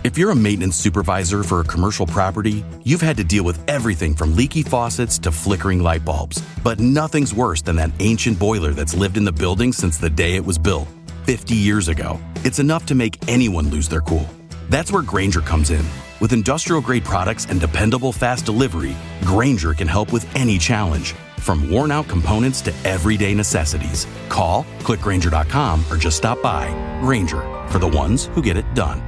If you're a maintenance supervisor for a commercial property, you've had to deal with everything from leaky faucets to flickering light bulbs. But nothing's worse than that ancient boiler that's lived in the building since the day it was built, 50 years ago. It's enough to make anyone lose their cool. That's where Grainger comes in. With industrial-grade products and dependable fast delivery, Grainger can help with any challenge, from worn-out components to everyday necessities. Call, click Grainger.com, or just stop by. Grainger, for the ones who get it done.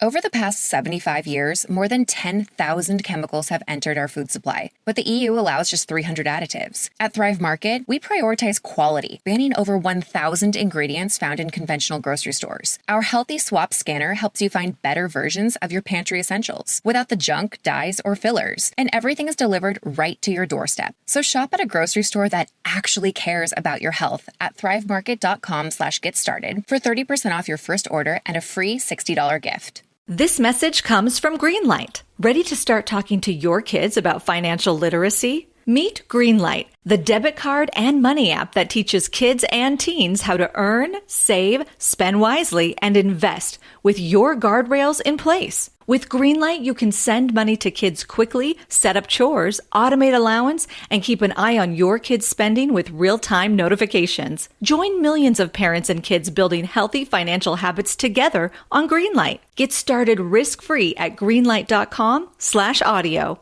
Over the past 75 years, more than 10,000 chemicals have entered our food supply, but the EU allows just 300 additives. At Thrive Market, we prioritize quality, banning over 1,000 ingredients found in conventional grocery stores. Our Healthy Swap scanner helps you find better versions of your pantry essentials, without the junk, dyes, or fillers, and everything is delivered right to your doorstep. So shop at a grocery store that actually cares about your health at thrivemarket.com/getstarted for 30% off your first order and a free $60 gift. This message comes from Greenlight. Ready to start talking to your kids about financial literacy? Meet Greenlight, the debit card and money app that teaches kids and teens how to earn, save, spend wisely, and invest with your guardrails in place. With Greenlight, you can send money to kids quickly, set up chores, automate allowance, and keep an eye on your kids' spending with real-time notifications. Join millions of parents and kids building healthy financial habits together on Greenlight. Get started risk-free at greenlight.com/audio.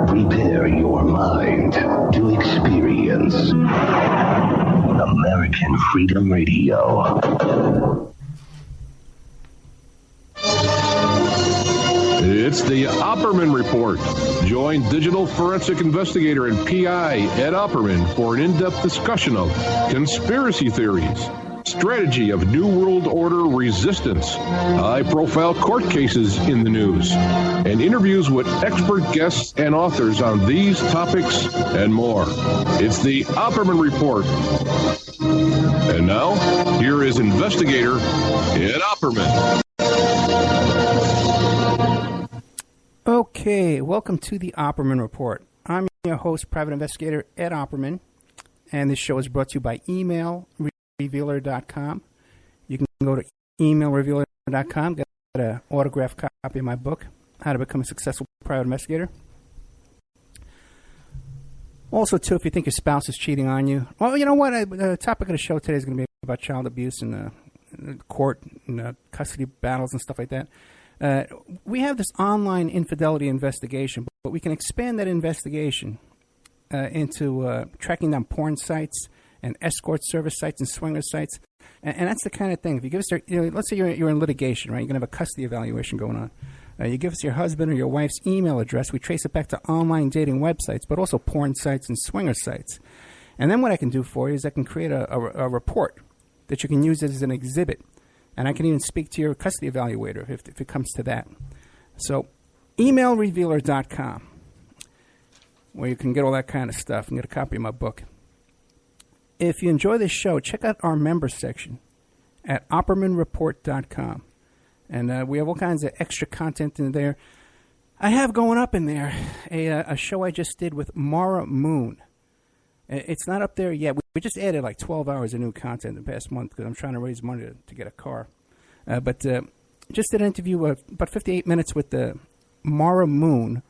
Prepare your mind to experience American Freedom Radio. It's the Opperman Report. Join digital forensic investigator and PI Ed Opperman for an in-depth discussion of conspiracy theories, strategy of New World Order resistance, high-profile court cases in the news, and interviews with expert guests and authors on these topics and more. It's the Opperman Report. And now, here is investigator Ed Opperman. Okay, welcome to the Opperman Report. I'm your host, private investigator Ed Opperman, and this show is brought to you by emailrevealer.com. You can go to emailrevealer.com, get an autographed copy of my book, How to Become a Successful Private Investigator. Also, too, if you think your spouse is cheating on you, well, you know what? The topic of the show today is going to be about child abuse and court and custody battles and stuff like that. We have this online infidelity investigation, but we can expand that investigation into tracking down porn sites and escort service sites and swinger sites. And that's the kind of thing. If you give us, let's say you're in litigation, right? You're going to have a custody evaluation going on. You give us your husband or your wife's email address. We trace it back to online dating websites, but also porn sites and swinger sites. And then what I can do for you is I can create a report that you can use as an exhibit. And I can even speak to your custody evaluator if it comes to that. So, emailrevealer.com, where you can get all that kind of stuff and get a copy of my book. If you enjoy this show, check out our member section at oppermanreport.com. And we have all kinds of extra content in there. I have going up in there a show I just did with Mara Moon. It's not up there yet. We just added like 12 hours of new content in the past month because I'm trying to raise money to get a car. But just did an interview about 58 minutes with Mara Moon,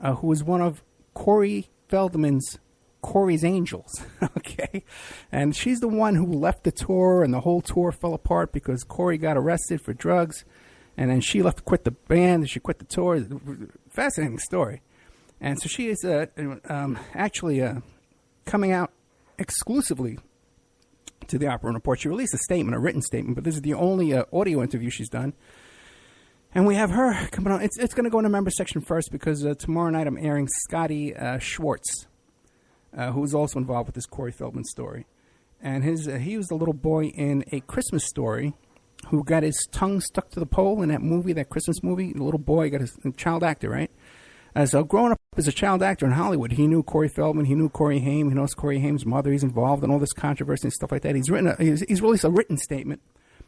who was one of Corey Feldman's Corey's Angels. Okay? And she's the one who left the tour, and the whole tour fell apart because Corey got arrested for drugs. And then she left to quit the band, and she quit the tour. Fascinating story. And so she is actually coming out exclusively to the Opperman Report. She released a statement, a written statement, but this is the only audio interview she's done. And we have her coming on. It's going to go in the member section first because tomorrow night I'm airing Scotty Schwartz, who's also involved with this Corey Feldman story. And he was the little boy in A Christmas Story who got his tongue stuck to the pole in that movie, that Christmas movie. The little boy got his child actor, right? So growing up as a child actor in Hollywood, he knew Corey Feldman, he knew Corey Haim, he knows Corey Haim's mother, he's involved in all this controversy and stuff like that. He's released a written statement,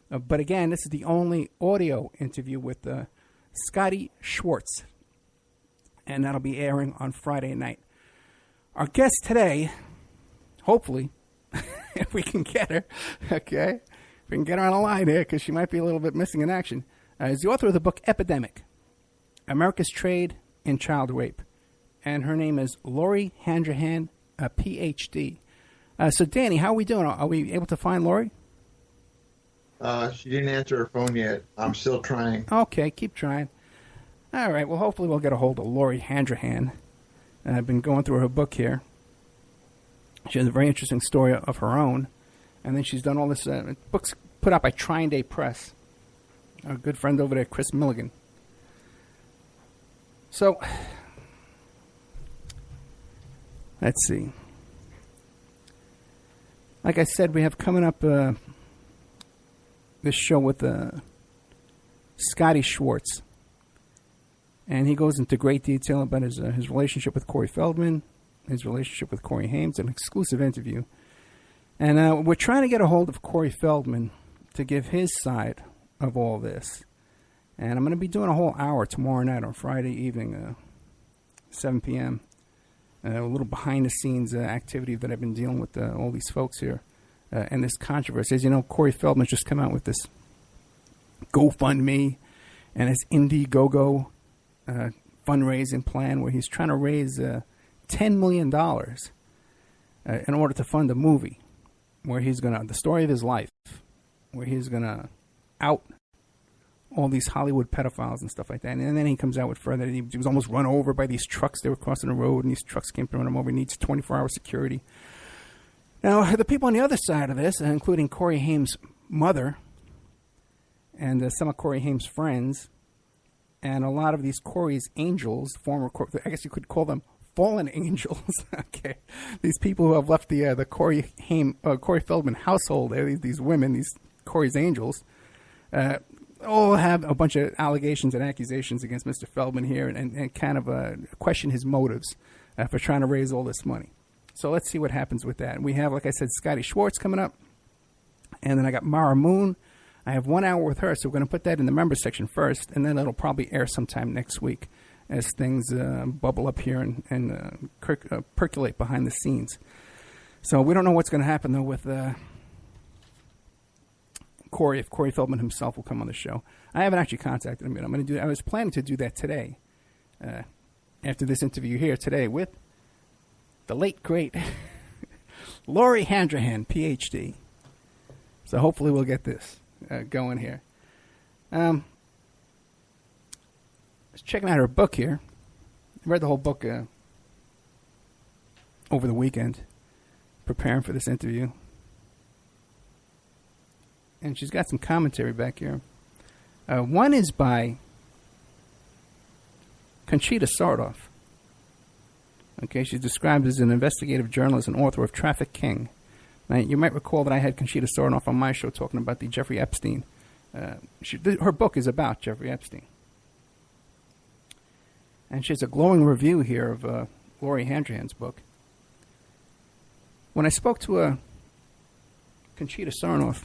but again, this is the only audio interview with Scotty Schwartz, and that'll be airing on Friday night. Our guest today, hopefully, if we can get her, okay, if we can get her on the line here, because she might be a little bit missing in action, is the author of the book Epidemic, America's Trade in Child Rape. And her name is Lori Handrahan, a PhD. So, Danny, how are we doing? Are we able to find Lori? She didn't answer her phone yet. I'm still trying. Okay, keep trying. All right, well, hopefully we'll get a hold of Lori Handrahan. I've been going through her book here. She has a very interesting story of her own. And then she's done all this books put out by Trying Day Press. Our good friend over there, Chris Milligan. So, let's see. Like I said, we have coming up this show with Scotty Schwartz. And he goes into great detail about his relationship with Corey Feldman, his relationship with Corey Haim, an exclusive interview. And we're trying to get a hold of Corey Feldman to give his side of all this. And I'm going to be doing a whole hour tomorrow night on Friday evening, 7 p.m. A little behind-the-scenes activity that I've been dealing with all these folks here and this controversy. As you know, Corey Feldman's just come out with this GoFundMe and his Indiegogo fundraising plan where he's trying to raise $10 million in order to fund a movie where he's going to, the story of his life, where he's going to out all these Hollywood pedophiles and stuff like that. And then he comes out with further, he was almost run over by these trucks. They were crossing the road, and these trucks came to run him over. He needs 24-hour security. Now, the people on the other side of this, including Corey Haim's mother and some of Corey Haim's friends, and a lot of these Corey's angels, I guess you could call them fallen angels. Okay, these people who have left the Corey Feldman household, these women, these Corey's angels, all have a bunch of allegations and accusations against Mr. Feldman here, and kind of question his motives for trying to raise all this money. So let's see what happens with that. We have, like I said, Scotty Schwartz coming up, and then I got Mara Moon. I have 1 hour with her, so we're going to put that in the members section first, and then it'll probably air sometime next week as things bubble up here and percolate behind the scenes. So we don't know what's going to happen, though, with Corey, if Corey Feldman himself will come on the show. I haven't actually contacted him yet. I was planning to do that today, after this interview here today with the late, great Lori Handrahan, PhD. So hopefully we'll get this going here. I was checking out her book here. I read the whole book over the weekend, preparing for this interview. And she's got some commentary back here. One is by Conchita Sardoff. Okay, she's described as an investigative journalist and author of Traffic King. Now, you might recall that I had Conchita Sardoff on my show talking about the Jeffrey Epstein. Her book is about Jeffrey Epstein. And she has a glowing review here of Lori Handrahan's book. When I spoke to Conchita Sarnoff,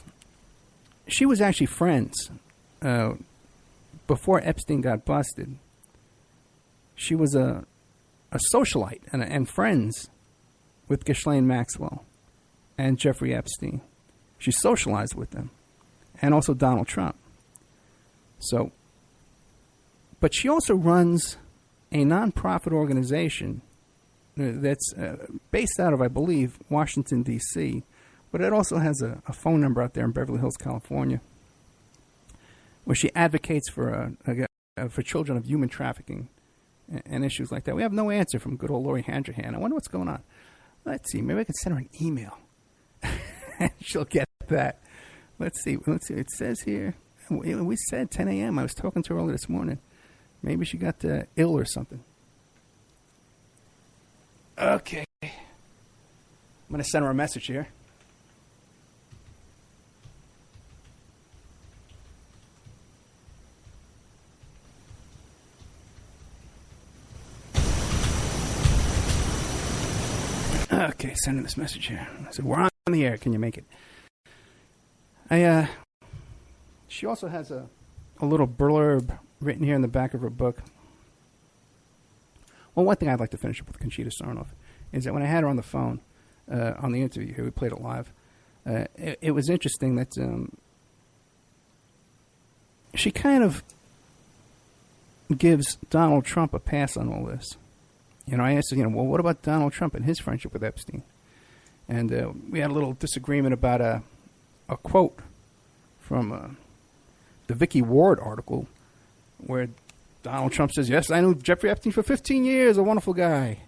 she was actually friends before Epstein got busted. She was a socialite and friends with Ghislaine Maxwell and Jeffrey Epstein. She socialized with them, and also Donald Trump. So, but she also runs a nonprofit organization that's based out of, I believe, Washington, D.C., but it also has a phone number out there in Beverly Hills, California, where she advocates for children of human trafficking and issues like that. We have no answer from good old Lori Handrahan. I wonder what's going on. Let's see. Maybe I can send her an email. And she'll get that. Let's see. It says here, we said 10 a.m. I was talking to her earlier this morning. Maybe she got ill or something. Okay. I'm going to send her a message here. Okay, sending this message here. I said, we're on the air. Can you make it? She also has a little blurb written here in the back of her book. Well, one thing I'd like to finish up with Conchita Sarnoff is that when I had her on the phone on the interview here, we played it live. It was interesting that she kind of gives Donald Trump a pass on all this. I asked her, well, what about Donald Trump and his friendship with Epstein? And we had a little disagreement about a quote from the Vicky Ward article where Donald Trump says, yes, I knew Jeffrey Epstein for 15 years, a wonderful guy.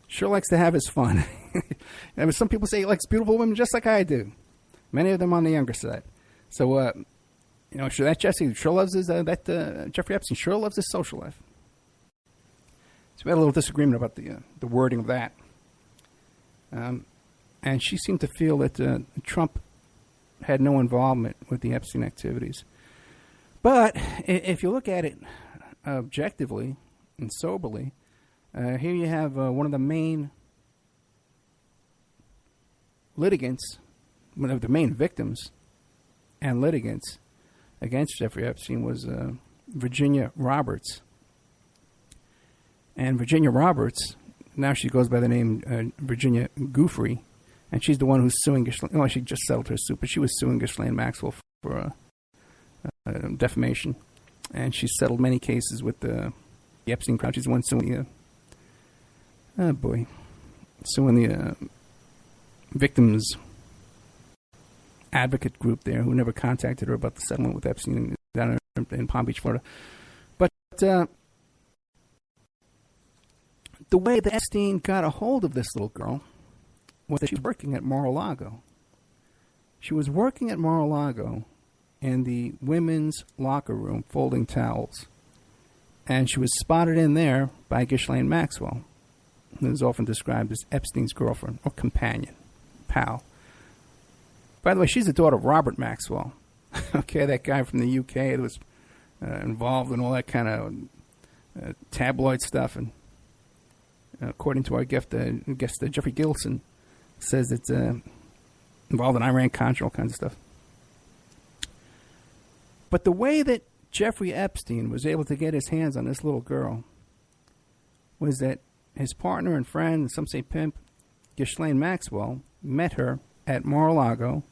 Sure likes to have his fun. And some people say he likes beautiful women just like I do. Many of them on the younger side. So, sure that Jeffrey sure loves his, Jeffrey Epstein sure loves his social life. So we had a little disagreement about the wording of that. And she seemed to feel that Trump had no involvement with the Epstein activities. But if you look at it objectively and soberly, here you have one of the main litigants, one of the main victims and litigants against Jeffrey Epstein was Virginia Roberts. And Virginia Roberts, now she goes by the name Virginia Giuffre, and she's the one who's suing Ghislaine. Well, she just settled her suit, but she was suing Ghislaine Maxwell for defamation. And she's settled many cases with the Epstein crowd. She's the one suing suing the victims advocate group there, who never contacted her about the settlement with Epstein down in Palm Beach, Florida. But the way that Epstein got a hold of this little girl was that she was working at Mar-a-Lago. She was working at Mar-a-Lago in the women's locker room folding towels. And she was spotted in there by Ghislaine Maxwell, who is often described as Epstein's girlfriend or companion, pal. By the way, she's the daughter of Robert Maxwell. Okay, that guy from the UK that was involved in all that kind of tabloid stuff. And according to our guest Jeffrey Gilson, says it's involved in Iran-Contra, all kinds of stuff. But the way that Jeffrey Epstein was able to get his hands on this little girl was that his partner and friend, some say pimp, Ghislaine Maxwell, met her at Mar-a-Lago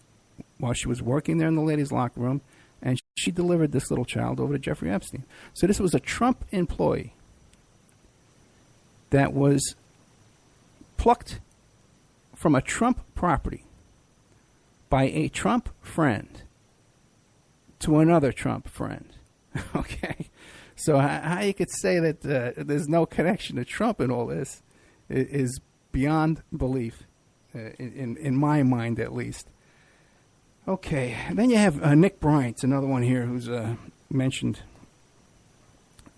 while she was working there in the ladies' locker room, and she delivered this little child over to Jeffrey Epstein. So this was a Trump employee that was plucked from a Trump property by a Trump friend to another Trump friend. Okay? So how you could say that there's no connection to Trump in all this is beyond belief, in my mind at least. Okay, and then you have Nick Bryant, another one here who's mentioned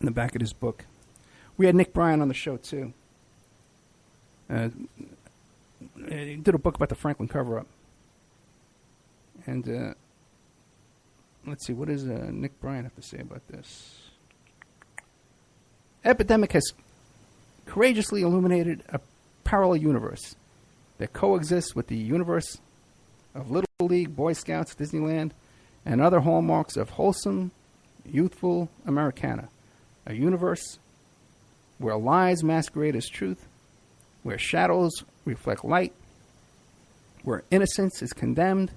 in the back of this book. We had Nick Bryant on the show too. He did a book about the Franklin cover-up. And let's see, what does Nick Bryant have to say about this? Epidemic has courageously illuminated a parallel universe that coexists with the universe of Little League, Boy Scouts, Disneyland, and other hallmarks of wholesome, youthful Americana. A universe where lies masquerade as truth, where shadows reflect light, where innocence is condemned,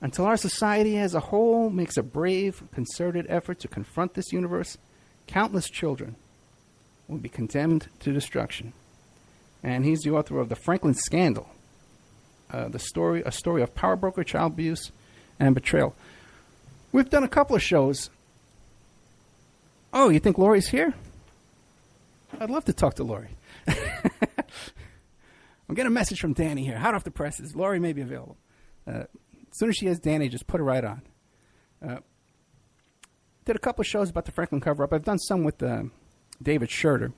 until our society as a whole makes a brave, concerted effort to confront this universe, countless children will be condemned to destruction. And he's the author of The Franklin Scandal, a story of power broker, child abuse, and betrayal. We've done a couple of shows. Oh, you think Lori's here? I'd love to talk to Lori. I'm getting a message from Danny here. Hot off the presses. Lori may be available. As soon as she has Danny, just put her right on. Did a couple of shows about the Franklin cover-up. I've done some with David Schurter,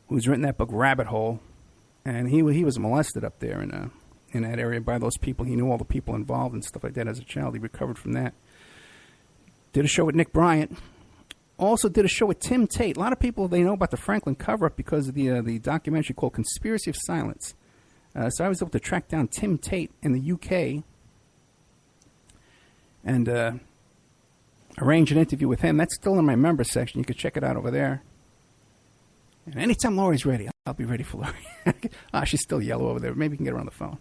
who's written that book Rabbit Hole, and he was molested up there in that area by those people. He knew all the people involved and stuff like that as a child. He recovered from that. Did a show with Nick Bryant. Also did a show with Tim Tate. A lot of people, they know about the Franklin cover-up because of the documentary called Conspiracy of Silence. So I was able to track down Tim Tate in the UK and arrange an interview with him. That's still in my member section. You can check it out over there. And anytime Lori's ready, I'll be ready for Lori. She's still yellow over there. Maybe we can get her on the phone.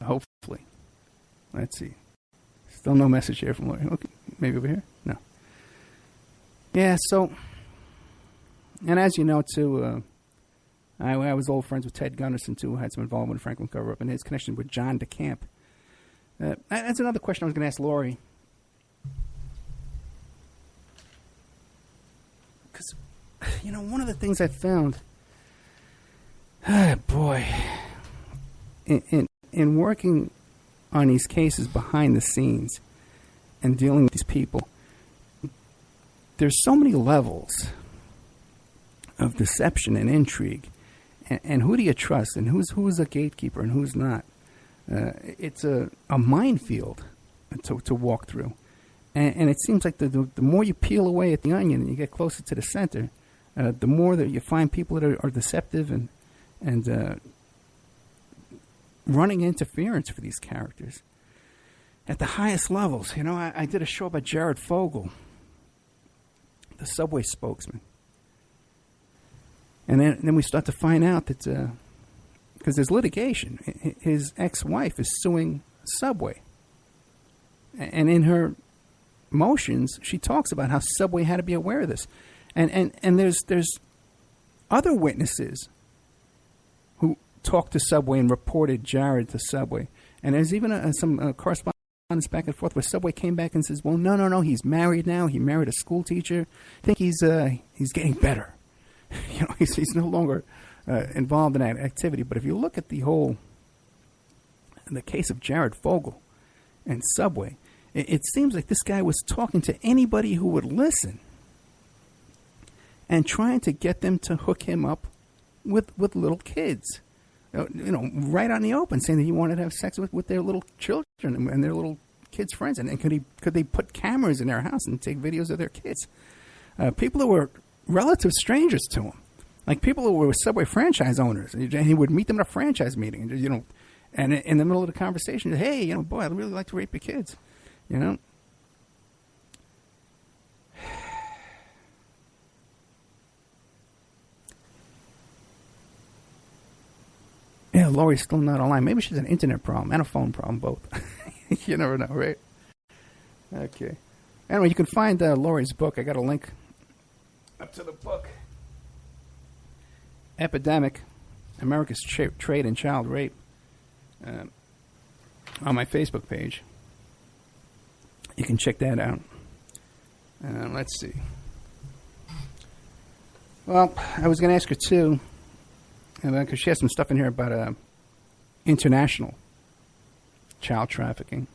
Hopefully. Let's see. Still no message here from Lori. Okay, maybe over here? No. Yeah, so, and as you know, too, I was old friends with Ted Gunderson, too, who had some involvement in Franklin cover-up, and his connection with John DeCamp. That's another question I was going to ask Lori. Because, one of the things I found, boy, in working on these cases behind the scenes and dealing with these people, there's so many levels of deception and intrigue. And who do you trust? And who's a gatekeeper and who's not? It's a minefield to walk through. And it seems like the more you peel away at the onion and you get closer to the center, the more that you find people that are deceptive and running interference for these characters at the highest levels. I did a show about Jared Fogle, the subway spokesman. And then we start to find out that, because there's litigation, his ex-wife is suing Subway. And in her motions, she talks about how Subway had to be aware of this. And there's other witnesses who talked to Subway and reported Jared to Subway. And there's even some correspondence back and forth where Subway came back and says, well, no, he's married now. He married a school teacher. I think he's getting better. He's no longer involved in that activity. But if you look at the case of Jared Fogle and Subway, it seems like this guy was talking to anybody who would listen and trying to get them to hook him up with little kids, right on the open, saying that he wanted to have sex with their little children and their little kids' friends. And could they put cameras in their house and take videos of their kids? People who were relative strangers to him, like people who were Subway franchise owners, and he would meet them at a franchise meeting, and in the middle of the conversation, hey, boy, I'd really like to rape your kids, Yeah, Lori's still not online. Maybe she's an internet problem and a phone problem, both. You never know, right? Okay. Anyway, you can find Lori's book. I got a link up to the book. Epidemic, America's Trade in Child Rape, on my Facebook page. You can check that out. Let's see. Well, I was going to ask her, too, because she has some stuff in here about international child trafficking.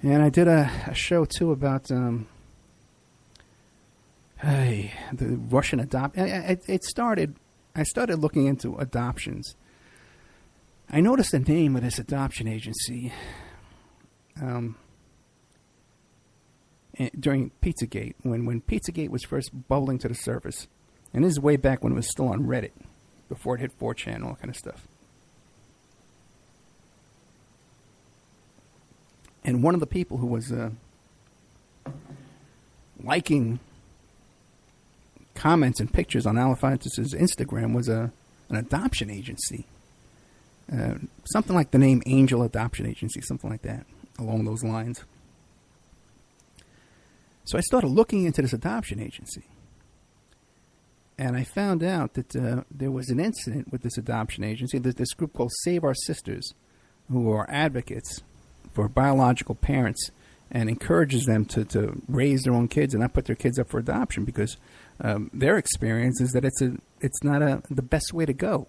And I did a show, too, about the Russian I started looking into adoptions. I noticed the name of this adoption agency during Pizzagate, when Pizzagate was first bubbling to the surface. And this is way back when it was still on Reddit, before it hit 4chan, all that kind of stuff. And one of the people who was liking comments and pictures on Alefantis' Instagram was an adoption agency. Something like the name Angel Adoption Agency, something like that, along those lines. So I started looking into this adoption agency. And I found out that there was an incident with this adoption agency. There's this group called Save Our Sisters, who are advocates for biological parents and encourages them to raise their own kids and not put their kids up for adoption, because their experience is that it's not the best way to go.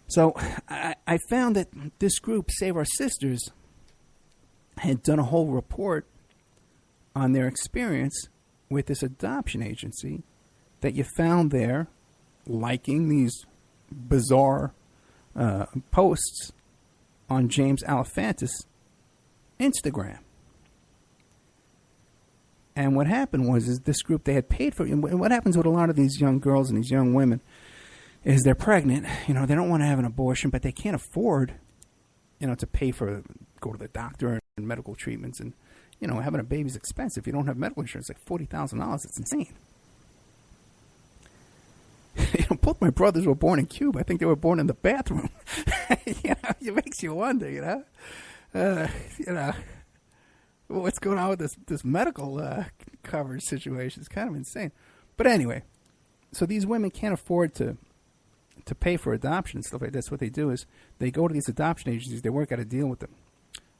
So I found that this group, Save Our Sisters, had done a whole report on their experience with this adoption agency that you found there, liking these bizarre posts on James Alefantis' Instagram. And what happened was this group, they had paid for it. And what happens with a lot of these young girls and these young women is they're pregnant. They don't want to have an abortion, but they can't afford, to pay for, go to the doctor and medical treatments. And, having a baby's expensive. If you don't have medical insurance, like $40,000. It's insane. both my brothers were born in Cuba. I think they were born in the bathroom. It makes you wonder, what's going on with this medical coverage situation. It's kind of insane. But anyway, so these women can't afford to pay for adoption and stuff like that. So what they do is they go to these adoption agencies. They work out a deal with them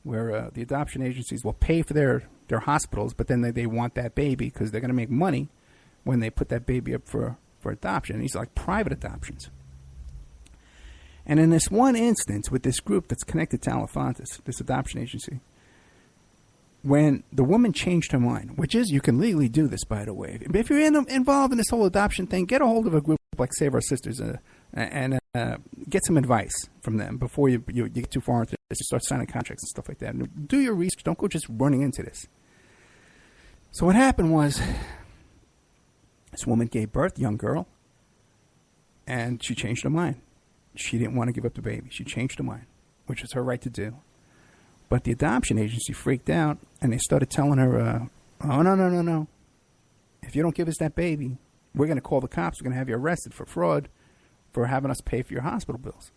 where the adoption agencies will pay for their hospitals, but then they want that baby because they're going to make money when they put that baby up for adoption. And these are like private adoptions. And in this one instance with this group that's connected to Alefantis, this adoption agency, when the woman changed her mind, which is, you can legally do this, by the way. If you're involved in this whole adoption thing, get a hold of a group like Save Our Sisters and get some advice from them before you get too far into this. You start signing contracts and stuff like that. And do your research. Don't go just running into this. So what happened was this woman gave birth, young girl, and she changed her mind. She didn't want to give up the baby. She changed her mind, which is her right to do. But the adoption agency freaked out, and they started telling her, oh, no. If you don't give us that baby, we're going to call the cops. We're going to have you arrested for fraud for having us pay for your hospital bills.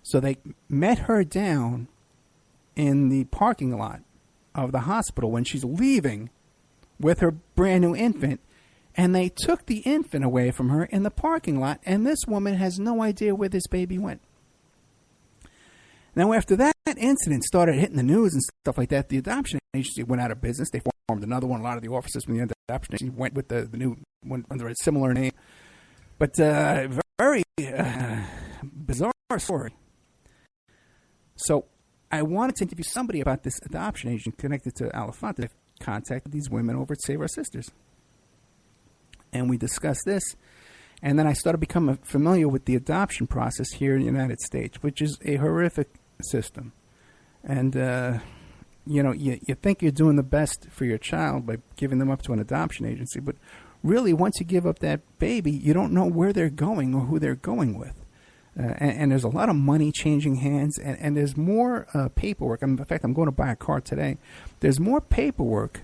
So they met her down in the parking lot of the hospital when she's leaving with her brand new infant, and they took the infant away from her in the parking lot, and this woman has no idea where this baby went. Now, after that incident started hitting the news and stuff like that, the adoption agency went out of business. They formed another one. A lot of the officers from the adoption agency went with the new one under a similar name. But very bizarre story. So I wanted to interview somebody about this adoption agent connected to Alefantis. I contacted these women over at Save Our Sisters. And we discussed this. And then I started becoming familiar with the adoption process here in the United States, which is a horrific system. And, you think you're doing the best for your child by giving them up to an adoption agency. But really, once you give up that baby, you don't know where they're going or who they're going with. And there's a lot of money changing hands. And there's more paperwork. In fact, I'm going to buy a car today. There's more paperwork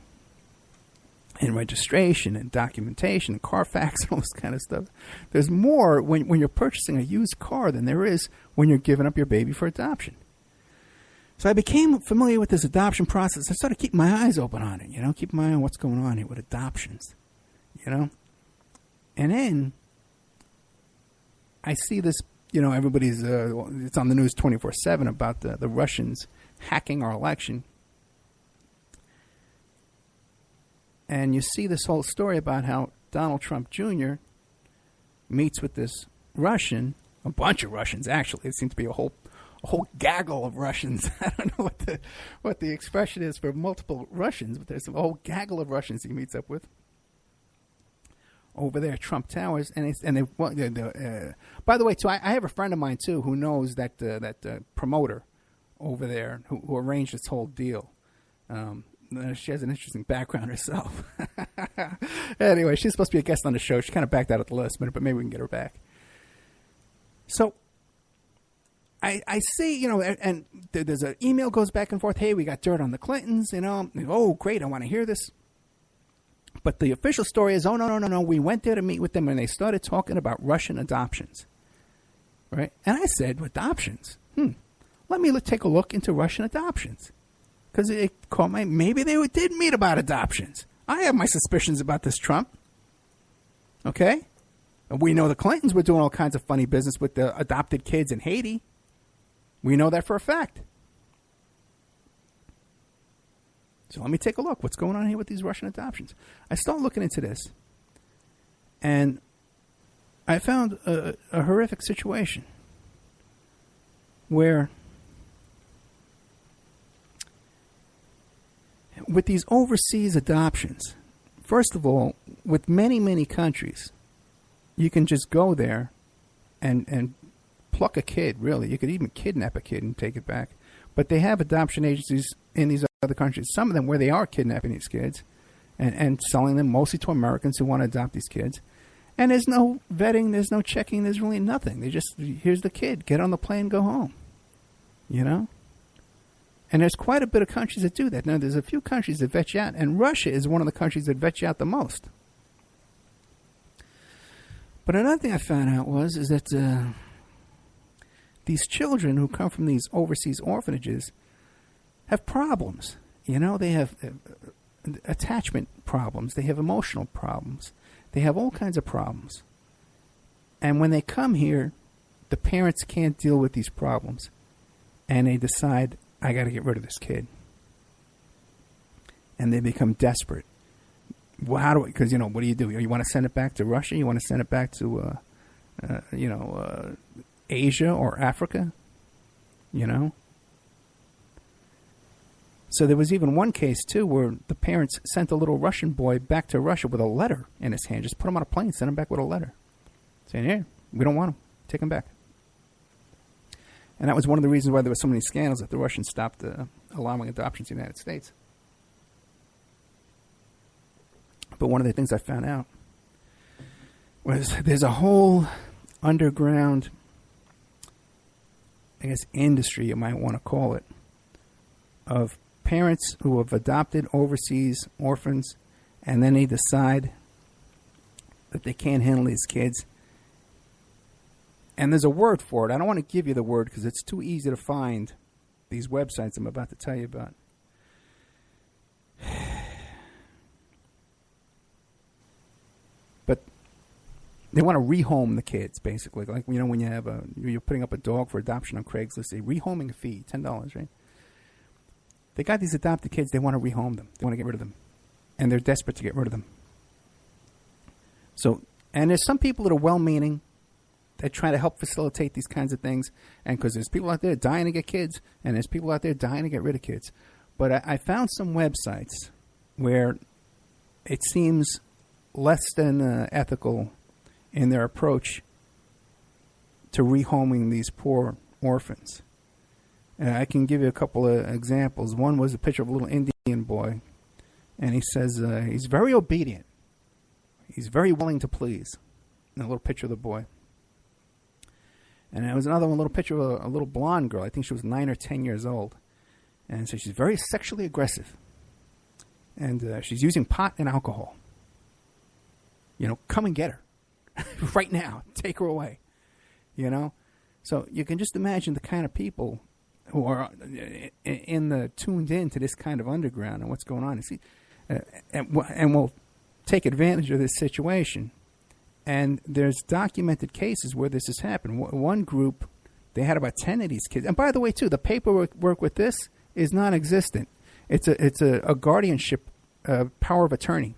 and registration and documentation and Carfax and all this kind of stuff. There's more when you're purchasing a used car than there is when you're giving up your baby for adoption. So I became familiar with this adoption process. I started keeping my eyes open on it, keep my eye on what's going on here with adoptions, And then I see this, everybody's, it's on the news 24/7 about the Russians hacking our election. And you see this whole story about how Donald Trump Jr. meets with this Russian, a bunch of Russians, actually. It seems to be a whole gaggle of Russians. I don't know what the expression is for multiple Russians, but there's a whole gaggle of Russians he meets up with over there at Trump Towers. By the way, too, I have a friend of mine, too, who knows that promoter over there who arranged this whole deal. She has an interesting background herself. Anyway, she's supposed to be a guest on the show. She kind of backed out at the last minute, but maybe we can get her back. So I see, and there's an email goes back and forth. Hey, we got dirt on the Clintons, Oh, great, I want to hear this. But the official story is, oh, no. We went there to meet with them, and they started talking about Russian adoptions. Right? And I said, adoptions? Let me take a look into Russian adoptions. Because it caught maybe they did meet about adoptions. I have my suspicions about this Trump. Okay? And we know the Clintons were doing all kinds of funny business with the adopted kids in Haiti. We know that for a fact. So let me take a look. What's going on here with these Russian adoptions? I start looking into this. And I found a horrific situation where with these overseas adoptions, first of all, with many, many countries, you can just go there and pluck a kid, really. You could even kidnap a kid and take it back. But they have adoption agencies in these other countries, some of them where they are kidnapping these kids and selling them mostly to Americans who want to adopt these kids. And there's no vetting, there's no checking, there's really nothing. They just, here's the kid, get on the plane, go home. And there's quite a bit of countries that do that. Now, there's a few countries that vet you out, and Russia is one of the countries that vet you out the most. But another thing I found out is that these children who come from these overseas orphanages have problems. You know, they have attachment problems. They have emotional problems. They have all kinds of problems. And when they come here, the parents can't deal with these problems. And they decide, I got to get rid of this kid. And they become desperate. Well, how do I, because, you know, what do? You want to send it back to Russia? You want to send it back to, Asia or Africa? You know? So there was even one case, too, where the parents sent a little Russian boy back to Russia with a letter in his hand. Just put him on a plane, send him back with a letter. Saying, here, we don't want him. Take him back. And that was one of the reasons why there were so many scandals that the Russians stopped allowing adoptions in the United States. But one of the things I found out was there's a whole underground, I guess, industry, you might want to call it, of parents who have adopted overseas orphans, and then they decide that they can't handle these kids. And there's a word for it. I don't want to give you the word because it's too easy to find these websites I'm about to tell you about. But they want to rehome the kids, basically. Like, you know, when you're putting up a dog for adoption on Craigslist, a rehoming fee, $10, right? They got these adopted kids. They want to rehome them. They want to get rid of them. And they're desperate to get rid of them. So, and there's some people that are well-meaning that try to help facilitate these kinds of things. And because there's people out there dying to get kids, and there's people out there dying to get rid of kids. But I found some websites where it seems less than ethical in their approach to rehoming these poor orphans. I can give you a couple of examples. One was a picture of a little Indian boy, and he says he's very obedient. He's very willing to please. And a little picture of the boy. And there was another one, a little picture of a little blonde girl. I think she was 9 or 10 years old. And so she's very sexually aggressive. And she's using pot and alcohol. You know, come and get her. Right now. Take her away. You know? So you can just imagine the kind of people who are tuned in to this kind of underground and what's going on. And will take advantage of this situation. And there's documented cases where this has happened. One group, they had about 10 of these kids. And by the way, too, the paperwork with this is non-existent. It's a guardianship power of attorney.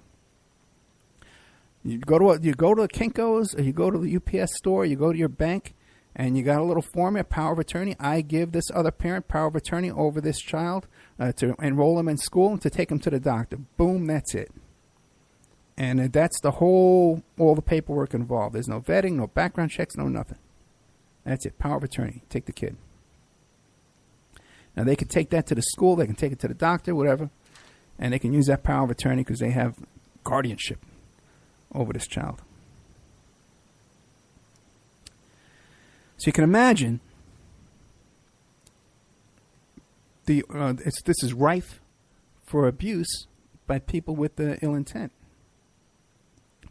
You go to the Kinko's, or you go to the UPS store, you go to your bank, and you got a little form, a power of attorney. I give this other parent power of attorney over this child to enroll him in school and to take him to the doctor. Boom, that's it. And that's all the paperwork involved. There's no vetting, no background checks, no nothing. That's it, power of attorney. Take the kid. Now, they can take that to the school, they can take it to the doctor, whatever, and they can use that power of attorney because they have guardianship over this child. So you can imagine this is rife for abuse by people with ill intent.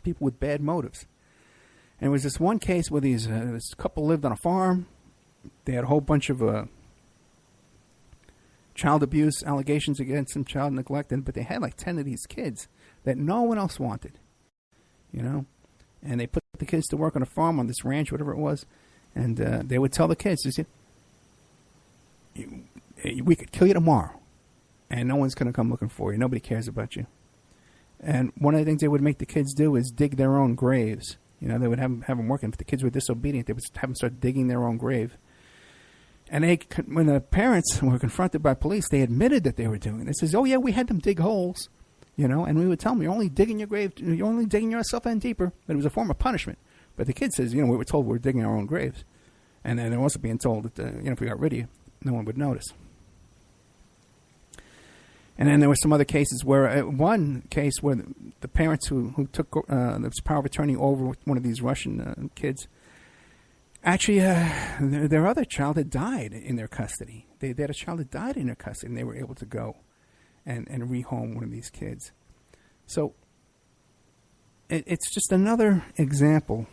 People with bad motives. And there was this one case where this couple lived on a farm. They had a whole bunch of child abuse allegations against them, child neglect, but they had like 10 of these kids that no one else wanted, you know. And they put the kids to work on a farm, on this ranch, whatever it was, and they would tell the kids, we could kill you tomorrow, and no one's going to come looking for you. Nobody cares about you. And one of the things they would make the kids do is dig their own graves. You know, they would have them working. If the kids were disobedient, they would have them start digging their own grave. And when the parents were confronted by police, they admitted that they were doing it. They says, oh, yeah, we had them dig holes, you know, and we would tell them, you're only digging your grave, you're only digging yourself in deeper. But it was a form of punishment. But the kid says, you know, we were told we were digging our own graves. And then they're also being told that, you know, if we got rid of you, no one would notice. And then there were some other cases where, one case where the parents who took this power of attorney over one of these Russian kids, actually their other child had died in their custody. They had a child that died in their custody, and they were able to go and rehome one of these kids. So it's just another example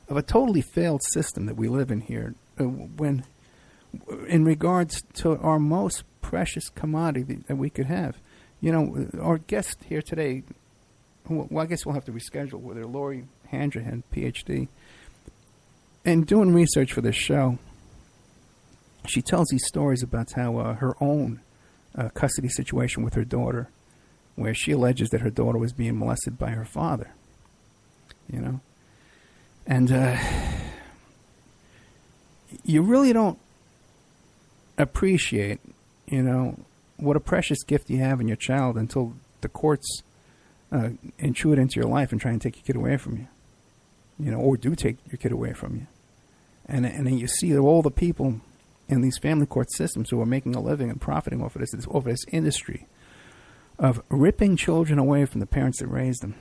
of a totally failed system that we live in here when in regards to our most precious commodity that we could have. You know, our guest here today, well, I guess we'll have to reschedule with her, Lori Handrahan, PhD. And doing research for this show, she tells these stories about how her own custody situation with her daughter, where she alleges that her daughter was being molested by her father, you know. And you really don't appreciate, you know, what a precious gift you have in your child until the courts intrude into your life and try and take your kid away from you, you know, or do take your kid away from you. And then you see all the people in these family court systems who are making a living and profiting off of this industry of ripping children away from the parents that raised them.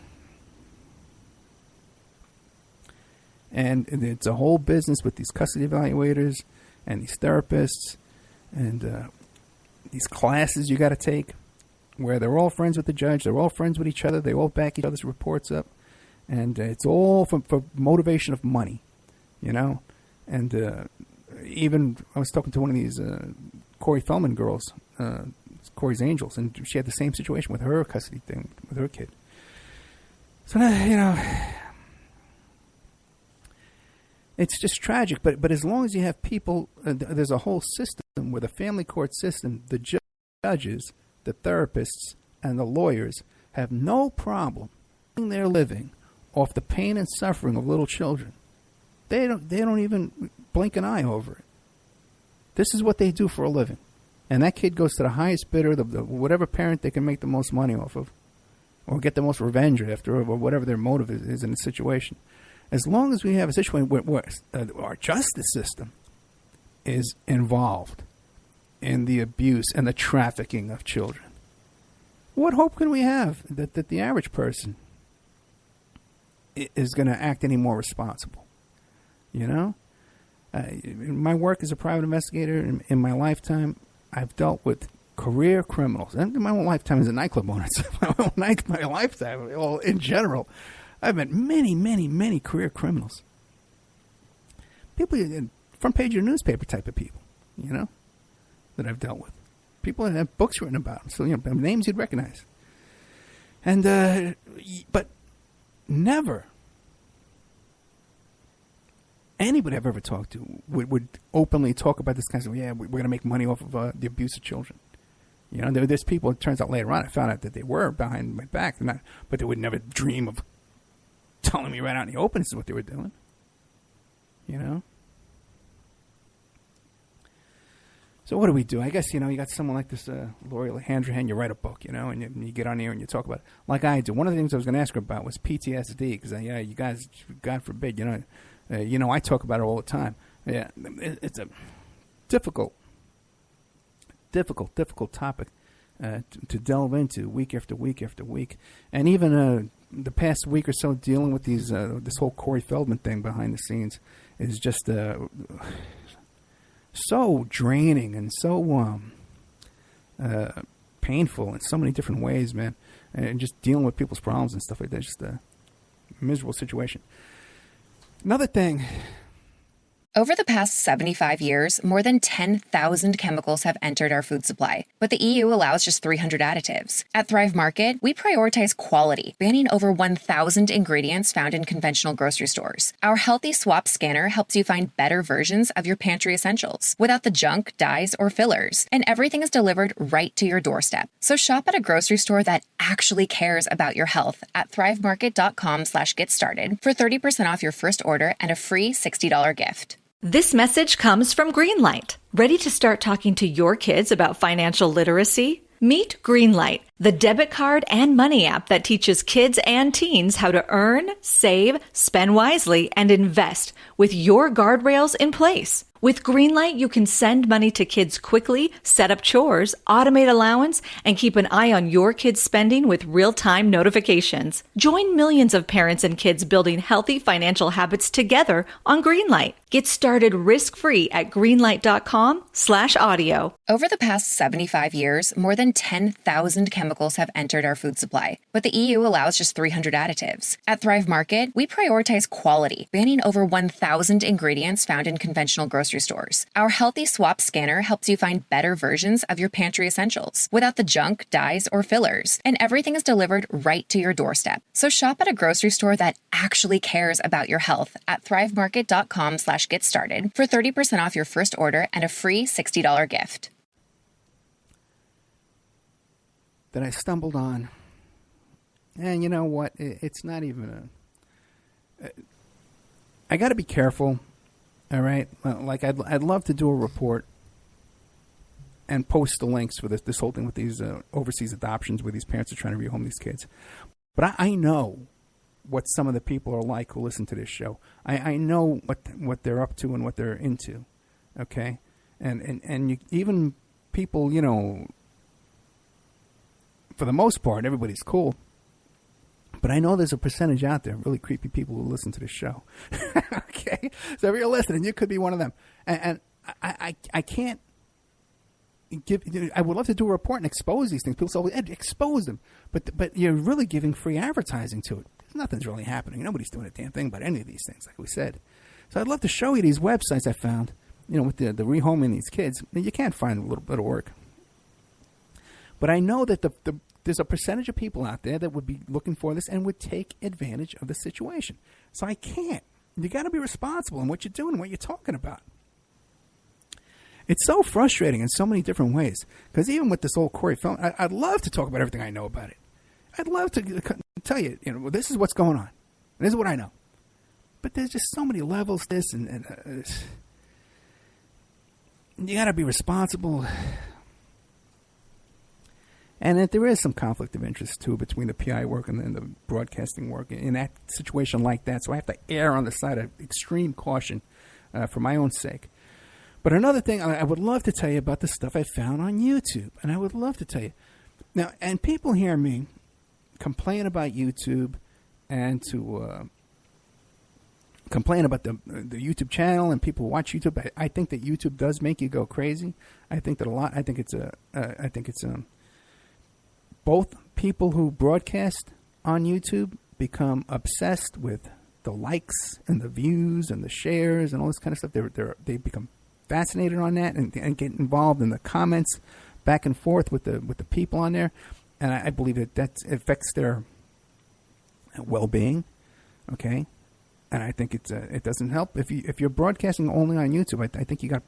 And it's a whole business with these custody evaluators and these therapists and these classes you got to take where they're all friends with the judge, they're all friends with each other, they all back each other's reports up, and it's all for motivation of money, you know. And even I was talking to one of these Corey Feldman girls, Corey's Angels, and she had the same situation with her custody thing with her kid. So, you know, it's just tragic. But as long as you have people, there's a whole system where the family court system, the judges, the therapists, and the lawyers have no problem making their living off the pain and suffering of little children. They don't even blink an eye over it. This is what they do for a living. And that kid goes to the highest bidder, the whatever parent they can make the most money off of, or get the most revenge after, or whatever their motive is in the situation. As long as we have a situation where our justice system is involved in the abuse and the trafficking of children, what hope can we have that the average person is going to act any more responsible? You know? In my work as a private investigator, in my lifetime, I've dealt with career criminals. And in my own lifetime as a nightclub owner, my lifetime, well, in general, I've met many, many, many career criminals. People, front page of the newspaper type of people, you know, that I've dealt with. People that have books written about them, so, you know, names you'd recognize. And, but never anybody I've ever talked to would openly talk about this kind of, yeah, we're going to make money off of the abuse of children. You know, there's people, it turns out later on, I found out that they were behind my back, but they would never dream of telling me right out in the open this is what they were doing. You know? So what do we do? I guess, you know, you got someone like this, Lori Handrahan, you write a book, you know, and you get on here and you talk about it. Like I do. One of the things I was going to ask her about was PTSD, because, yeah, you guys, God forbid, you know, I talk about it all the time. Yeah, it's a difficult topic to delve into week after week after week. And even the past week or so dealing with these this whole Corey Feldman thing behind the scenes is just so draining and so painful in so many different ways, man. And just dealing with people's problems and stuff like that. Just a miserable situation. Another thing. Over the past 75 years, more than 10,000 chemicals have entered our food supply, but the EU allows just 300 additives. At Thrive Market, we prioritize quality, banning over 1,000 ingredients found in conventional grocery stores. Our Healthy Swap scanner helps you find better versions of your pantry essentials without the junk, dyes, or fillers, and everything is delivered right to your doorstep. So shop at a grocery store that actually cares about your health at thrivemarket.com/get-started for 30% off your first order and a free $60 gift. This message comes from Greenlight. Ready to start talking to your kids about financial literacy? Meet Greenlight, the debit card and money app that teaches kids and teens how to earn, save, spend wisely, and invest with your guardrails in place. With Greenlight, you can send money to kids quickly, set up chores, automate allowance, and keep an eye on your kids' spending with real-time notifications. Join millions of parents and kids building healthy financial habits together on Greenlight. Get started risk-free at greenlight.com/audio. Over the past 75 years, more than 10,000 chemicals have entered our food supply, but the EU allows just 300 additives. At Thrive Market, we prioritize quality, banning over 1,000 ingredients found in conventional grocery stores. Our Healthy Swap scanner helps you find better versions of your pantry essentials without the junk, dyes, or fillers, and everything is delivered right to your doorstep. So shop at a grocery store that actually cares about your health at thrivemarket.com/get started for 30% off your first order and a free $60 gift. That I stumbled on. And you know what? It's not even I got to be careful, all right? Like, I'd love to do a report and post the links for this whole thing with these overseas adoptions where these parents are trying to rehome these kids. But I know what some of the people are like who listen to this show. I know what they're up to and what they're into, okay? And even people, you know, for the most part, everybody's cool. But I know there's a percentage out there, really creepy people who listen to this show. Okay? So if you're listening, you could be one of them. And I can't I would love to do a report and expose these things. People say, Ed, expose them. But you're really giving free advertising to it. Nothing's really happening. Nobody's doing a damn thing about any of these things, like we said. So I'd love to show you these websites I found, you know, with the rehoming these kids. You can't find a little bit of work. But I know that there's a percentage of people out there that would be looking for this and would take advantage of the situation. So I can't. You got to be responsible in what you're doing and what you're talking about. It's so frustrating in so many different ways. Because even with this old Corey film, I'd love to talk about everything I know about it. I'd love to tell you, you know, well, this is what's going on. This is what I know. But there's just so many levels to this, and you got to be responsible. And that there is some conflict of interest, too, between the PI work and the broadcasting work in that situation like that. So I have to err on the side of extreme caution for my own sake. But another thing, I would love to tell you about the stuff I found on YouTube. And I would love to tell you. Now, and people hear me complain about YouTube and to complain about the YouTube channel and people who watch YouTube. I think that YouTube does make you go crazy. I think that a lot. I think it's both people who broadcast on YouTube become obsessed with the likes and the views and the shares and all this kind of stuff. They become fascinated on that and get involved in the comments back and forth with the people on there. And I believe that affects their well-being, okay? And I think it doesn't help if you're broadcasting only on YouTube. I think you got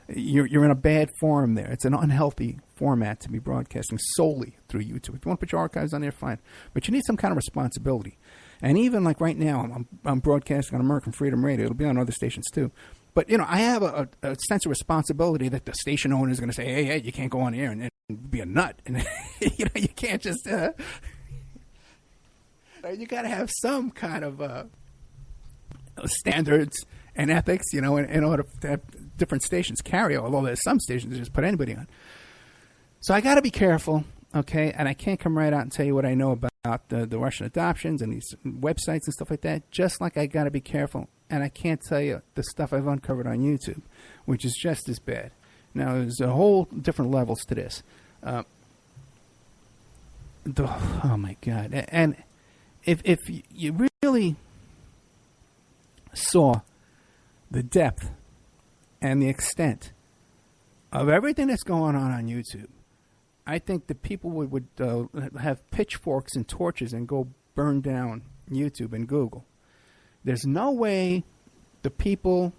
you're in a bad form there. It's an unhealthy format to be broadcasting solely through YouTube. If you want to put your archives on there, fine, but you need some kind of responsibility. And even like right now, I'm broadcasting on American Freedom Radio. It'll be on other stations too. But, you know, I have a sense of responsibility that the station owner is going to say, hey, you can't go on air and be a nut. And, you know, you can't just, you got to have some kind of standards and ethics, you know, in order to have different stations carry, although there's some stations that just put anybody on. So I got to be careful, okay? And I can't come right out and tell you what I know about the Russian adoptions and these websites and stuff like that, just like I got to be careful. And I can't tell you the stuff I've uncovered on YouTube, which is just as bad. Now, there's a whole different levels to this. Oh, my God. And if you really saw the depth and the extent of everything that's going on YouTube, I think that people would have pitchforks and torches and go burn down YouTube and Google. There's no way the people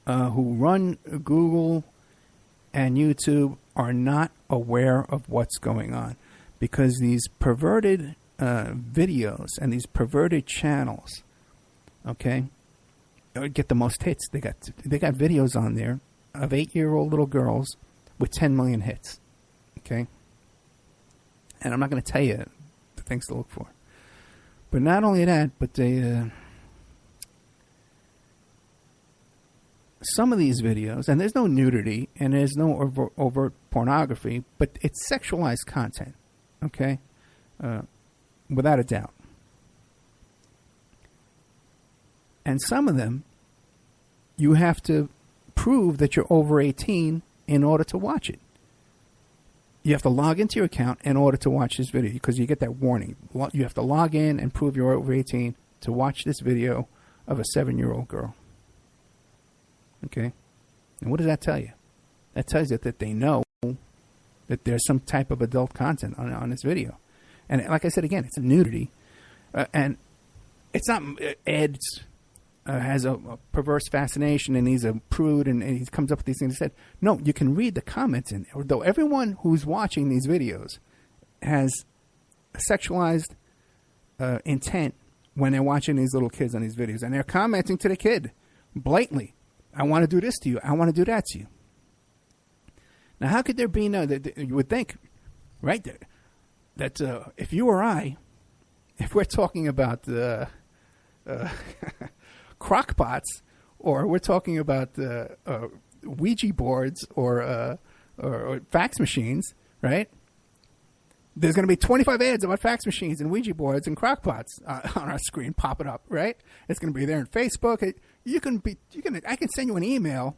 who run Google and YouTube are not aware of what's going on, because these perverted videos and these perverted channels, okay, get the most hits. They got videos on there of 8-year-old little girls with 10 million hits, okay? And I'm not going to tell you the things to look for. But not only that, but they some of these videos, and there's no nudity and there's no overt pornography, but it's sexualized content, okay? Without a doubt. And some of them, you have to prove that you're over 18 in order to watch it. You have to log into your account in order to watch this video because you get that warning. You have to log in and prove you're over 18 to watch this video of a 7-year-old girl. Okay? And what does that tell you? That tells you that they know that there's some type of adult content on this video. And like I said again, it's a nudity. And it's not Ed has a perverse fascination and he's a prude and he comes up with these things. He said, no, you can read the comments in there. Though everyone who's watching these videos has a sexualized intent when they're watching these little kids on these videos. And they're commenting to the kid blatantly. I want to do this to you. I want to do that to you. Now, how could there be you would think, right, that if you or I, if we're talking about crock pots, or we're talking about Ouija boards or fax machines, right? There's going to be 25 ads about fax machines and Ouija boards and crock pots on our screen popping up, right? It's going to be there on Facebook. I can send you an email,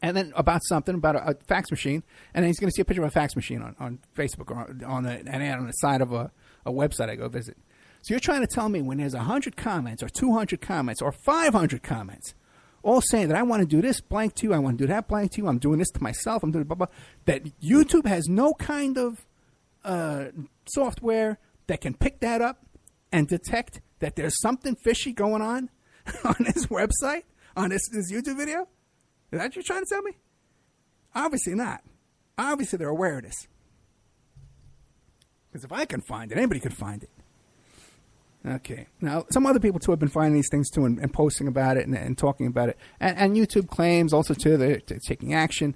and then about something about a fax machine, and then he's going to see a picture of a fax machine on Facebook or on an ad on the side of a website I go visit. So you're trying to tell me when there's 100 comments or 200 comments or 500 comments all saying that I want to do this blank to you, I want to do that blank to you, I'm doing this to myself, I'm doing blah, blah, that YouTube has no kind of software that can pick that up and detect that there's something fishy going on this website, on this YouTube video? Is that what you're trying to tell me? Obviously not. Obviously they're aware of this. Because if I can find it, anybody could find it. Okay. Now, some other people, too, have been finding these things, too, and posting about it and talking about it. And YouTube claims also, too, they're taking action.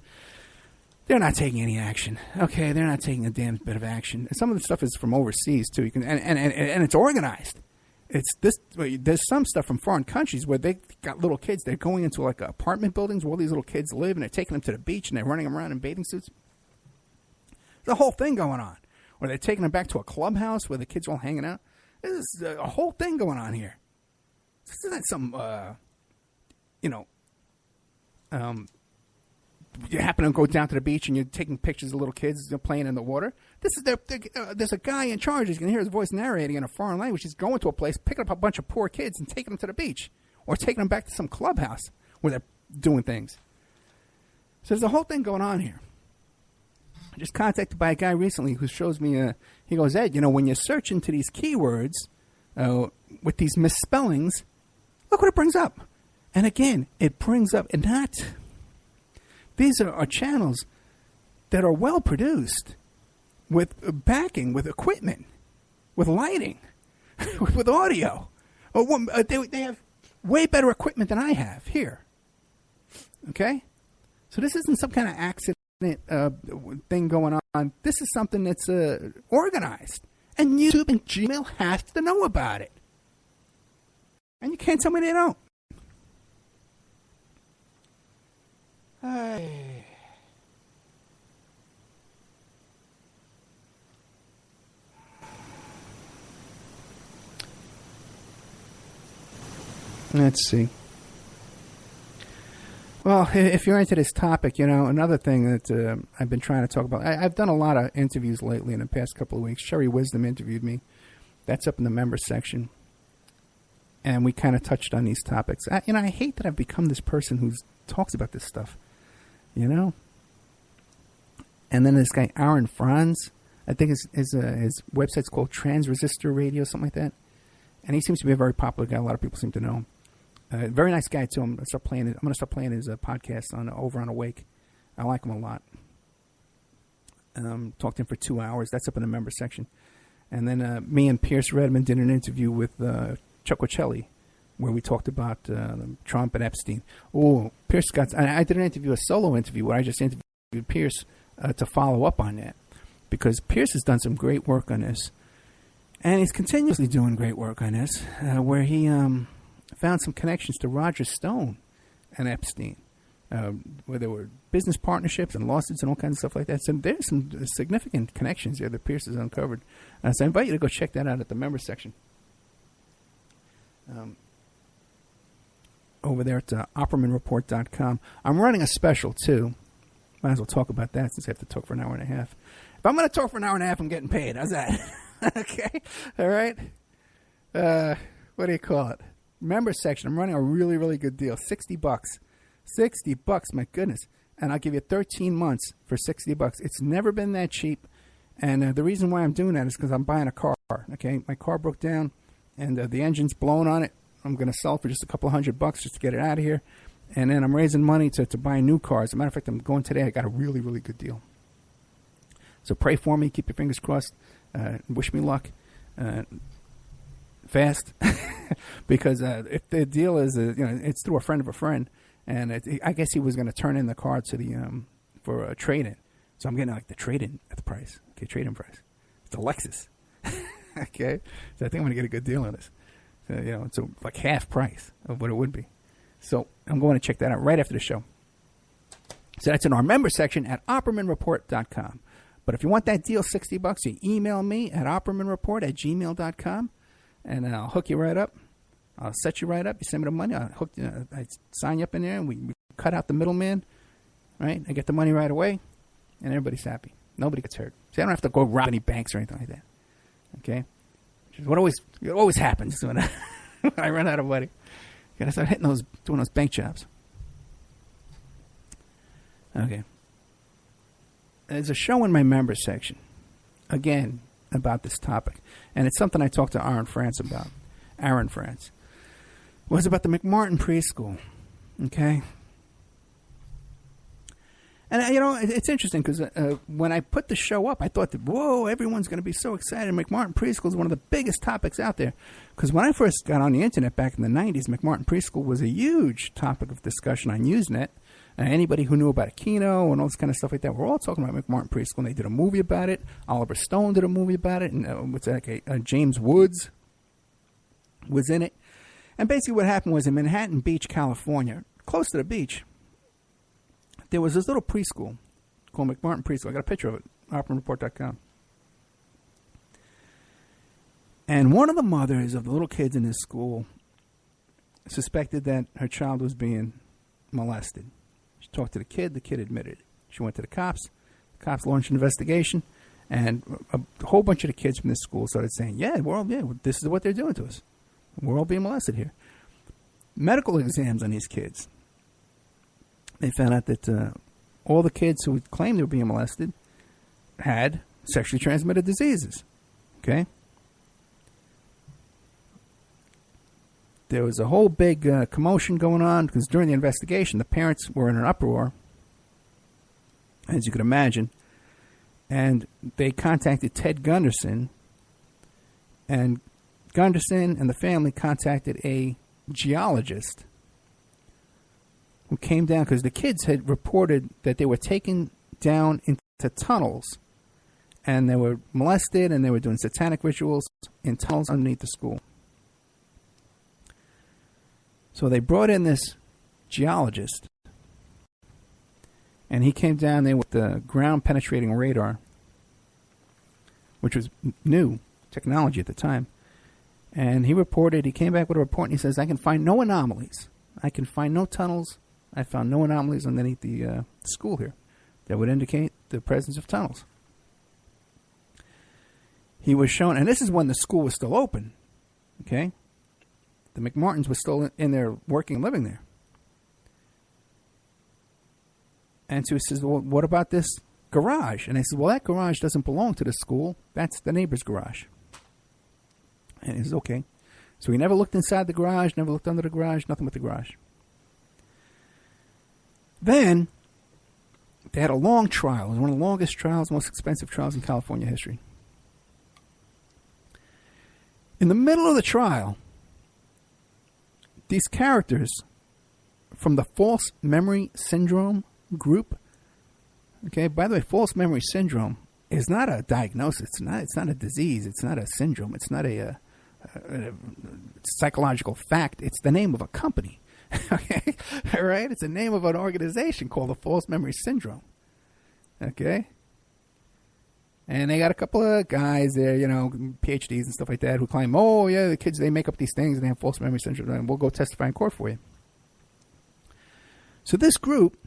They're not taking any action. Okay, they're not taking a damn bit of action. Some of the stuff is from overseas, too. And it's organized. There's some stuff from foreign countries where they got little kids. They're going into, like, apartment buildings where all these little kids live, and they're taking them to the beach, and they're running them around in bathing suits. There's a whole thing going on. Or they're taking them back to a clubhouse where the kids are all hanging out. There's a whole thing going on here. This isn't some, you happen to go down to the beach and you're taking pictures of little kids playing in the water. There's a guy in charge. He's going to hear his voice narrating in a foreign language. He's going to a place, picking up a bunch of poor kids and taking them to the beach. Or taking them back to some clubhouse where they're doing things. So there's a whole thing going on here. Just contacted by a guy recently who shows me, he goes, Ed, when you search into these keywords with these misspellings, look what it brings up. And again, it brings up, these are channels that are well produced with backing, with equipment, with lighting, with audio. They have way better equipment than I have here. Okay? So this isn't some kind of accident. Thing going on. This is something that's organized, and YouTube and Gmail have to know about it, and you can't tell me they don't. Let's see. Well, if you're into this topic, another thing that I've been trying to talk about, I've done a lot of interviews lately in the past couple of weeks. Sherry Wisdom interviewed me. That's up in the members section. And we kind of touched on these topics. I hate that I've become this person who talks about this stuff, And then this guy, Aaron Franz, I think his website's called Trans Resistor Radio, something like that. And he seems to be a very popular guy. A lot of people seem to know him. Very nice guy too. I'm going to start playing his podcast over on Awake. I like him a lot. Talked to him for 2 hours. That's up in the member section. And then me and Pierce Redmond did an interview with Chuck Wichelli, where we talked about Trump and Epstein. Oh, Pierce I did a solo interview where I just interviewed Pierce to follow up on that, because Pierce has done some great work on this, and he's continuously doing great work on this, where he found some connections to Roger Stone and Epstein, where there were business partnerships and lawsuits and all kinds of stuff like that. So there's some significant connections here that Pierce has uncovered. So I invite you to go check that out at the member section. over there at OppermanReport.com. I'm running a special, too. Might as well talk about that since I have to talk for an hour and a half. If I'm going to talk for an hour and a half, I'm getting paid. How's that? Okay? All right? What do you call it? Member section. I'm running a really, really good deal. $60. $60, my goodness. And I'll give you 13 months for $60. It's never been that cheap. And the reason why I'm doing that is because I'm buying a car. Okay? My car broke down, and the engine's blown on it. I'm going to sell it for just a couple $100 just to get it out of here. And then I'm raising money to buy new cars. As a matter of fact, I'm going today. I got a really, really good deal. So pray for me. Keep your fingers crossed. Wish me luck. Fast. Because if the deal is, it's through a friend of a friend. And I guess he was going to turn in the car to the for a trade-in. So I'm getting like the trade-in at the price. Okay, trade-in price. It's a Lexus. Okay? So I think I'm going to get a good deal on this. So, it's like half price of what it would be. So I'm going to check that out right after the show. So that's in our member section at OppermanReport.com. But if you want that deal, $60, you email me at OppermanReport@gmail.com, and I'll hook you right up. I'll set you right up. You send me the money. I sign you up in there, and we cut out the middleman, right? I get the money right away, and everybody's happy. Nobody gets hurt. See, I don't have to go rob any banks or anything like that. Okay? Which is what always happens when I run out of money. Gotta start doing those bank jobs. Okay. There's a show in my members section, again, about this topic. And it's something I talked to Aaron France about. Aaron France. It was about the McMartin preschool. Okay? And, it's interesting because when I put the show up, I thought that, whoa, everyone's going to be so excited. McMartin Preschool is one of the biggest topics out there. Because when I first got on the internet back in the 90s, McMartin Preschool was a huge topic of discussion on Usenet. Anybody who knew about Aquino and all this kind of stuff like that, we're all talking about McMartin Preschool. And they did a movie about it. Oliver Stone did a movie about it. And James Woods was in it. And basically what happened was in Manhattan Beach, California, close to the beach, there was this little preschool called McMartin Preschool. I got a picture of it, OppermanReport.com. And one of the mothers of the little kids in this school suspected that her child was being molested. She talked to the kid admitted it. She went to the cops. The cops launched an investigation, and a whole bunch of the kids from this school started saying, this is what they're doing to us. We're all being molested here. Medical exams on these kids. They found out that all the kids who claimed they were being molested had sexually transmitted diseases. Okay? There was a whole big commotion going on because during the investigation, the parents were in an uproar, as you could imagine, and they contacted Ted Gunderson, and Gunderson and the family contacted a geologist who came down because the kids had reported that they were taken down into tunnels and they were molested and they were doing satanic rituals in tunnels underneath the school. So they brought in this geologist, and he came down there with the ground-penetrating radar, which was new technology at the time. And he came back with a report, and he says, I can find no anomalies. I can find no tunnels. I found no anomalies underneath the school here that would indicate the presence of tunnels. He was shown, and this is when the school was still open, okay? The McMartins were still in there working and living there. And so he says, well, what about this garage? And I said, well, that garage doesn't belong to the school. That's the neighbor's garage. And he says, okay. So he never looked inside the garage, never looked under the garage, nothing with the garage. Then they had a long trial. It was one of the longest trials, most expensive trials in California history. In the middle of the trial, these characters from the false memory syndrome group, okay, by the way, false memory syndrome is not a diagnosis. It's not a disease. It's not a syndrome. It's not a psychological fact. It's the name of a company. Okay, all right. It's the name of an organization called the False Memory Syndrome. Okay, and they got a couple of guys there, PhDs and stuff like that, who claim, oh yeah, the kids, they make up these things and they have false memory syndrome, and we'll go testify in court for you. So this group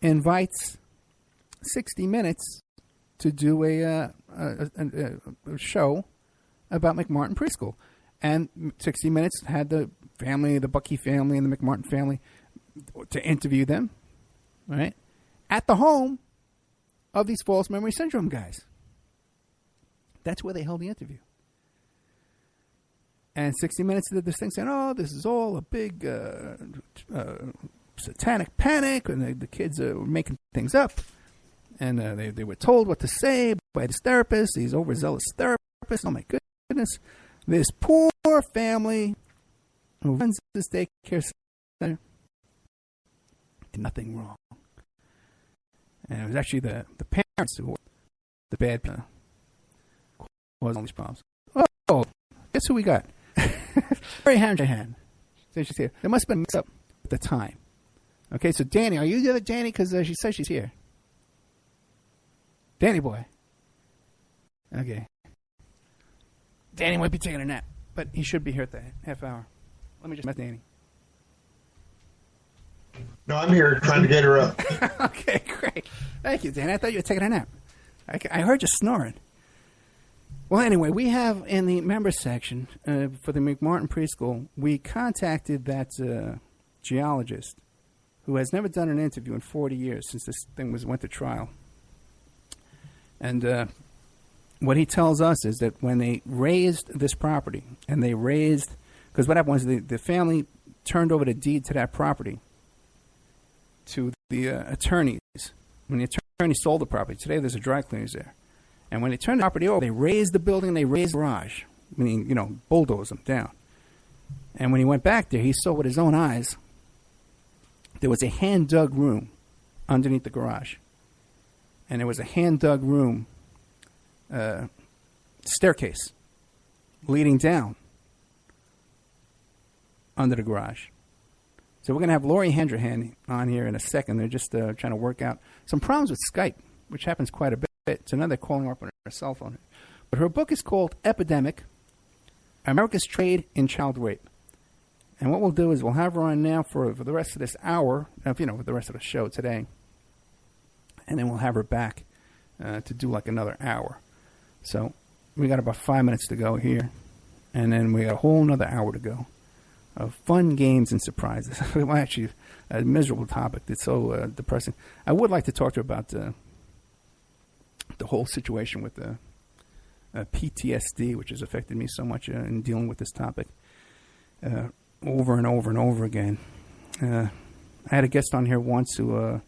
invites 60 Minutes to do a show about McMartin Preschool. And 60 Minutes had the family, the Bucky family and the McMartin family, to interview them, right, at the home of these false memory syndrome guys. That's where they held the interview. And 60 Minutes did this thing saying, oh, this is all a big satanic panic, and the kids were making things up. And they were told what to say by this therapist, these overzealous therapists. Oh, my goodness. This poor family who runs this daycare center did nothing wrong. And it was actually the parents who were the bad people causing all these problems. Oh, guess who we got? Very Handrahan. She's here. There must have been mixed up at the time. Okay, so Danny, are you there, Danny? Because she says she's here. Danny boy. Okay. Danny might be taking a nap, but he should be here at the half hour. Let me just met Danny. No, I'm here trying to get her up. Okay, great. Thank you, Danny. I thought you were taking a nap. I heard you snoring. Well, anyway, we have in the members section for the McMartin Preschool, we contacted that geologist who has never done an interview in 40 years since this thing went to trial. And what he tells us is that when they raised this property, and they raised, because what happened was the family turned over the deed to that property to the attorneys. When the attorney sold the property, today there's a dry cleaners there. And when they turned the property over, they raised the building, they raised the garage, meaning, bulldoze them down. And when he went back there, he saw with his own eyes there was a hand-dug room underneath the garage. And there was a hand-dug room staircase leading down under the garage. So we're going to have Lori Handrahan on here in a second. They're just trying to work out some problems with Skype, which happens quite a bit. So now they're calling her up on her cell phone. But her book is called Epidemic, America's Trade in Child Rape. And what we'll do is we'll have her on now for the rest of this hour, the rest of the show today. And then we'll have her back to do like another hour. So we got about 5 minutes to go here. And then we got a whole another hour to go of fun games and surprises. Well, actually, a miserable topic. It's so depressing. I would like to talk to her about the whole situation with the PTSD, which has affected me so much in dealing with this topic over and over and over again. I had a guest on here once who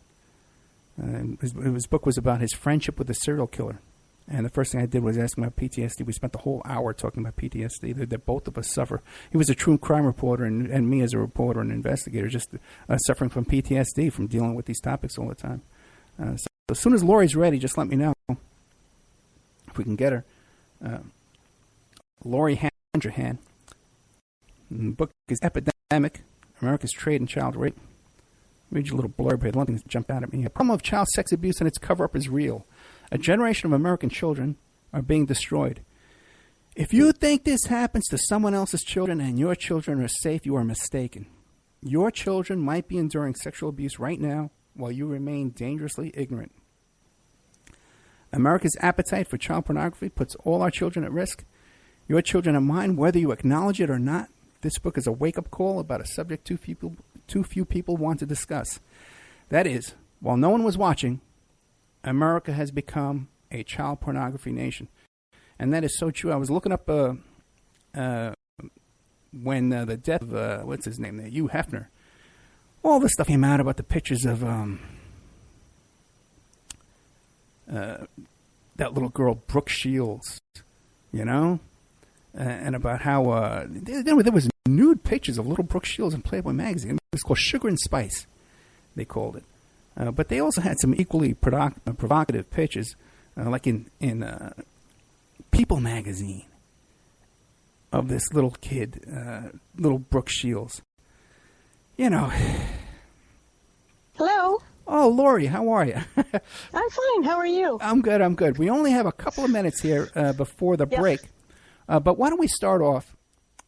his book was about his friendship with a serial killer. And the first thing I did was ask him about PTSD. We spent the whole hour talking about PTSD, that both of us suffer. He was a true crime reporter, and me as a reporter and investigator, just suffering from PTSD from dealing with these topics all the time. So as soon as Lori's ready, just let me know if we can get her. Lori Handrahan. The book is Epidemic, America's Trade in Child Rape. Read you a little blurb here. One thing that jumped out at me. The problem of child sex abuse and its cover-up is real. A generation of American children are being destroyed. If you think this happens to someone else's children and your children are safe, you are mistaken. Your children might be enduring sexual abuse right now while you remain dangerously ignorant. America's appetite for child pornography puts all our children at risk. Your children are mine, whether you acknowledge it or not. This book is a wake-up call about a subject too few people want to discuss. That is, while no one was watching, America has become a child pornography nation. And that is so true. I was looking up when the death of, what's his name there, Hugh Hefner, all this stuff came out about the pictures of that little girl, Brooke Shields, and about how there was nude pictures of little Brooke Shields in Playboy magazine. It was called Sugar and Spice, they called it. But they also had some equally provocative pictures, like in People magazine, of this little kid, little Brooke Shields. Hello. Oh, Lori, how are you? I'm fine. How are you? I'm good. We only have a couple of minutes here before the break. But why don't we start off,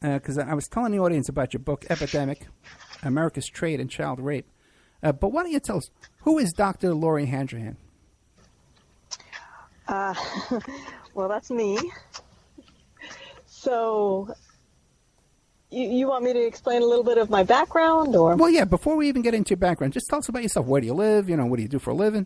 because I was telling the audience about your book, Epidemic, America's Trade in Child Rape. But why don't you tell us, who is Dr. Lori Handrahan? Well, that's me. So, you want me to explain a little bit of my background, or? Well, yeah. Before we even get into your background, just tell us about yourself. Where do you live? What do you do for a living?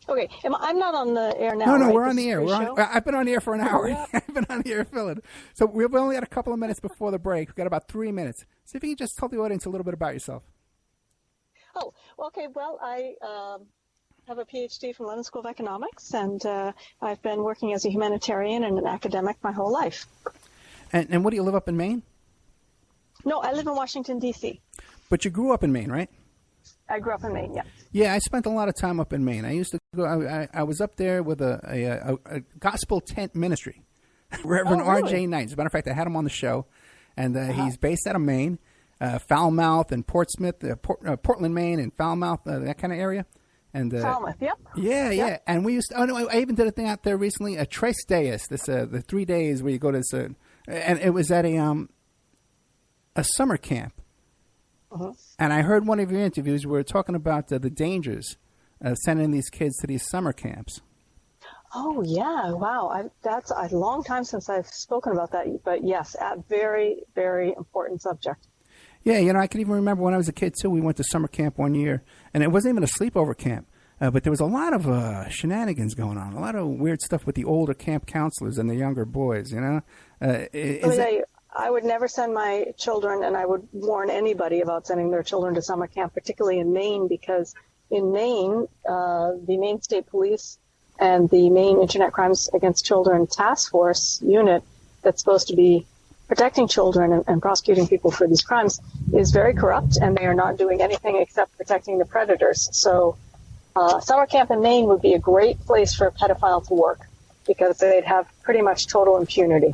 Okay, I'm not on the air now. No, right? we're on the air. I've been on the air for an hour. Yeah. I've been on the air filling. So we've only got a couple of minutes before the break. We've got about 3 minutes. See if you can just tell the audience a little bit about yourself. Oh, okay. Well, I have a PhD from London School of Economics, and I've been working as a humanitarian and an academic my whole life. And what do you live up in Maine? No, I live in Washington, D.C. But you grew up in Maine, right? I grew up in Maine, yeah. Yeah, I spent a lot of time up in Maine. I used to go. I was up there with a gospel tent ministry, Reverend R.J. Knight. As a matter of fact, I had him on the show, and he's based out of Maine, Falmouth and Portsmouth, Portland, Maine, and Falmouth, that kind of area. And Falmouth, yep. Yeah, yep. yeah. And we used to. Oh no, I even did a thing out there recently, a Tres Deus. This the 3 days where you go to this, and it was at a summer camp. Uh-huh. And I heard one of your interviews where we were talking about the dangers of sending these kids to these summer camps. Oh, yeah. Wow. That's a long time since I've spoken about that. But yes, a very, very important subject. Yeah, I can even remember when I was a kid, too, we went to summer camp one year. And it wasn't even a sleepover camp. But there was a lot of shenanigans going on, a lot of weird stuff with the older camp counselors and the younger boys, I would never send my children, and I would warn anybody about sending their children to summer camp, particularly in Maine, because in Maine, the Maine State Police and the Maine Internet Crimes Against Children Task Force unit that's supposed to be protecting children and prosecuting people for these crimes is very corrupt, and they are not doing anything except protecting the predators. So summer camp in Maine would be a great place for a pedophile to work because they'd have pretty much total impunity.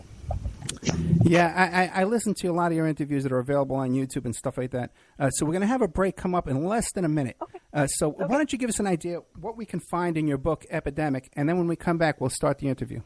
Yeah, I listened to a lot of your interviews that are available on YouTube and stuff like that. So we're going to have a break come up in less than a minute. Okay. Why don't you give us an idea what we can find in your book, Epidemic, and then when we come back, we'll start the interview.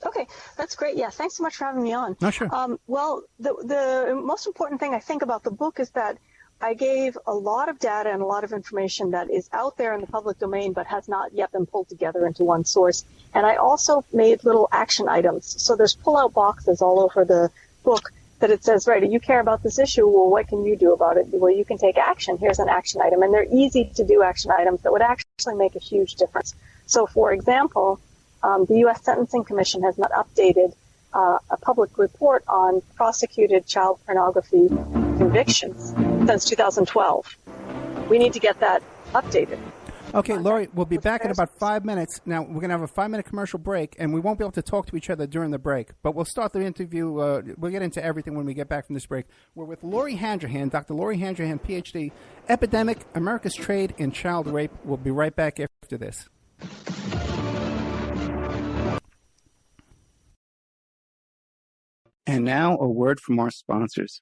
Okay, that's great. Yeah, thanks so much for having me on. No, sure. Well, the most important thing I think about the book is that I gave a lot of data and a lot of information that is out there in the public domain but has not yet been pulled together into one source. And I also made little action items. So there's pull-out boxes all over the book that it says, right, you care about this issue, well, what can you do about it? Well, you can take action. Here's an action item. And they're easy to do action items that would actually make a huge difference. So, for example, the U.S. Sentencing Commission has not updated a public report on prosecuted child pornography convictions since 2012. We need to get that updated. Okay, Lori, we'll be back in about 5 minutes. Now, we're going to have a 5-minute commercial break, and we won't be able to talk to each other during the break. But we'll start the interview. We'll get into everything when we get back from this break. We're with Lori Handrahan, Dr. Lori Handrahan, PhD, Epidemic, America's Trade in Child Rape. We'll be right back after this. And now a word from our sponsors.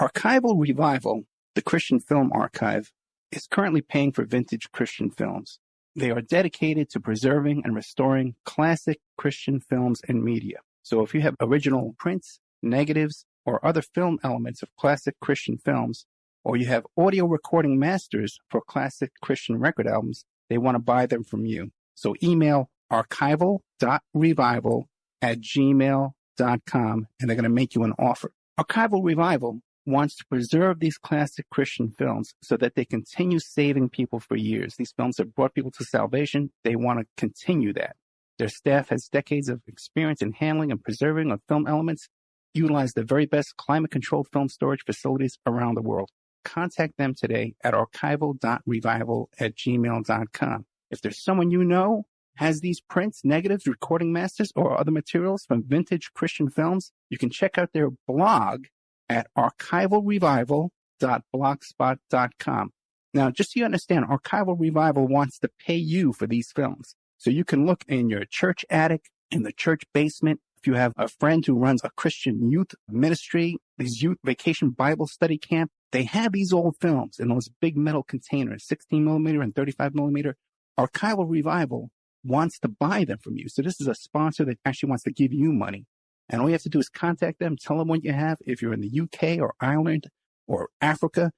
Archival Revival, the Christian Film Archive, is currently paying for vintage Christian films. They are dedicated to preserving and restoring classic Christian films and media. So if you have original prints, negatives, or other film elements of classic Christian films, or you have audio recording masters for classic Christian record albums, they want to buy them from you. So email archival.revival@gmail.com and they're going to make you an offer. Archival Revival wants to preserve these classic Christian films so that they continue saving people for years. These films have brought people to salvation. They want to continue that. Their staff has decades of experience in handling and preserving of film elements, utilize the very best climate-controlled film storage facilities around the world. Contact them today at archival.revival@gmail.com. If there's someone you know has these prints, negatives, recording masters, or other materials from vintage Christian films, you can check out their blog at archivalrevival.blogspot.com. Now, just so you understand, Archival Revival wants to pay you for these films. So you can look in your church attic, in the church basement. If you have a friend who runs a Christian youth ministry, these youth vacation Bible study camp, they have these old films in those big metal containers, 16 millimeter and 35 millimeter. Archival Revival wants to buy them from you. So this is a sponsor that actually wants to give you money. And all you have to do is contact them, tell them what you have. If you're in the UK or Ireland or Africa,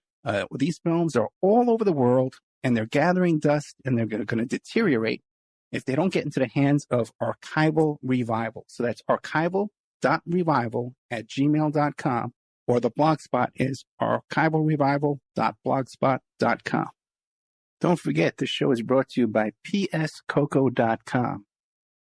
These films are all over the world, and they're gathering dust, and they're going to deteriorate if they don't get into the hands of archival revival. So that's archival.revival@gmail.com, or the blog spot is archivalrevival.blogspot.com. Don't forget, this show is brought to you by pscoco.com.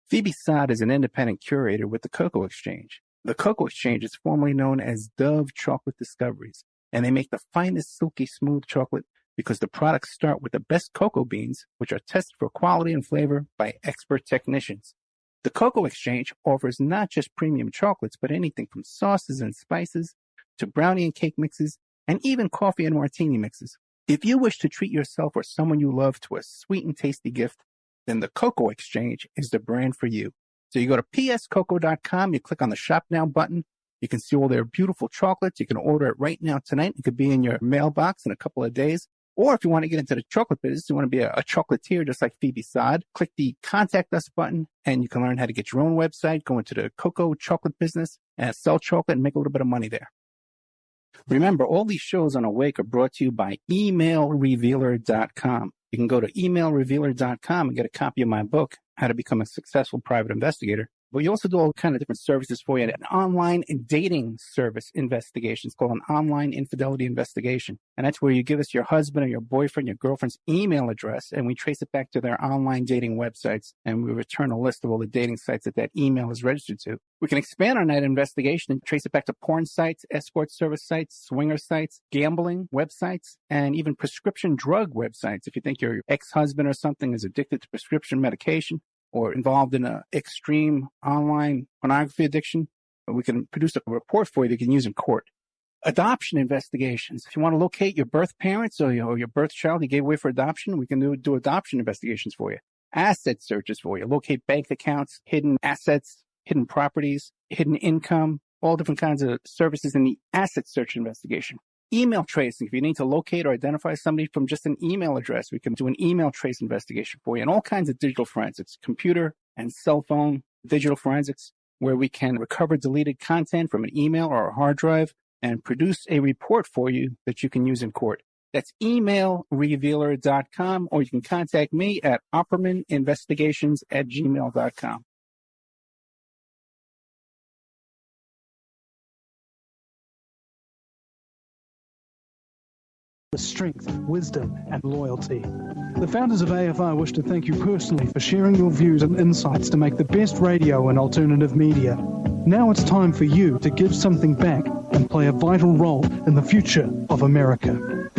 Phoebe Sod is an independent curator with the Cocoa Exchange. The Cocoa Exchange is formerly known as Dove Chocolate Discoveries, and they make the finest silky smooth chocolate because the products start with the best cocoa beans, which are tested for quality and flavor by expert technicians. The Cocoa Exchange offers not just premium chocolates, but anything from sauces and spices to brownie and cake mixes, and even coffee and martini mixes. If you wish to treat yourself or someone you love to a sweet and tasty gift, then the Cocoa Exchange is the brand for you. So you go to pscoco.com, you click on the Shop Now button. You can see all their beautiful chocolates. You can order it right now tonight. It could be in your mailbox in a couple of days. Or if you want to get into the chocolate business, you want to be a chocolatier just like Phoebe Sod, click the Contact Us button, and you can learn how to get your own website, go into the cocoa chocolate business, and sell chocolate and make a little bit of money there. Remember, all these shows on Awake are brought to you by emailrevealer.com. You can go to emailrevealer.com and get a copy of my book, How to Become a Successful Private Investigator. But you also do all kinds of different services for you. An online dating service investigation. It's called an online infidelity investigation. And that's where you give us your husband or your boyfriend, your girlfriend's email address, and we trace it back to their online dating websites, and we return a list of all the dating sites that email is registered to. We can expand on that investigation and trace it back to porn sites, escort service sites, swinger sites, gambling websites, and even prescription drug websites. If you think your ex-husband or something is addicted to prescription medication, or involved in an extreme online pornography addiction, we can produce a report for you that you can use in court. Adoption investigations. If you want to locate your birth parents or your birth child you gave away for adoption, we can do adoption investigations for you. Asset searches for you. Locate bank accounts, hidden assets, hidden properties, hidden income, all different kinds of services in the asset search investigation. Email tracing. If you need to locate or identify somebody from just an email address, we can do an email trace investigation for you, and all kinds of digital forensics, computer and cell phone digital forensics, where we can recover deleted content from an email or a hard drive and produce a report for you that you can use in court. That's emailrevealer.com, or you can contact me at oppermaninvestigations@gmail.com. With strength, wisdom, and loyalty. The founders of AFR wish to thank you personally for sharing your views and insights to make the best radio and alternative media. Now it's time for you to give something back and play a vital role in the future of America.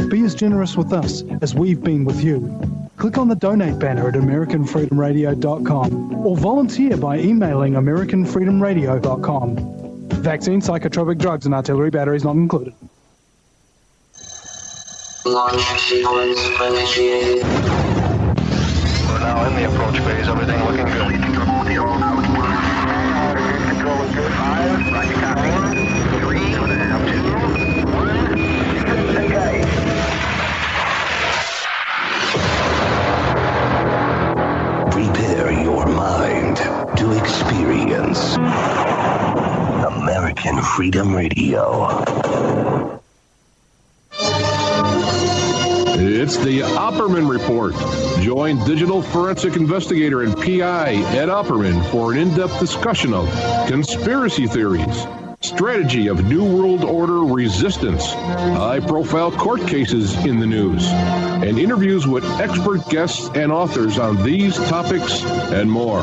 Be as generous with us as we've been with you. Click on the donate banner at AmericanFreedomRadio.com or volunteer by emailing AmericanFreedomRadio.com. Vaccine, psychotropic drugs, and artillery batteries not included. Launch sequence initiated. We're now in the approach phase. Everything looking good. Control is good. 5, rocket copy. 3, 2, 1. Okay. Prepare your mind to experience American Freedom Radio. It's the Opperman Report. Join digital forensic investigator and PI Ed Opperman for an in-depth discussion of conspiracy theories, strategy of New World Order resistance, high-profile court cases in the news, and interviews with expert guests and authors on these topics and more.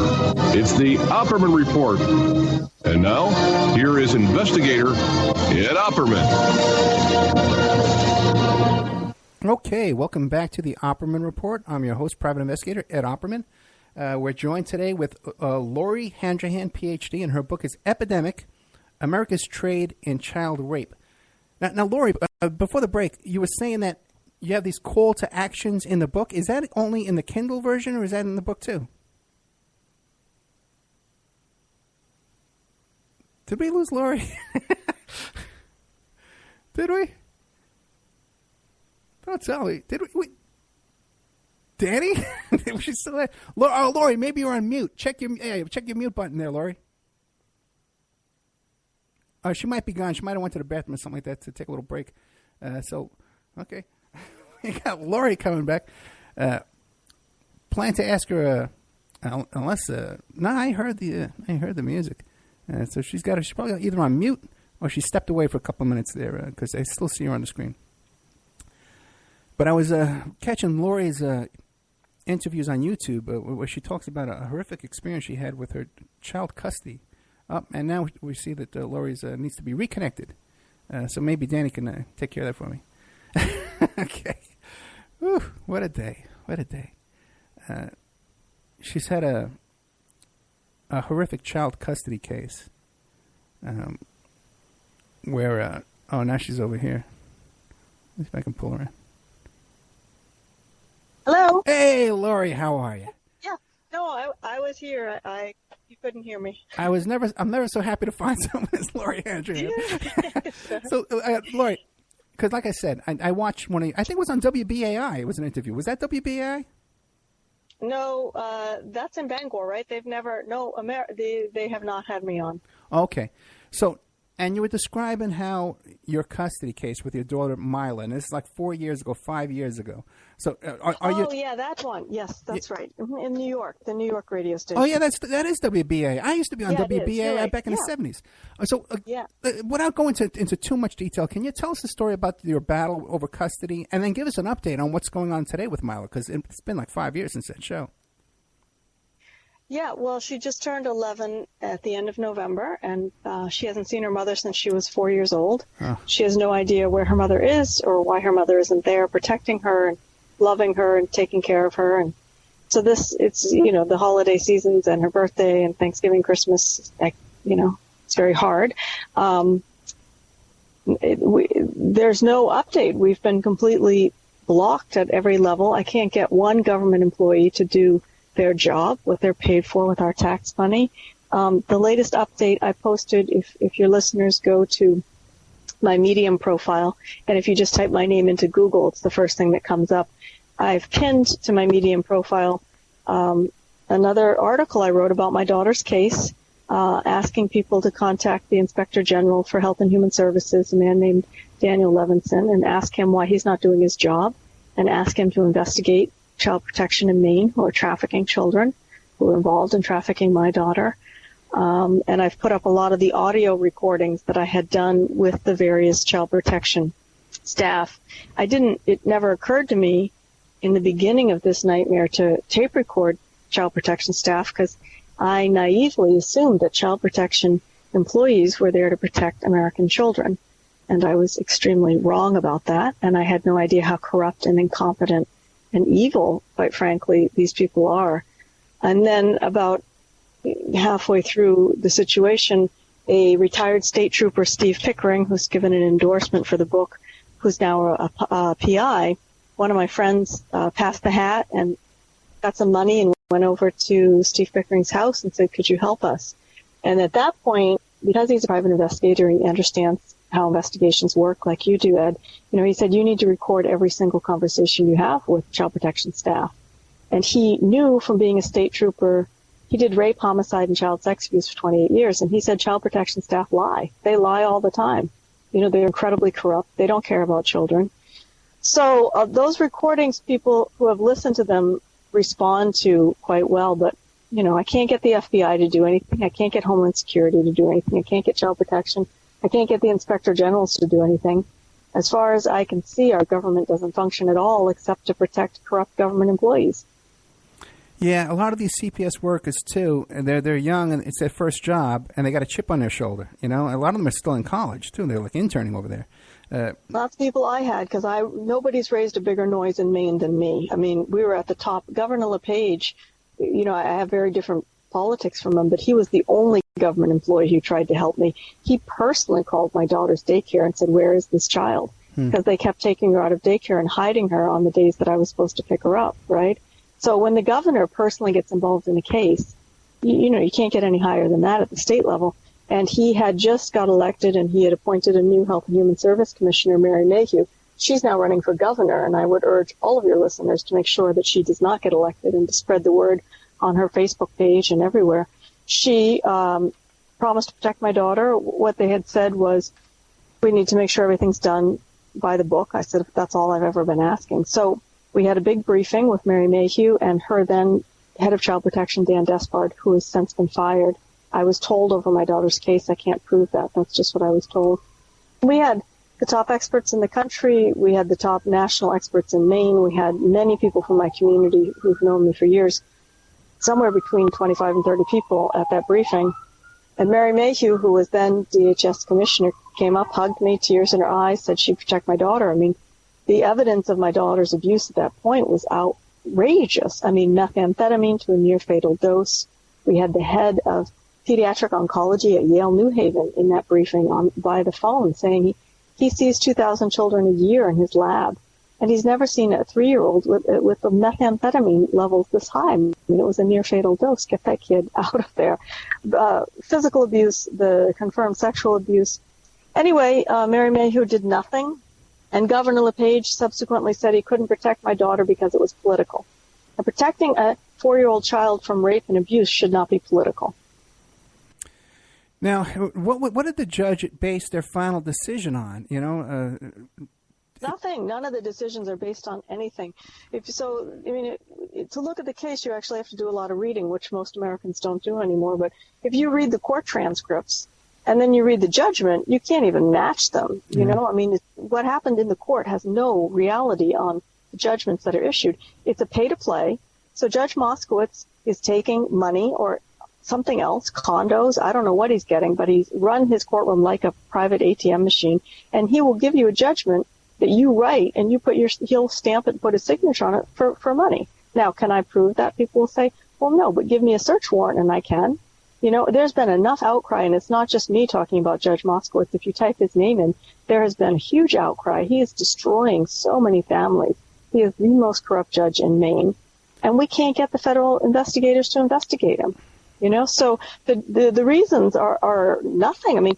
It's the Opperman Report. And now, here is investigator Ed Opperman. Okay, welcome back to the Opperman Report. I'm your host, private investigator Ed Opperman. We're joined today with Lori Handrahan, PhD, and her book is Epidemic, America's Trade in Child Rape. Now Lori, before the break, you were saying that you have these call to actions in the book. Is that only in the Kindle version, or is that in the book too? Did we lose Lori? Did we? Don't tell me. Did we Danny? She's still there. Lori, maybe you're on mute. Check your mute button there, Lori. She might be gone. She might have went to the bathroom or something like that to take a little break. So Okay. We got Lori coming back. Plan to ask her, unless no, I heard the music. So she's probably either on mute or she stepped away for a couple of minutes there because I still see her on the screen. But I was catching Lori's interviews on YouTube where she talks about a horrific experience she had with her child custody. And now we see that Lori's needs to be reconnected. So maybe Danny can take care of that for me. Okay. Whew, what a day. What a day. She's had a horrific child custody case where, now she's over here. Let's see if I can pull her in. Hello. Hey, Lori, how are you? Yeah. No, I was here. You couldn't hear me. I'm never so happy to find someone as Lori Handrahan. So, Lori, because like I said, I watched I think it was on WBAI. It was an interview. Was that WBAI? No, that's in Bangor, right? They've never, they have not had me on. Okay. So, and you were describing how your custody case with your daughter, Mila, and this is like 4 years ago, 5 years ago. So, are you? Oh, yeah, that one. Yes, that's right. In New York, the New York radio station. Oh, yeah, that is WBA. I used to be on WBA right. back in the 70s. So, yeah. Without going into too much detail, can you tell us the story about your battle over custody, and then give us an update on what's going on today with Mila? Because it's been like 5 years since that show. Yeah, well, she just turned 11 at the end of November, and she hasn't seen her mother since she was 4 years old. Oh. She has no idea where her mother is or why her mother isn't there protecting her and loving her and taking care of her. And so it's the holiday seasons and her birthday and Thanksgiving, Christmas, it's very hard. There's no update. We've been completely blocked at every level. I can't get one government employee to do their job, what they're paid for with our tax money. The latest update I posted, if your listeners go to my Medium profile, and if you just type my name into Google, it's the first thing that comes up. I've pinned to my Medium profile another article I wrote about my daughter's case, asking people to contact the Inspector General for Health and Human Services, a man named Daniel Levinson, and ask him why he's not doing his job, and ask him to investigate child protection in Maine who are trafficking children, who are involved in trafficking my daughter. And I've put up a lot of the audio recordings that I had done with the various child protection staff. It never occurred to me in the beginning of this nightmare to tape record child protection staff because I naively assumed that child protection employees were there to protect American children. And I was extremely wrong about that. And I had no idea how corrupt and incompetent and evil, quite frankly, these people are. And then about halfway through the situation, a retired state trooper, Steve Pickering, who's given an endorsement for the book, who's now a PI, one of my friends passed the hat and got some money and went over to Steve Pickering's house and said, could you help us? And at that point, because he's a private investigator, he understands how investigations work like you do, Ed. He said, you need to record every single conversation you have with child protection staff. And he knew from being a state trooper, he did rape, homicide, and child sex abuse for 28 years. And he said child protection staff lie. They lie all the time. They're incredibly corrupt. They don't care about children. So those recordings, people who have listened to them respond to quite well. But, I can't get the FBI to do anything. I can't get Homeland Security to do anything. I can't get child protection. I can't get the Inspector Generals to do anything. As far as I can see, our government doesn't function at all except to protect corrupt government employees. Yeah, a lot of these CPS workers, too, they're young, and it's their first job, and they got a chip on their shoulder. A lot of them are still in college, too. They're like interning over there. Lots of people I had, because nobody's raised a bigger noise in Maine than me. I mean, we were at the top. Governor LePage, I have very different politics from him, but he was the only government employee who tried to help me. He personally called my daughter's daycare and said, where is this child? Because they kept taking her out of daycare and hiding her on the days that I was supposed to pick her up, right? So when the governor personally gets involved in a case, you can't get any higher than that at the state level. And he had just got elected, and he had appointed a new Health and Human Service Commissioner, Mary Mayhew. She's now running for governor, and I would urge all of your listeners to make sure that she does not get elected and to spread the word on her Facebook page and everywhere. She promised to protect my daughter. What they had said was, we need to make sure everything's done buy the book. I said, that's all I've ever been asking. So we had a big briefing with Mary Mayhew and her then head of child protection, Dan Despard, who has since been fired. I was told over my daughter's case, I can't prove that. That's just what I was told. We had the top experts in the country. We had the top national experts in Maine. We had many people from my community who've known me for years, somewhere between 25 and 30 people at that briefing. And Mary Mayhew, who was then DHS commissioner, came up, hugged me, tears in her eyes, said she'd protect my daughter. I mean, the evidence of my daughter's abuse at that point was outrageous. I mean, methamphetamine to a near fatal dose. We had the head of pediatric oncology at Yale New Haven in that briefing by the phone saying he sees 2,000 children a year in his lab, and he's never seen a 3-year-old with the methamphetamine levels this high. I mean, it was a near fatal dose. Get that kid out of there. Physical abuse, the confirmed sexual abuse. Anyway, Mary Mayhew did nothing, and Governor LePage subsequently said he couldn't protect my daughter because it was political. And protecting a 4-year-old child from rape and abuse should not be political. Now, what did the judge base their final decision on? Nothing. None of the decisions are based on anything. To look at the case, you actually have to do a lot of reading, which most Americans don't do anymore. But if you read the court transcripts and then you read the judgment, you can't even match them. You know, I mean, what happened in the court has no reality on the judgments that are issued. It's a pay-to-play. So Judge Moskowitz is taking money or something else, condos, I don't know what he's getting, but he's run his courtroom like a private ATM machine, and he will give you a judgment that you write, and he'll stamp it and put a signature on it for money. Now, can I prove that? People will say, well, no, but give me a search warrant and I can. You know, there's been enough outcry, and it's not just me talking about Judge Moskowitz. If you type his name in, there has been a huge outcry. He is destroying so many families. He is the most corrupt judge in Maine, and we can't get the federal investigators to investigate him. You know, so the reasons are nothing. I mean,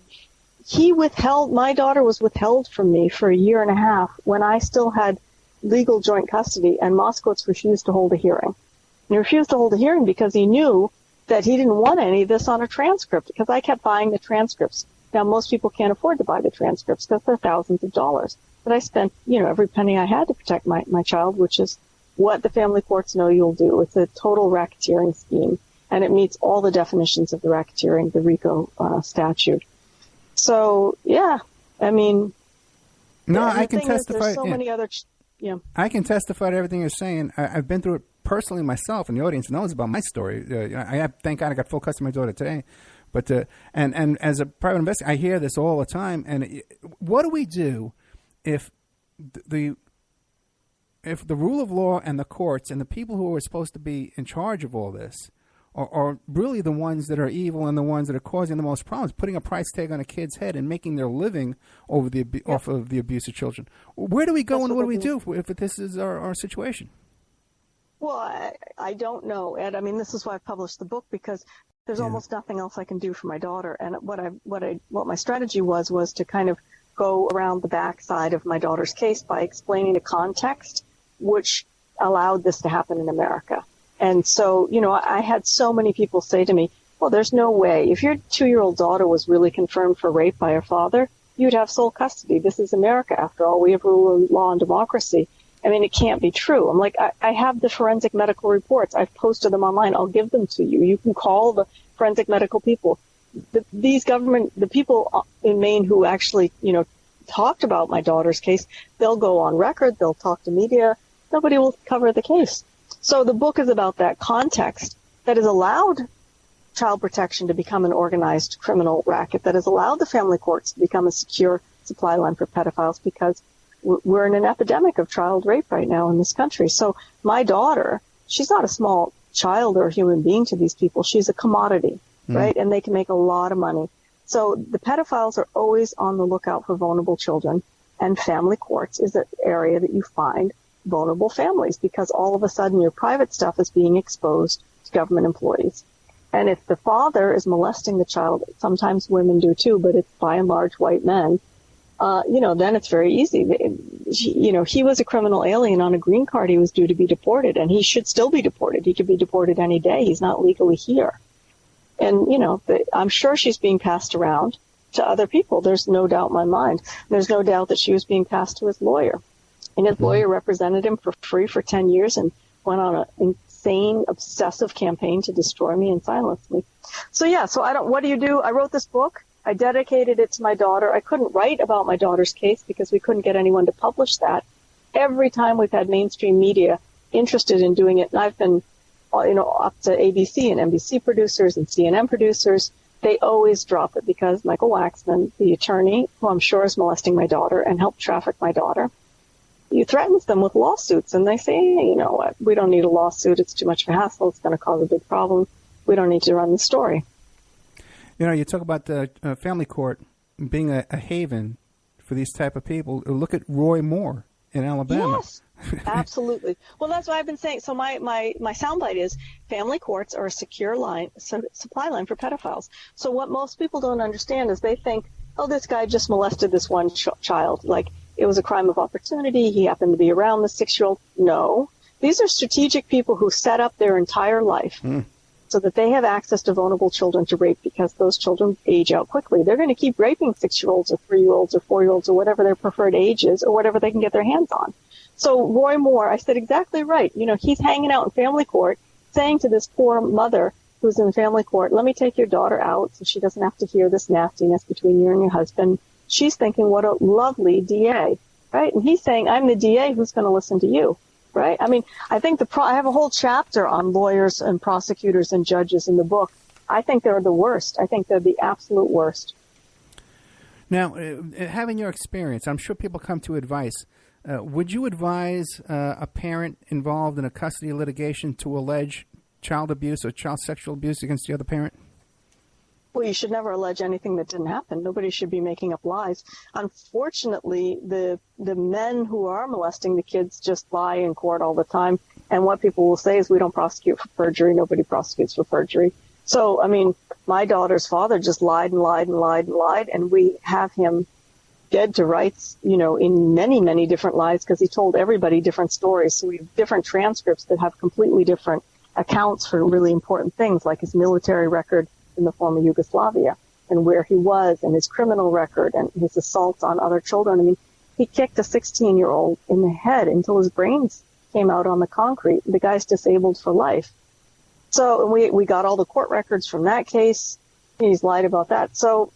my daughter was withheld from me for 1.5 years when I still had legal joint custody, and Moskowitz refused to hold a hearing. And he refused to hold a hearing because he knew that he didn't want any of this on a transcript, because I kept buying the transcripts. Now, most people can't afford to buy the transcripts because they're thousands of dollars. But I spent, every penny I had to protect my child, which is what the family courts know you'll do. It's a total racketeering scheme. And it meets all the definitions of the racketeering, the RICO statute. So, yeah, I mean... No, I can testify... There's so many other... I can testify to everything you're saying. I've been through it personally myself, and the audience knows about my story. Thank God I got full custody of my daughter today. But and as a private investigator, I hear this all the time. And what do we do if the rule of law and the courts and the people who are supposed to be in charge of all this are really the ones that are evil and the ones that are causing the most problems, putting a price tag on a kid's head and making their living off of the abuse of children? Where do we go and what do we do if this is our situation? Well, I don't know, Ed. I mean, this is why I published the book, because there's almost nothing else I can do for my daughter. And what my strategy was to kind of go around the backside of my daughter's case by explaining the context which allowed this to happen in America. And so, I had so many people say to me, well, there's no way. If your 2-year-old daughter was really confirmed for rape by her father, you'd have sole custody. This is America, after all. We have rule of law and democracy. I mean, it can't be true. I'm like, I have the forensic medical reports. I've posted them online. I'll give them to you. You can call the forensic medical people. The people in Maine who actually, talked about my daughter's case, they'll go on record. They'll talk to media. Nobody will cover the case. So the book is about that context that has allowed child protection to become an organized criminal racket, that has allowed the family courts to become a secure supply line for pedophiles, because we're in an epidemic of child rape right now in this country. So my daughter, she's not a small child or a human being to these people. She's a commodity, right? And they can make a lot of money. So the pedophiles are always on the lookout for vulnerable children, and family courts is an area that you find vulnerable families, because all of a sudden your private stuff is being exposed to government employees. And if the father is molesting the child, sometimes women do too, but it's by and large white men, then it's very easy. He was a criminal alien on a green card. He was due to be deported, and he should still be deported. He could be deported any day. He's not legally here. And, I'm sure she's being passed around. to other people. There's no doubt in my mind. There's no doubt that she was being passed to his lawyer. And his lawyer represented him for free for 10 years and went on an insane, obsessive campaign to destroy me and silence me. So what do you do? I wrote this book. I dedicated it to my daughter. I couldn't write about my daughter's case because we couldn't get anyone to publish that. Every time we've had mainstream media interested in doing it, and I've been, up to ABC and NBC producers and CNN producers, they always drop it because Michael Waxman, the attorney, who I'm sure is molesting my daughter and helped traffic my daughter, he threatens them with lawsuits, and they say, you know what, we don't need a lawsuit. It's too much of a hassle. It's going to cause a big problem. We don't need to run the story. You talk about the family court being a haven for these type of people. Look at Roy Moore in Alabama. Yes, absolutely. Well, that's what I've been saying. So my soundbite is family courts are a secure supply line for pedophiles. So what most people don't understand is they think, oh, this guy just molested this one child. Like it was a crime of opportunity. He happened to be around the 6-year-old. No, these are strategic people who set up their entire life so that they have access to vulnerable children to rape because those children age out quickly. They're going to keep raping 6-year-olds or 3-year-olds or 4-year-olds or whatever their preferred age is or whatever they can get their hands on. So Roy Moore, I said exactly right. He's hanging out in family court saying to this poor mother who's in family court, let me take your daughter out so she doesn't have to hear this nastiness between you and your husband. She's thinking, what a lovely DA, right? And he's saying, I'm the DA who's going to listen to you. Right. I mean, I think I have a whole chapter on lawyers and prosecutors and judges in the book. I think they're the worst. I think they're the absolute worst. Now, having your experience, I'm sure people come to advice. Would you advise a parent involved in a custody litigation to allege child abuse or child sexual abuse against the other parent? Well, you should never allege anything that didn't happen. Nobody should be making up lies. Unfortunately, the men who are molesting the kids just lie in court all the time. And what people will say is we don't prosecute for perjury. Nobody prosecutes for perjury. So, I mean, my daughter's father just lied and lied and lied and lied. And we have him dead to rights, in many, many different lies because he told everybody different stories. So we have different transcripts that have completely different accounts for really important things like his military record in the former Yugoslavia and where he was and his criminal record and his assaults on other children. I mean, he kicked a 16-year-old in the head until his brains came out on the concrete. The guy's disabled for life. So we got all the court records from that case. He's lied about that. So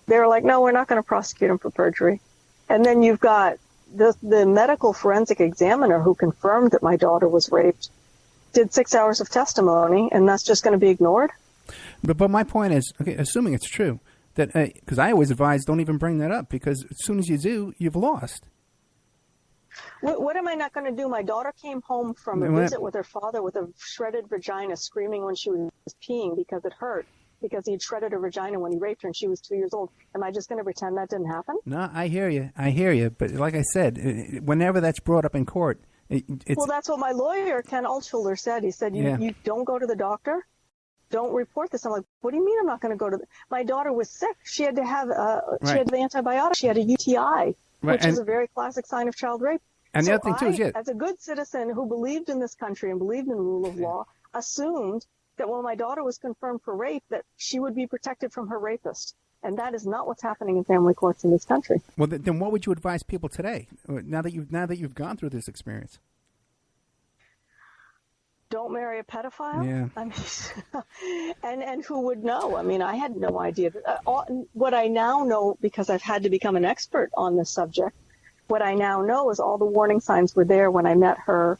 they were like, no, we're not going to prosecute him for perjury. And then you've got the medical forensic examiner who confirmed that my daughter was raped, did 6 hours of testimony, and that's just going to be ignored? But my point is, okay, assuming it's true, that because I always advise don't even bring that up because as soon as you do, you've lost. What am I not going to do? My daughter came home from a visit with her father with a shredded vagina, screaming when she was peeing because it hurt, because he had shredded her vagina when he raped her and she was 2 years old. Am I just going to pretend that didn't happen? No, I hear you. But like I said, whenever that's brought up in court, it's... Well, that's what my lawyer, Ken Altschuler, said. He said, you don't go to the doctor. Don't report this. I'm like, what do you mean I'm not going to go to my daughter was sick. She had to have she had the antibiotic. She had a UTI, which is a very classic sign of child rape. And the other thing, too, as a good citizen who believed in this country and believed in the rule of law, assumed that when my daughter was confirmed for rape, that she would be protected from her rapist. And that is not what's happening in family courts in this country. Well, then what would you advise people today, now that you've gone through this experience? Don't marry a pedophile? Yeah. I mean, and who would know? I mean, I had no idea. What I now know, because I've had to become an expert on this subject, what I now know is all the warning signs were there when I met her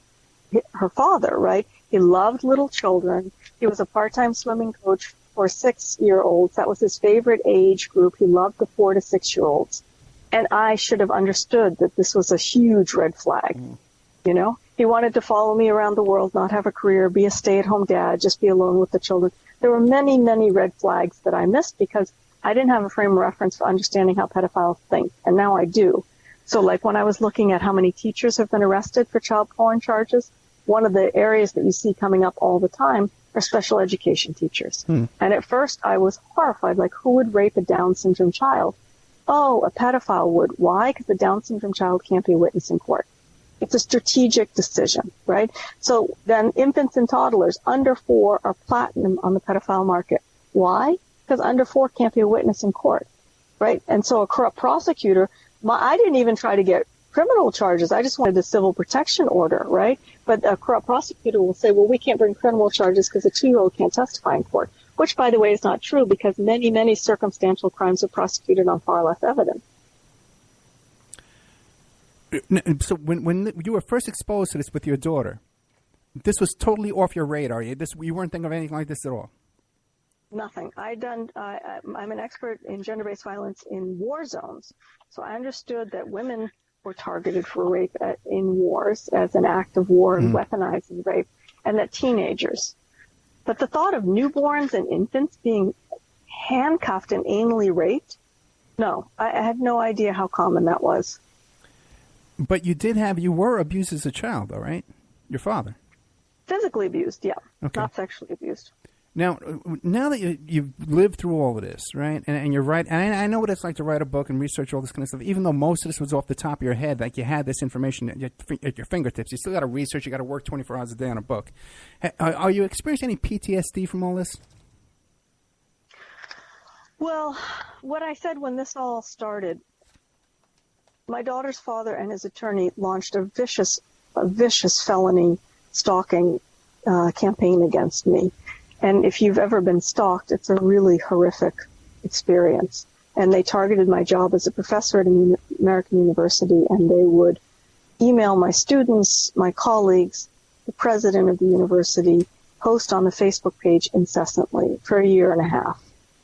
father, right? He loved little children. He was a part-time swimming coach for 6-year-olds. That was his favorite age group. He loved the 4 to 6-year-olds. And I should have understood that this was a huge red flag, He wanted to follow me around the world, not have a career, be a stay-at-home dad, just be alone with the children. There were many, many red flags that I missed because I didn't have a frame of reference for understanding how pedophiles think, and now I do. So like when I was looking at how many teachers have been arrested for child porn charges, one of the areas that you see coming up all the time are special education teachers. And at first I was horrified, like who would rape a Down syndrome child? Oh, a pedophile would. Why? Because the Down syndrome child can't be a witness in court. It's a strategic decision, right? So then infants and toddlers under 4 are platinum on the pedophile market. Why? Because under 4 can't be a witness in court. right? And so a corrupt prosecutor, I didn't even try to get criminal charges. I just wanted a civil protection order, right? But a corrupt prosecutor will say, well, we can't bring criminal charges because a 2-year-old can't testify in court, which, by the way, is not true because many, many circumstantial crimes are prosecuted on far less evidence. So when you were first exposed to this with your daughter, this was totally off your radar. You weren't thinking of anything like this at all? Nothing. I'm an expert in gender-based violence in war zones. So I understood that women were targeted for rape in wars as an act of war and weaponizing rape, and that teenagers. But the thought of newborns and infants being handcuffed and anally raped, no, I had no idea how common that was. But you were abused as a child, though, right? Your father. Physically abused, yeah. Okay. Not sexually abused. Now that you've lived through all of this, right, and you're right, and I know what it's like to write a book and research all this kind of stuff, even though most of this was off the top of your head, like you had this information at your fingertips, you still got to research, you got to work 24 hours a day on a book. Are you experiencing any PTSD from all this? Well, what I said when this all started, my daughter's father and his attorney launched a vicious felony stalking campaign against me. And if you've ever been stalked, it's a really horrific experience. And they targeted my job as a professor at an American university, and they would email my students, my colleagues, the president of the university, post on the Facebook page incessantly for a year and a half,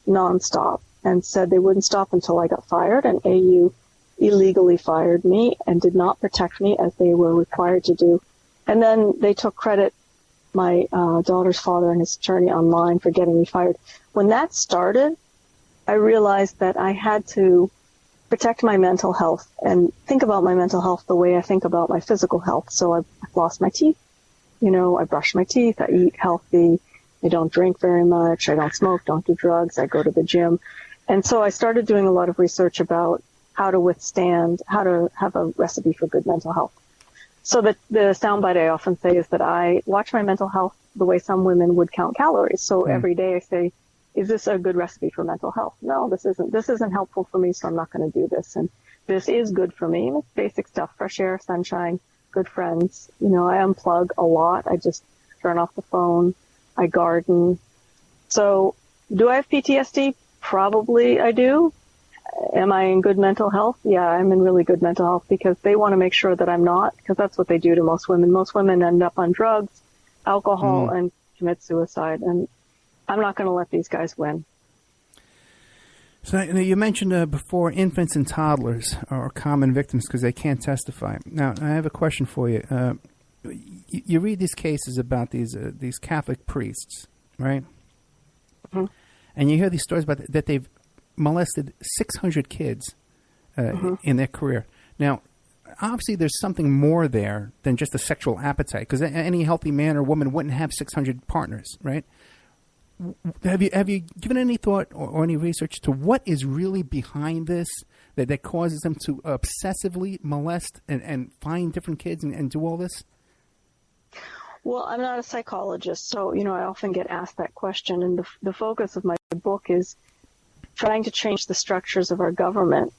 nonstop, and said they wouldn't stop until I got fired. And AU illegally fired me and did not protect me as they were required to do. And then they took credit, my daughter's father and his attorney, online for getting me fired. When that started, I realized that I had to protect my mental health and think about my mental health the way I think about my physical health. So I lost my teeth. I brush my teeth. I eat healthy. I don't drink very much. I don't smoke, don't do drugs. I go to the gym. And so I started doing a lot of research about how to have a recipe for good mental health. So the soundbite I often say is that I watch my mental health the way some women would count calories. So every day I say, is this a good recipe for mental health? No, this isn't. This isn't helpful for me, so I'm not going to do this. And this is good for me. It's basic stuff: fresh air, sunshine, good friends. I unplug a lot. I just turn off the phone. I garden. So do I have PTSD? Probably I do. Am I in good mental health? Yeah, I'm in really good mental health because they want to make sure that I'm not, because that's what they do to most women. Most women end up on drugs, alcohol, and commit suicide. And I'm not going to let these guys win. So you mentioned before infants and toddlers are common victims because they can't testify. Now, I have a question for you. You read these cases about these Catholic priests, right? Mm-hmm. And you hear these stories about that they've molested 600 kids in their career. Now, obviously, there's something more there than just a sexual appetite, because any healthy man or woman wouldn't have 600 partners, right? Have you given any thought or any research to what is really behind this that causes them to obsessively molest and find different kids and do all this? Well, I'm not a psychologist, so I often get asked that question, and the focus of my book is trying to change the structures of our government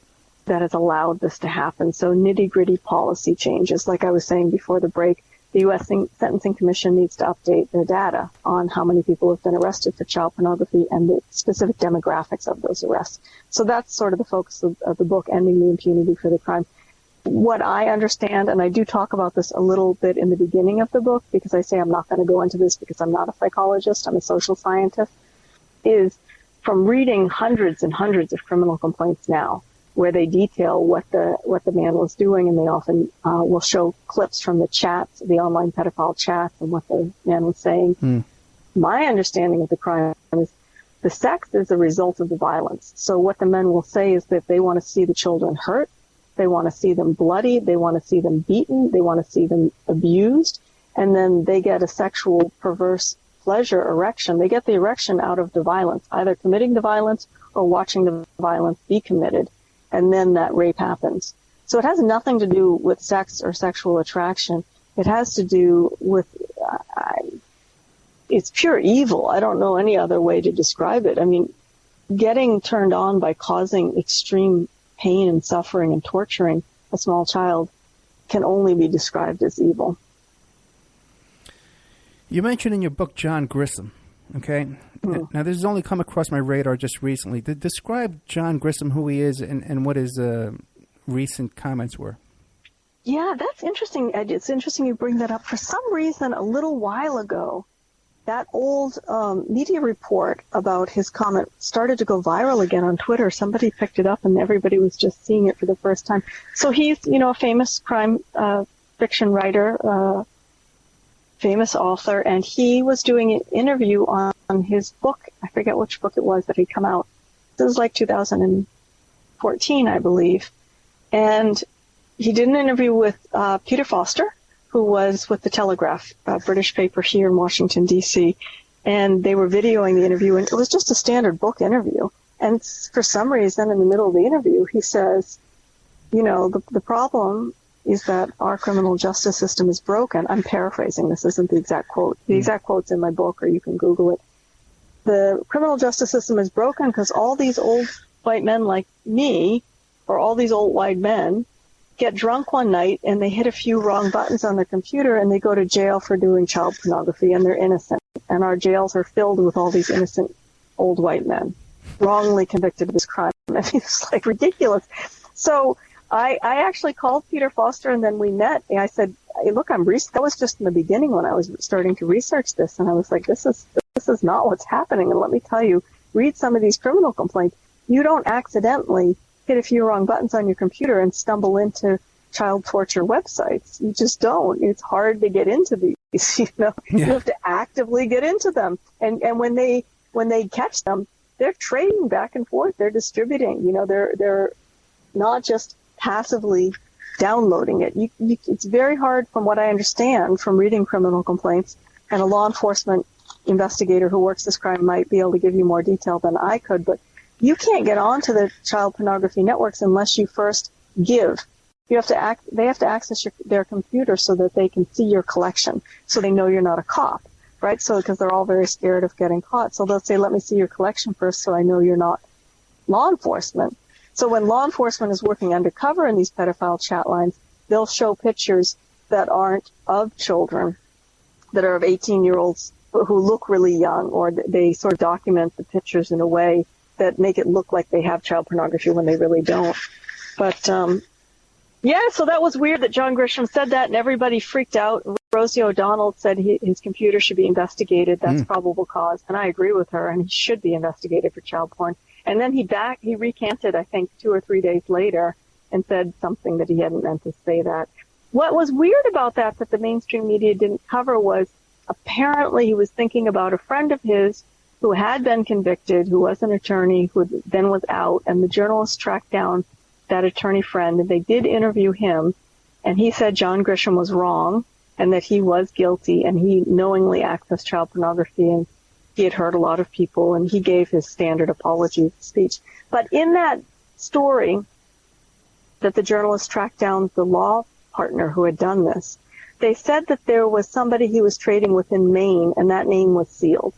that has allowed this to happen. So nitty-gritty policy changes. Like I was saying before the break, the U.S. Sentencing Commission needs to update their data on how many people have been arrested for child pornography and the specific demographics of those arrests. So that's sort of the focus of the book, Ending the Impunity for the Crime. What I understand, and I do talk about this a little bit in the beginning of the book, because I say I'm not going to go into this because I'm not a psychologist, I'm a social scientist, is from reading hundreds and hundreds of criminal complaints now, where they detail what the man was doing, and they often will show clips from the chats, the online pedophile chats, and what the man was saying. My understanding of the crime is the sex is a result of the violence. So what the men will say is that they want to see the children hurt, they want to see them bloody, they want to see them beaten, they want to see them abused, and then they get a sexual perverse pleasure erection. They get the erection out of the violence, either committing the violence or watching the violence be committed, and then that rape happens. So it has nothing to do with sex or sexual attraction. It has to do with, it's pure evil. I don't know any other way to describe it. I mean, getting turned on by causing extreme pain and suffering and torturing a small child can only be described as evil. You mentioned in your book John Grisham, okay? Now, this has only come across my radar just recently. Describe John Grisham, who he is, and what his recent comments were. Yeah, that's interesting, Ed. It's interesting you bring that up. For some reason, a little while ago, that old media report about his comment started to go viral again on Twitter. Somebody picked it up, and everybody was just seeing it for the first time. So he's, a famous crime fiction writer, famous author, and he was doing an interview on his book. I forget which book it was that had come out. This was like 2014, I believe. And he did an interview with Peter Foster, who was with the Telegraph, a British paper here in Washington, D.C., and they were videoing the interview, and it was just a standard book interview. And for some reason, in the middle of the interview, he says, the problem is that our criminal justice system is broken. I'm paraphrasing. This isn't the exact quote. The exact quote's in my book, or you can Google it. The criminal justice system is broken because all these old white men like me, or all these old white men, get drunk one night and they hit a few wrong buttons on their computer and they go to jail for doing child pornography, and they're innocent. And our jails are filled with all these innocent old white men wrongly convicted of this crime. I mean, it's like ridiculous. So I actually called Peter Foster, and then we met, and I said, hey, look, that was just in the beginning when I was starting to research this, and I was like, this is not what's happening. And let me tell you, read some of these criminal complaints. You don't accidentally hit a few wrong buttons on your computer and stumble into child torture websites. You just don't. It's hard to get into these, You have to actively get into them. And when they catch them, they're trading back and forth. They're distributing, they're not just passively downloading it. It's very hard, from what I understand from reading criminal complaints, and a law enforcement investigator who works this crime might be able to give you more detail than I could, but you can't get onto the child pornography networks unless you first give. They have to access their computer so that they can see your collection, so they know you're not a cop, right? So, because they're all very scared of getting caught. So they'll say, let me see your collection first so I know you're not law enforcement. So when law enforcement is working undercover in these pedophile chat lines, they'll show pictures that aren't of children, that are of 18-year-olds who look really young, or they sort of document the pictures in a way that make it look like they have child pornography when they really don't. But, so that was weird that John Grisham said that, and everybody freaked out. Rosie O'Donnell said his computer should be investigated. That's probable cause, and I agree with her, and he should be investigated for child porn. And then he recanted, I think, 2 or 3 days later, and said something that he hadn't meant to say that. What was weird about that the mainstream media didn't cover was, apparently he was thinking about a friend of his who had been convicted, who was an attorney, who then was out, and the journalists tracked down that attorney friend, and they did interview him, and he said John Grisham was wrong, and that he was guilty, and he knowingly accessed child pornography, and he had hurt a lot of people, and he gave his standard apology speech. But in that story that the journalists tracked down the law partner who had done this, they said that there was somebody he was trading with in Maine, and that name was sealed.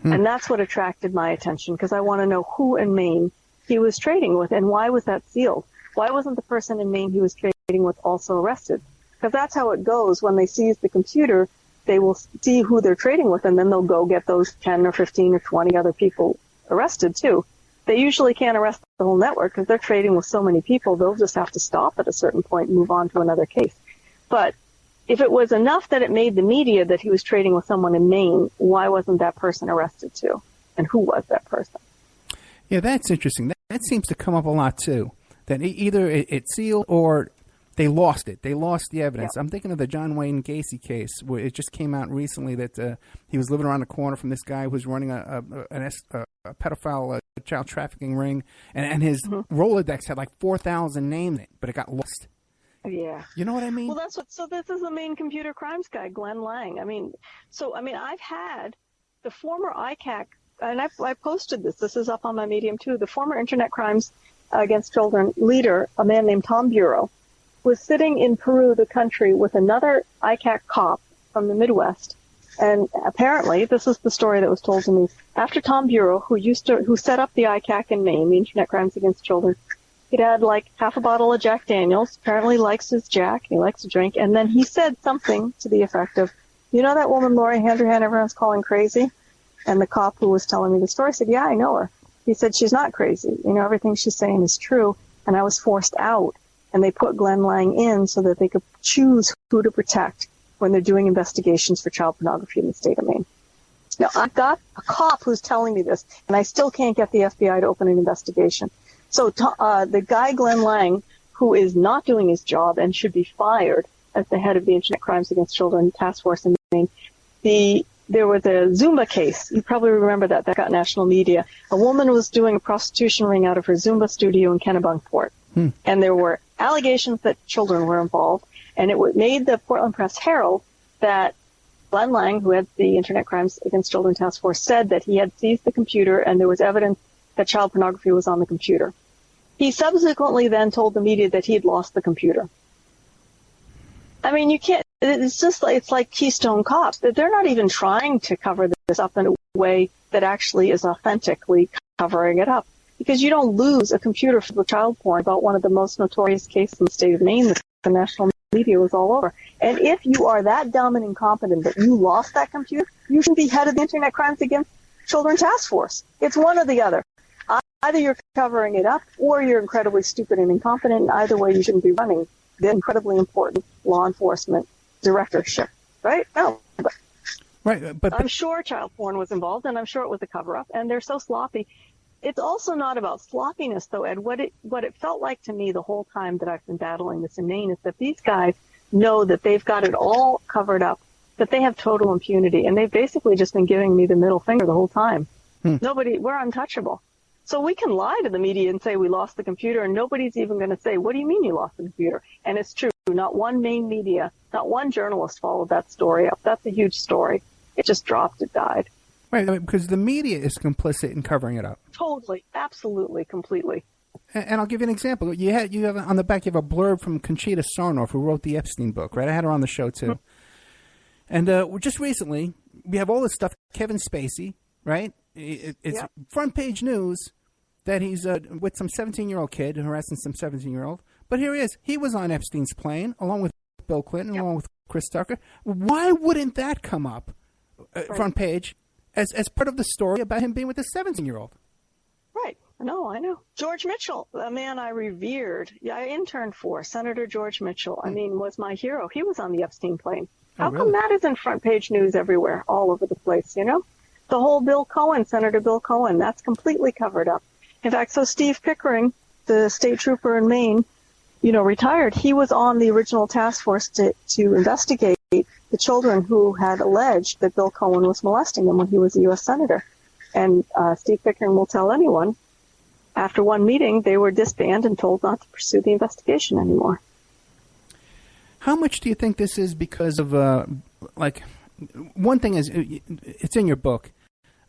And that's what attracted my attention, because I want to know who in Maine he was trading with, and why was that sealed? Why wasn't the person in Maine he was trading with also arrested? Because that's how it goes. When they seize the computer, they will see who they're trading with, and then they'll go get those 10 or 15 or 20 other people arrested too. They usually can't arrest the whole network because they're trading with so many people. They'll just have to stop at a certain point and move on to another case. But if it was enough that it made the media that he was trading with someone in Maine, why wasn't that person arrested too? And who was that person? Yeah, that's interesting. That seems to come up a lot too. That either it's sealed or they lost it. They lost the evidence. Yeah. I'm thinking of the John Wayne Gacy case, where it just came out recently that he was living around the corner from this guy who was running a pedophile child trafficking ring, and his Rolodex had like 4,000 names in it, but it got lost. Yeah. You know what I mean? Well, so this is the main computer crimes guy, Glenn Lang. I've had the former ICAC, and I posted this. This is up on my Medium too. The former Internet Crimes Against Children leader, a man named Tom Bureau, was sitting in Peru, the country, with another ICAC cop from the Midwest, And apparently, this is the story that was told to me. After Tom Bureau, who set up the ICAC in Maine, the Internet Crimes Against Children, he'd had like half a bottle of Jack Daniels, apparently likes his Jack, he likes to drink, and then he said something to the effect of, you know that woman Lori Handrahan everyone's calling crazy? And the cop who was telling me the story said, yeah, I know her. He said, she's not crazy. You know, everything she's saying is true, and I was forced out. And they put Glenn Lang in so that they could choose who to protect when they're doing investigations for child pornography in the state of Maine. Now, I've got a cop who's telling me this, and I still can't get the FBI to open an investigation. So the guy, Glenn Lang, who is not doing his job and should be fired as the head of the Internet Crimes Against Children Task Force in Maine, there was a Zumba case. You probably remember that. That got national media. A woman was doing a prostitution ring out of her Zumba studio in Kennebunkport. And there were allegations that children were involved. And it made the Portland Press Herald that Glenn Lang, who had the Internet Crimes Against Children Task Force, said that he had seized the computer and there was evidence that child pornography was on the computer. He subsequently then told the media that he had lost the computer. I mean, you can't, it's just like, it's like Keystone Cops. They're not even trying to cover this up in a way that actually is authentically covering it up. Because you don't lose a computer for child porn about one of the most notorious cases in the state of Maine that the national media was all over. And if you are that dumb and incompetent that you lost that computer, you should be head of the Internet Crimes Against Children Task Force. It's one or the other. Either you're covering it up or you're incredibly stupid and incompetent. And either way, you shouldn't be running the incredibly important law enforcement directorship, right? No. But I'm sure child porn was involved, and I'm sure it was a cover-up, and they're so sloppy. It's also not about sloppiness, though, Ed. What it felt like to me the whole time that I've been battling this in Maine is that these guys know that they've got it all covered up, that they have total impunity, and they've basically just been giving me the middle finger the whole time. We're untouchable. So we can lie to the media and say we lost the computer, and nobody's even going to say, what do you mean you lost the computer? And it's true. Not one Maine media, not one journalist followed that story up. That's a huge story. It just dropped. It died. Right, because the media is complicit in covering it up. Totally, absolutely, completely. And I'll give you an example. You have on the back, you have a blurb from Conchita Sarnoff, who wrote the Epstein book, right? I had her on the show, too. And just recently, we have all this stuff, Kevin Spacey, right? It's front page news that he's with some 17-year-old kid harassing some 17-year-old. But here he is. He was on Epstein's plane, along with Bill Clinton, along with Chris Tucker. Why wouldn't that come up, front page, as part of the story about him being with a 17-year-old? Right. No, I know. George Mitchell, a man I revered, I interned for, Senator George Mitchell, was my hero. He was on the Epstein plane. How come that isn't front page news everywhere, all over the place, you know? The whole Bill Cohen, Senator Bill Cohen, that's completely covered up. In fact, so Steve Pickering, the state trooper in Maine, retired, he was on the original task force to investigate the children who had alleged that Bill Cohen was molesting them when he was a U.S. Senator. And Steve Pickering will tell anyone, after one meeting, they were disbanded and told not to pursue the investigation anymore. How much do you think this is because of, one thing is, it's in your book,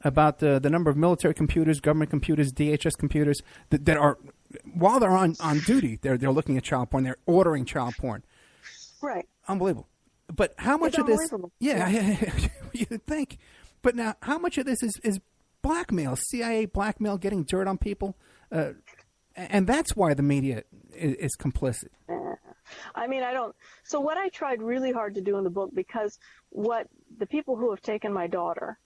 about the number of military computers, government computers, DHS computers that are, while they're on duty, they're looking at child porn, they're ordering child porn. Right. Unbelievable. But how much of this? Yeah, you'd think. But now, how much of this is blackmail, CIA blackmail, getting dirt on people? And that's why the media is complicit. So what I tried really hard to do in the book, because what the people who have taken my daughter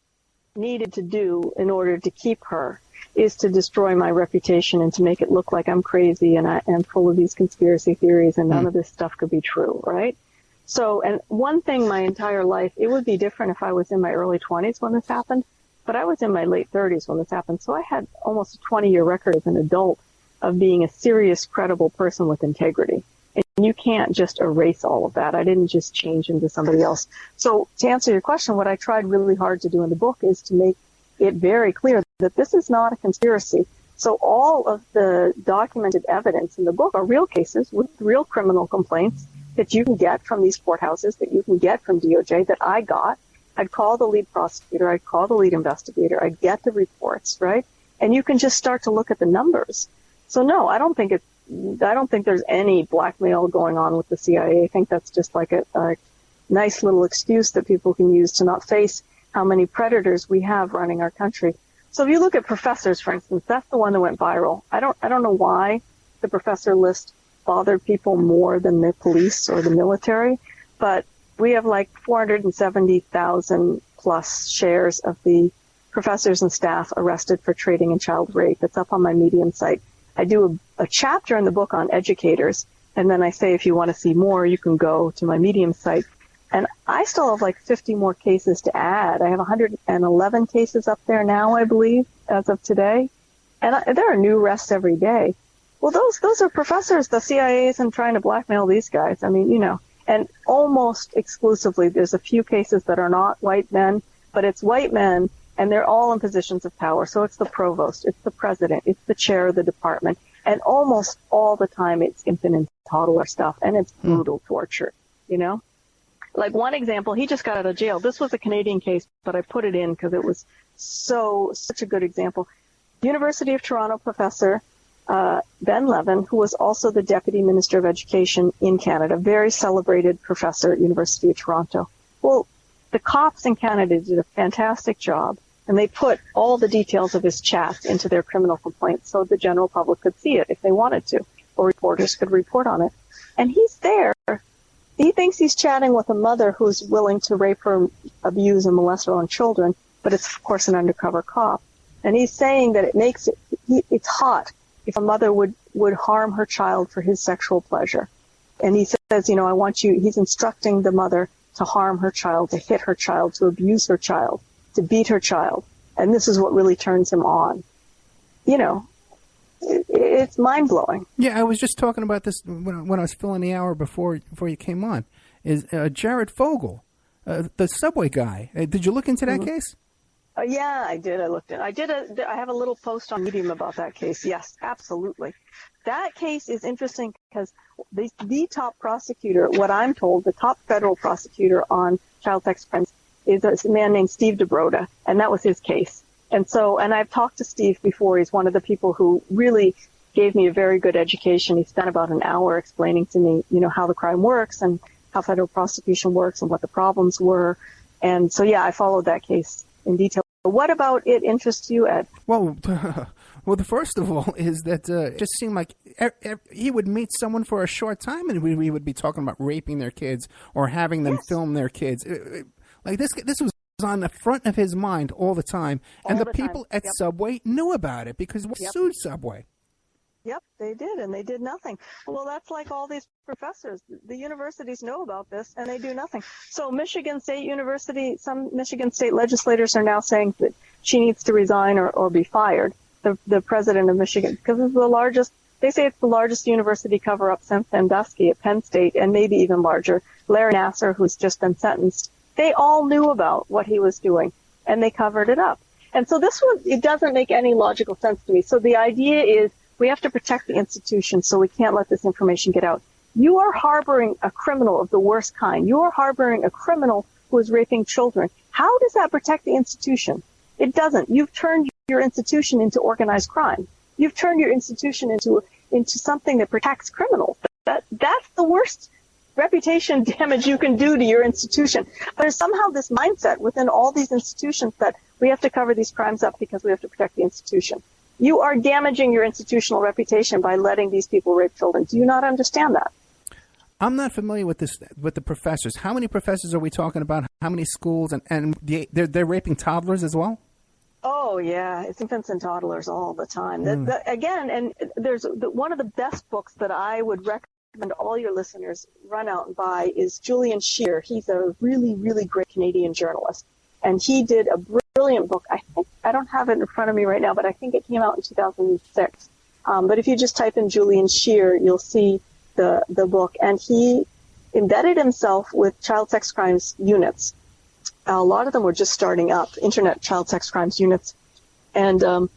needed to do in order to keep her is to destroy my reputation and to make it look like I'm crazy and I am full of these conspiracy theories and none of this stuff could be true, right? So, and one thing my entire life, it would be different if I was in my early 20s when this happened, but I was in my late 30s when this happened. So I had almost a 20-year record as an adult of being a serious, credible person with integrity. And you can't just erase all of that. I didn't just change into somebody else. So to answer your question, what I tried really hard to do in the book is to make it very clear that this is not a conspiracy. So all of the documented evidence in the book are real cases with real criminal complaints that you can get from these courthouses, that you can get from DOJ, that I got. I'd call the lead prosecutor, I'd call the lead investigator, I'd get the reports, right? And you can just start to look at the numbers. So no, I don't think there's any blackmail going on with the CIA. I think that's just like nice little excuse that people can use to not face how many predators we have running our country. So if you look at professors, for instance, that's the one that went viral. I don't know why the professor list bothered people more than the police or the military, but we have like 470,000 plus shares of the professors and staff arrested for trading in child rape. It's up on my Medium site. I do a chapter in the book on educators, and then I say if you want to see more, you can go to my Medium site. And I still have like 50 more cases to add. I have 111 cases up there now, I believe, as of today. And there are new arrests every day. Well, those are professors. The CIA isn't trying to blackmail these guys. I mean, and almost exclusively, there's a few cases that are not white men, but it's white men, and they're all in positions of power. So it's the provost, it's the president, it's the chair of the department. And almost all the time, it's infant and toddler stuff, and it's brutal torture, Like one example, he just got out of jail. This was a Canadian case, but I put it in because it was such a good example. University of Toronto professor Ben Levin, who was also the Deputy Minister of Education in Canada, very celebrated professor at University of Toronto. Well, the cops in Canada did a fantastic job, and they put all the details of his chats into their criminal complaint so the general public could see it if they wanted to, or reporters could report on it. And he's there. He thinks he's chatting with a mother who's willing to rape her, abuse, and molest her own children, but it's, of course, an undercover cop. And he's saying that it's hot if a mother would harm her child for his sexual pleasure. And he says, he's instructing the mother to harm her child, to hit her child, to abuse her child, to beat her child. And this is what really turns him on. It's mind-blowing. Yeah, I was just talking about this when I was filling the hour before you came on. Is Jared Fogle, the subway guy. Did you look into that case? Yeah, I did. I looked at it. I have a little post on Medium about that case. Yes, absolutely. That case is interesting because the top prosecutor, what I'm told, the top federal prosecutor on child sex crimes is a man named Steve DeBroda, and that was his case. And I've talked to Steve before. He's one of the people who really gave me a very good education. He spent about an hour explaining to me, how the crime works and how federal prosecution works and what the problems were. And so, yeah, I followed that case in detail. What about it interests you, Ed? Well, the first of all is that it just seemed like he would meet someone for a short time and we would be talking about raping their kids or having them film their kids. Like this was on the front of his mind all the time. And the people at Subway knew about it because we sued Subway. Yep, they did, and they did nothing. Well, that's like all these professors. The universities know about this, and they do nothing. So Michigan State University, some Michigan State legislators are now saying that she needs to resign or be fired, the president of Michigan, because it's the largest, they say it's the largest university cover-up since Sandusky at Penn State, and maybe even larger. Larry Nassar, who's just been sentenced, they all knew about what he was doing, and they covered it up. And so it doesn't make any logical sense to me. So the idea is, we have to protect the institution, so we can't let this information get out. You are harboring a criminal of the worst kind. You are harboring a criminal who is raping children. How does that protect the institution? It doesn't. You've turned your institution into organized crime. You've turned your institution into something that protects criminals. That's the worst reputation damage you can do to your institution. But there's somehow this mindset within all these institutions that we have to cover these crimes up because we have to protect the institution. You are damaging your institutional reputation by letting these people rape children. Do you not understand that? I'm not familiar with the professors. How many professors are we talking about? How many schools? And they're raping toddlers as well? Oh, yeah. It's infants and toddlers all the time. Again, and there's one of the best books that I would recommend all your listeners run out and buy is Julian Scheer. He's a really, really great Canadian journalist. And he did a brilliant book. I don't have it in front of me right now, but I think it came out in 2006. But if you just type in Julian Scheer, you'll see the book. And he embedded himself with child sex crimes units. A lot of them were just starting up, internet child sex crimes units. And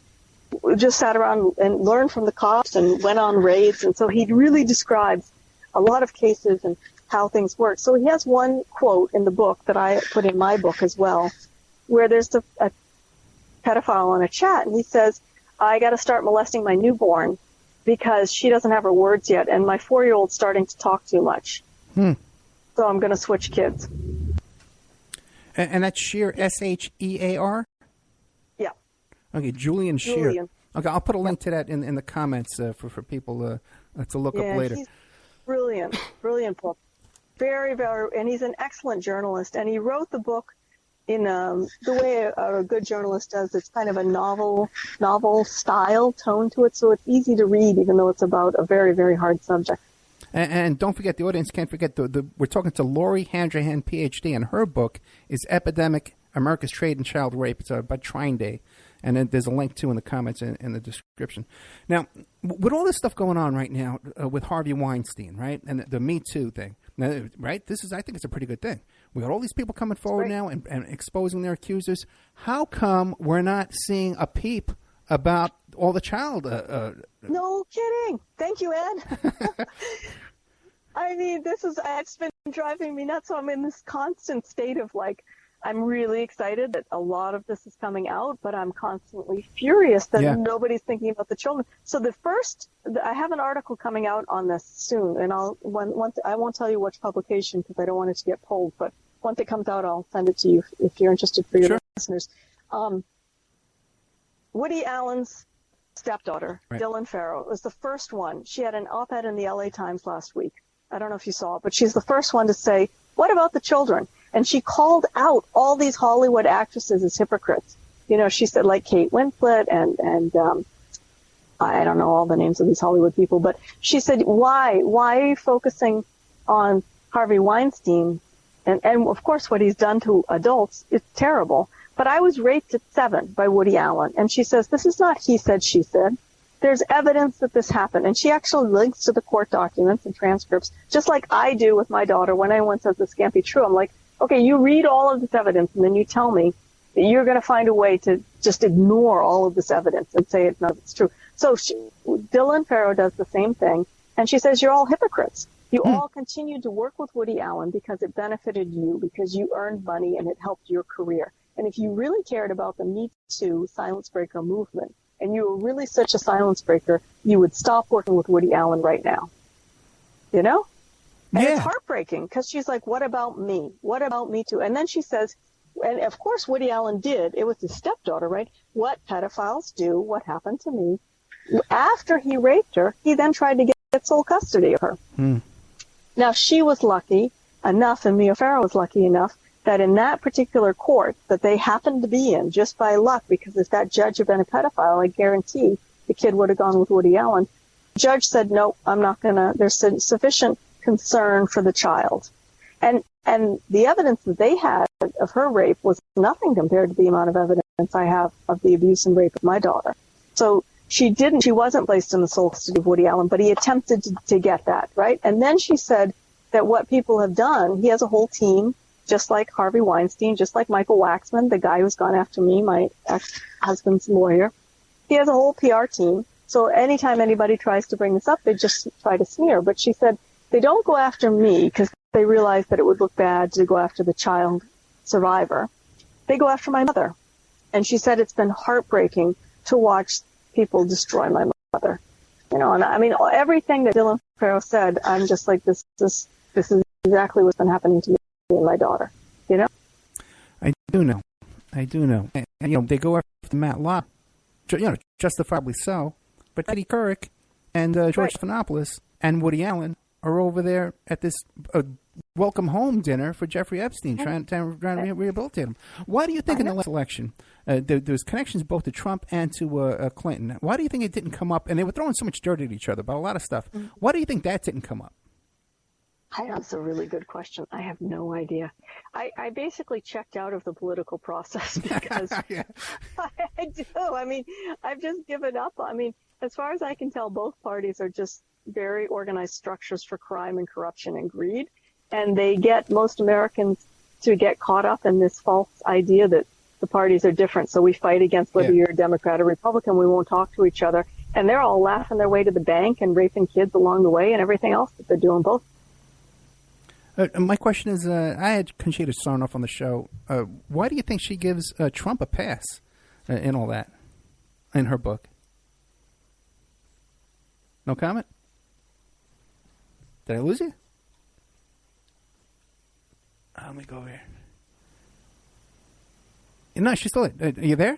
just sat around and learned from the cops and went on raids. And so he really describes a lot of cases and how things work. So he has one quote in the book that I put in my book as well, where there's a pedophile on a chat, and he says, I got to start molesting my newborn because she doesn't have her words yet, and my 4-year-old's starting to talk too much. So I'm going to switch kids. And that's Shear, Shear? Yeah. Okay, Julian Shear. Julian. Okay, I'll put a link to that in the comments for people to look up later. He's brilliant book. Very, very, and he's an excellent journalist. And he wrote the book in the way a good journalist does. It's kind of a novel style tone to it, so it's easy to read, even though it's about a very, very hard subject. And don't forget, the audience can't forget, we're talking to Lori Handrahan, PhD, and her book is Epidemic, America's Trade in Child Rape. It's by Trine Day. And then there's a link, too, in the comments in the description. Now, with all this stuff going on right now with Harvey Weinstein, right, and the Me Too thing, now, right, I think it's a pretty good thing. We got all these people coming forward now and exposing their accusers. How come we're not seeing a peep about all the child? No kidding. Thank you, Ed. I mean, it's been driving me nuts. So I'm in this constant state of I'm really excited that a lot of this is coming out, but I'm constantly furious that nobody's thinking about the children. So I have an article coming out on this soon, and I won't tell you which publication because I don't want it to get pulled, but once it comes out, I'll send it to you if you're interested for your listeners. Woody Allen's stepdaughter, Dylan Farrow, was the first one. She had an op-ed in the LA Times last week. I don't know if you saw it, but she's the first one to say, what about the children? And she called out all these Hollywood actresses as hypocrites. You know, she said like Kate Winslet and I don't know all the names of these Hollywood people, but she said, why are you focusing on Harvey Weinstein? And of course what he's done to adults is terrible. But I was raped at 7 by Woody Allen. And she says, this is not he said, she said. There's evidence that this happened. And she actually links to the court documents and transcripts, just like I do with my daughter. When anyone says this can't be true, I'm like, okay, you read all of this evidence and then you tell me that you're going to find a way to just ignore all of this evidence and say none of it's true. So Dylan Farrow does the same thing. And she says, you're all hypocrites. You all continued to work with Woody Allen because it benefited you, because you earned money and it helped your career. And if you really cared about the Me Too silence breaker movement, and you were really such a silence breaker, you would stop working with Woody Allen right now. You know? And it's heartbreaking because she's like, what about me? What about Me Too? And then she says, and of course Woody Allen did, it was his stepdaughter, right? What pedophiles do, what happened to me. After he raped her, he then tried to get sole custody of her. Now, she was lucky enough, and Mia Farrow was lucky enough, that in that particular court that they happened to be in, just by luck, because if that judge had been a pedophile, I guarantee the kid would have gone with Woody Allen. The judge said, nope, I'm not going to, there's sufficient concern for the child. And the evidence that they had of her rape was nothing compared to the amount of evidence I have of the abuse and rape of my daughter. So she wasn't placed in the sole custody of Woody Allen, but he attempted to get that, right? And then she said that what people have done, he has a whole team, just like Harvey Weinstein, just like Michael Waxman, the guy who's gone after me, my ex-husband's lawyer. He has a whole PR team. So anytime anybody tries to bring this up, they just try to smear. But she said they don't go after me because they realize that it would look bad to go after the child survivor. They go after my mother. And she said it's been heartbreaking to watch people destroy my mother. You know, and I mean, everything that Dylan Farrow said, I'm just like, this is exactly what's been happening to me and my daughter, you know? I do know. And you know, they go after Matt Locke, you know, justifiably so. But Eddie Couric and George Stephanopoulos and Woody Allen are over there at this welcome home dinner for Jeffrey Epstein, trying to rehabilitate him. Why do you think in the last election there was connections both to Trump and to Clinton? Why do you think it didn't come up? And they were throwing so much dirt at each other about a lot of stuff. Why do you think that didn't come up? That's a really good question. I have no idea. I basically checked out of the political process because I do. I mean, I've just given up. I mean, as far as I can tell, both parties are just very organized structures for crime and corruption and greed. And they get most Americans to get caught up in this false idea that the parties are different. So we fight against whether you're a Democrat or Republican. We won't talk to each other. And they're all laughing their way to the bank and raping kids along the way and everything else that they're doing both. My question is, I had Conchita Sarnoff on the show. Why do you think she gives Trump a pass in all that, in her book? No comment? Did I lose you? let me go over here. No, she's still. Are you there?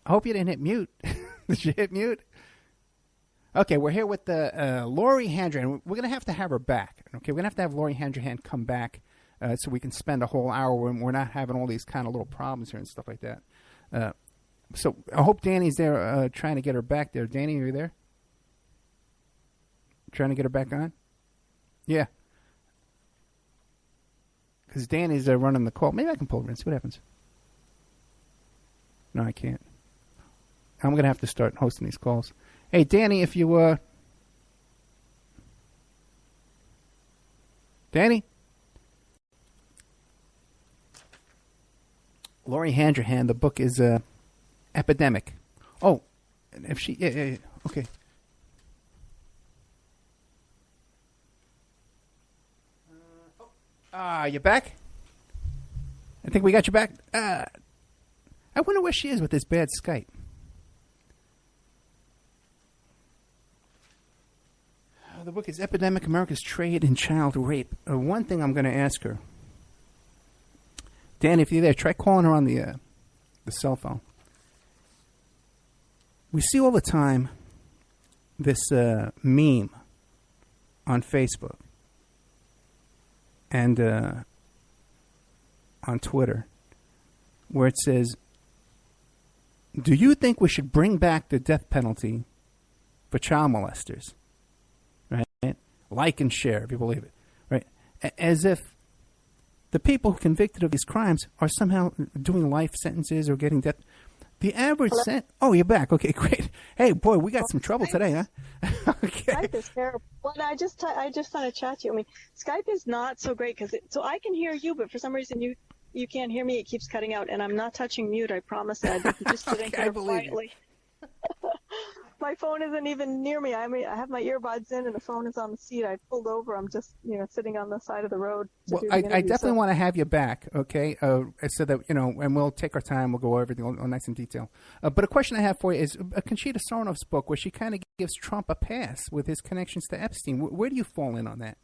I hope you didn't hit mute. Did you hit mute? Okay, we're here with the Lori Handrahan. We're going to have her back. Okay, we're going to have Lori Handrahan come back so we can spend a whole hour when we're not having all these kind of little problems here and stuff like that. So I hope Danny's there trying to get her back there. Danny, are you there? Trying to get her back on? Yeah. Because Danny's running the call. Maybe I can pull her in, see what happens. No, I can't. I'm going to have to start hosting these calls. Hey, Danny, if you... Danny? Lori Handrahan, the book is Epidemic. Oh, if she... Yeah, okay. You back? I think we got you back. I wonder where she is with this bad Skype. The book is Epidemic, America's Trade in Child Rape. One thing I'm going to ask her. Dan, if you're there, try calling her on the cell phone. We see all the time this meme on Facebook and on Twitter where it says, do you think we should bring back the death penalty for child molesters? Right? Like and share, if you believe it. Right? As if the people convicted of these crimes are somehow doing life sentences or getting death. The average sentence... Oh, you're back. Okay, great. Hey, boy, we got some trouble today, huh? Okay. Skype is terrible. Well, I just thought I'd chat to you. I mean, Skype is not so great so I can hear you, but for some reason you can't hear me. It keeps cutting out, and I'm not touching mute. I promise that. You can just sit in here quietly. My phone isn't even near me. I mean, I have my earbuds in, and the phone is on the seat. I pulled over. I'm just, sitting on the side of the road. Well, I definitely want to have you back, okay? So that and we'll take our time. We'll go over everything all nice in detail. But a question I have for you is Conchita Soronov's book, where she kind of gives Trump a pass with his connections to Epstein. Where do you fall in on that?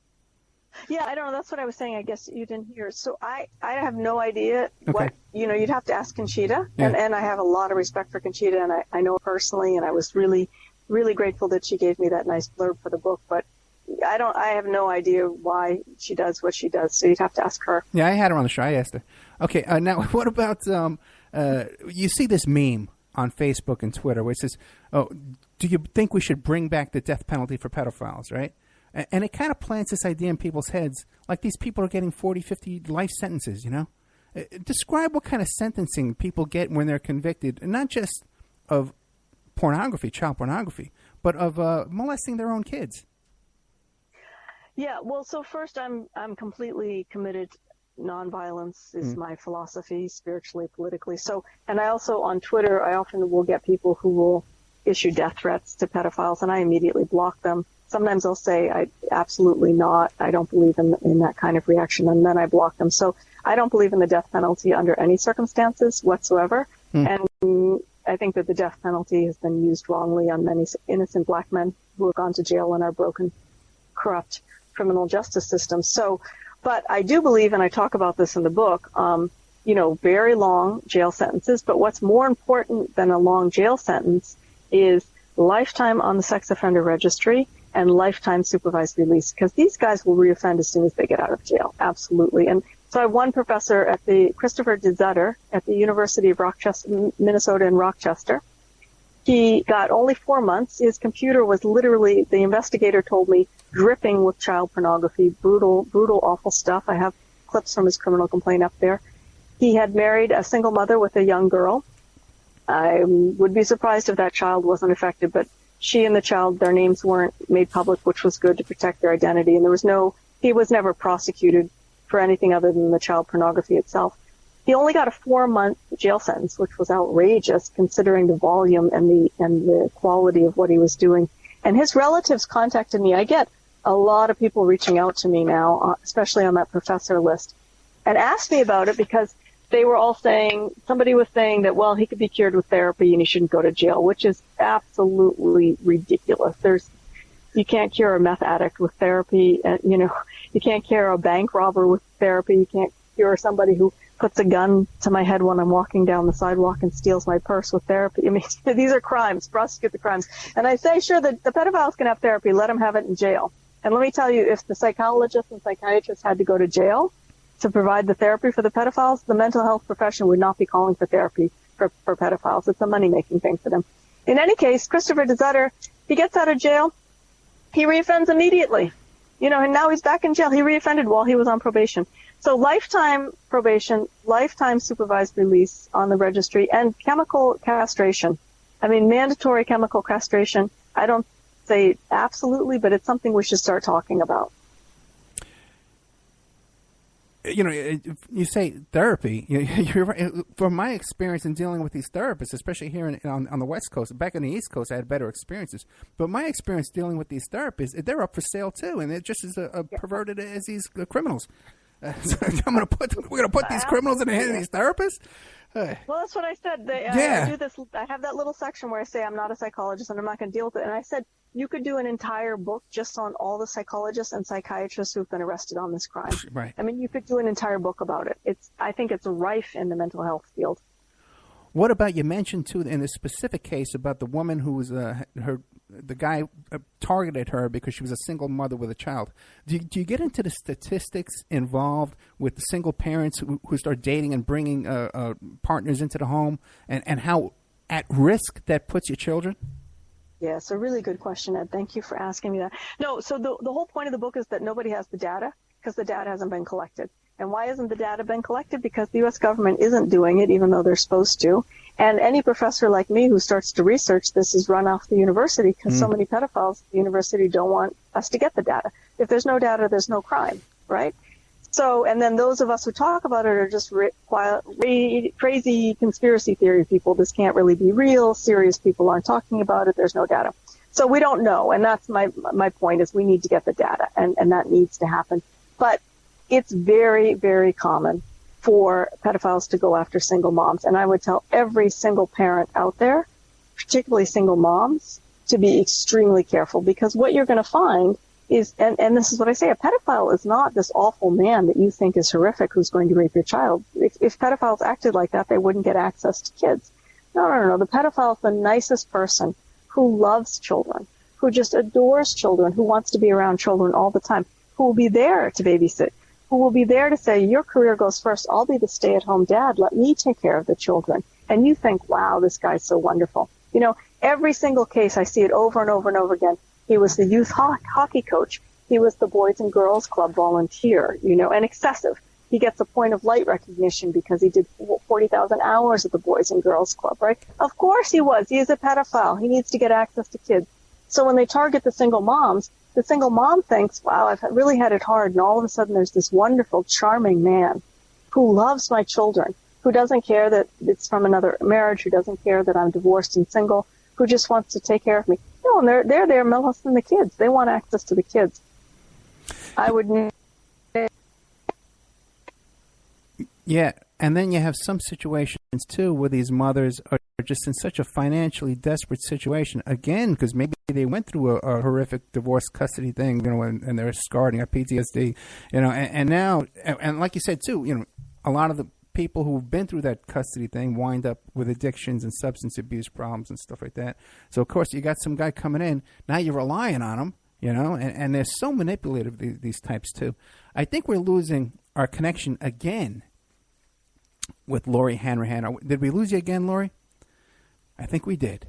Yeah, I don't know. That's what I was saying. I guess you didn't hear. So I have no idea what, you'd have to ask Conchita. Yeah. And I have a lot of respect for Conchita, and I know her personally, and I was really, really grateful that she gave me that nice blurb for the book. But I have no idea why she does what she does. So you'd have to ask her. Yeah, I had her on the show. I asked her. Okay, now what about, you see this meme on Facebook and Twitter where it says, oh, do you think we should bring back the death penalty for pedophiles, right? And it kind of plants this idea in people's heads, like these people are getting 40, 50 life sentences, Describe what kind of sentencing people get when they're convicted, not just of pornography, child pornography, but of molesting their own kids. Yeah, well, so first I'm completely committed. Nonviolence is my philosophy, spiritually, politically. So, and I also, on Twitter, I often will get people who will issue death threats to pedophiles, and I immediately block them. Sometimes I'll say, I absolutely not. I don't believe in that kind of reaction, and then I block them. So I don't believe in the death penalty under any circumstances whatsoever. And I think that the death penalty has been used wrongly on many innocent black men who have gone to jail in our broken, corrupt criminal justice system. So, but I do believe, and I talk about this in the book, very long jail sentences. But what's more important than a long jail sentence is lifetime on the sex offender registry and lifetime supervised release, because these guys will reoffend as soon as they get out of jail. Absolutely. And so I have one professor at Christopher DeZutter at the University of Rochester, Minnesota in Rochester. He got only 4 months. His computer was literally, the investigator told me, dripping with child pornography, brutal, awful stuff. I have clips from his criminal complaint up there. He had married a single mother with a young girl. I would be surprised if that child wasn't affected, but she and the child, their names weren't made public, which was good to protect their identity. And he was never prosecuted for anything other than the child pornography itself. He only got a 4-month jail sentence, which was outrageous considering the volume and the quality of what he was doing. And his relatives contacted me. I get a lot of people reaching out to me now, especially on that professor list, and asked me about it because they were all saying, somebody was saying that, well, he could be cured with therapy and he shouldn't go to jail, which is absolutely ridiculous. There's, You can't cure a meth addict with therapy. You can't cure a bank robber with therapy. You can't cure somebody who puts a gun to my head when I'm walking down the sidewalk and steals my purse with therapy. I mean, these are crimes. Prosecute the crimes. And I say, sure, the pedophiles can have therapy. Let them have it in jail. And let me tell you, if the psychologists and psychiatrists had to go to jail to provide the therapy for the pedophiles, the mental health profession would not be calling for therapy for pedophiles. It's a money-making thing for them. In any case, Christopher DeZutter, he gets out of jail. He reoffends immediately. And now he's back in jail. He reoffended while he was on probation. So lifetime probation, lifetime supervised release on the registry, and chemical castration. I mean, mandatory chemical castration. I don't say absolutely, but it's something we should start talking about. You say therapy. You're right. From my experience in dealing with these therapists, especially here on the West Coast, back on the East Coast, I had better experiences. But my experience dealing with these therapists, they're up for sale too, and they're just as perverted as these criminals. So we're gonna put these criminals in the hands of these therapists. Well, that's what I said. I do this. I have that little section where I say I'm not a psychologist and I'm not going to deal with it. And I said you could do an entire book just on all the psychologists and psychiatrists who've been arrested on this crime. Right. I mean, you could do an entire book about it. I think it's rife in the mental health field. What about, you mentioned too in this specific case about the woman who was the guy targeted her because she was a single mother with a child. Do you get into the statistics involved with the single parents who start dating and bringing partners into the home, and how at risk that puts your children? Yeah, it's a really good question, Ed. Thank you for asking me that. No, so the whole point of the book is that nobody has the data because the data hasn't been collected. And why hasn't the data been collected? Because the U.S. government isn't doing it, even though they're supposed to. And any professor like me who starts to research this is run off the university because so many pedophiles at the university don't want us to get the data. If there's no data, there's no crime, right? So, and then those of us who talk about it are just crazy conspiracy theory people. This can't really be real. Serious people aren't talking about it. There's no data. So we don't know. And that's my point is we need to get the data, and that needs to happen. But it's very, very common for pedophiles to go after single moms. And I would tell every single parent out there, particularly single moms, to be extremely careful, because what you're going to find is, and this is what I say, a pedophile is not this awful man that you think is horrific who's going to rape your child. If pedophiles acted like that, they wouldn't get access to kids. No. The pedophile is the nicest person who loves children, who just adores children, who wants to be around children all the time, who will be there to babysit, who will be there to say, your career goes first. I'll be the stay-at-home dad. Let me take care of the children. And you think, wow, this guy's so wonderful. Every single case, I see it over and over and over again. He was the youth hockey coach. He was the Boys and Girls Club volunteer, and excessive. He gets a point of light recognition because he did 40,000 hours at the Boys and Girls Club, right? Of course he was. He is a pedophile. He needs to get access to kids. So when they target the single moms, the single mom thinks, wow, I've really had it hard. And all of a sudden there's this wonderful, charming man who loves my children, who doesn't care that it's from another marriage, who doesn't care that I'm divorced and single, who just wants to take care of me. No, and they're there molesting the kids. They want access to the kids. I would. Yeah, and then you have some situations too where these mothers are just in such a financially desperate situation again because maybe they went through a horrific divorce custody thing, and they're scarred and got PTSD, and now, and like you said too, a lot of the people who've been through that custody thing wind up with addictions and substance abuse problems and stuff like that. So of course you got some guy coming in, now you're relying on him, and they're so manipulative, these types too. I think we're losing our connection again with Lori Handrahan. Did we lose you again, Lori? I think we did.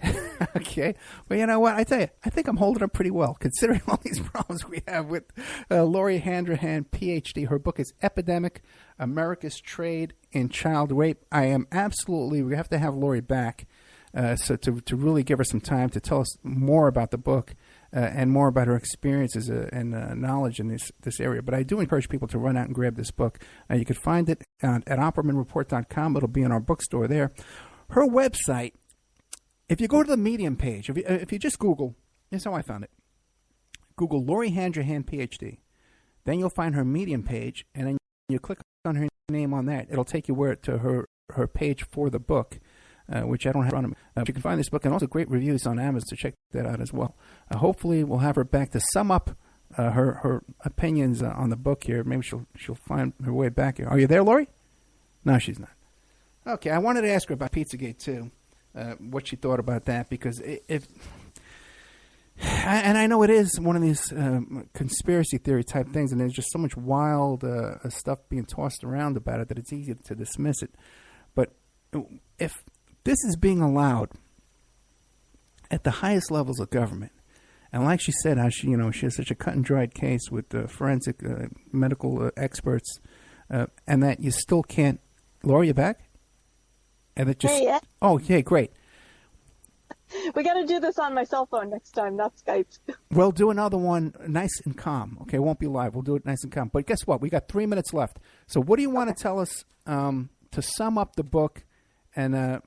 Okay. Well, you know what? I tell you, I think I'm holding up pretty well, considering all these problems we have with Lori Handrahan, PhD. Her book is Epidemic, America's Trade in Child Rape. We have to have Lori back so to really give her some time to tell us more about the book and more about her experiences and knowledge in this area. But I do encourage people to run out and grab this book. You can find it at OppermanReport.com. It'll be in our bookstore there. Her website, if you go to the Medium page, if you just Google, here's how I found it. Google Lori Handrahan, PhD. Then you'll find her Medium page, and then you click on her name on that. It'll take you to her page for the book. which I don't have in front of me. You can find this book and also great reviews on Amazon, so check that out as well. Hopefully we'll have her back to sum up her opinions on the book here. Maybe she'll find her way back here. Are you there, Lori? No, she's not. Okay, I wanted to ask her about Pizzagate, too, what she thought about that, because and I know it is one of these conspiracy theory type things, and there's just so much wild stuff being tossed around about it that it's easy to dismiss it. But if this is being allowed at the highest levels of government, and like she said, how she has such a cut and dried case with forensic medical experts, and that you still can't. Laura, you back? And it just. Hey, oh, yeah, great. We got to do this on my cell phone next time, not Skype. We'll do another one nice and calm. Okay, it won't be live. We'll do it nice and calm. But guess what? We got 3 minutes left. So what do you want to tell us to sum up the book and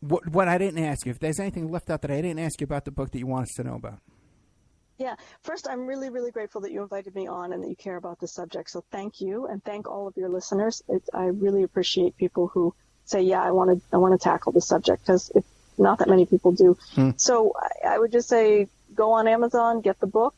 what I didn't ask you? If there's anything left out that I didn't ask you about the book that you want us to know about. Yeah. First, I'm really, really grateful that you invited me on and that you care about this subject. So thank you, and thank all of your listeners. I really appreciate people who say, yeah, I want to tackle this subject, because not that many people do. So I would just say, go on Amazon, get the book,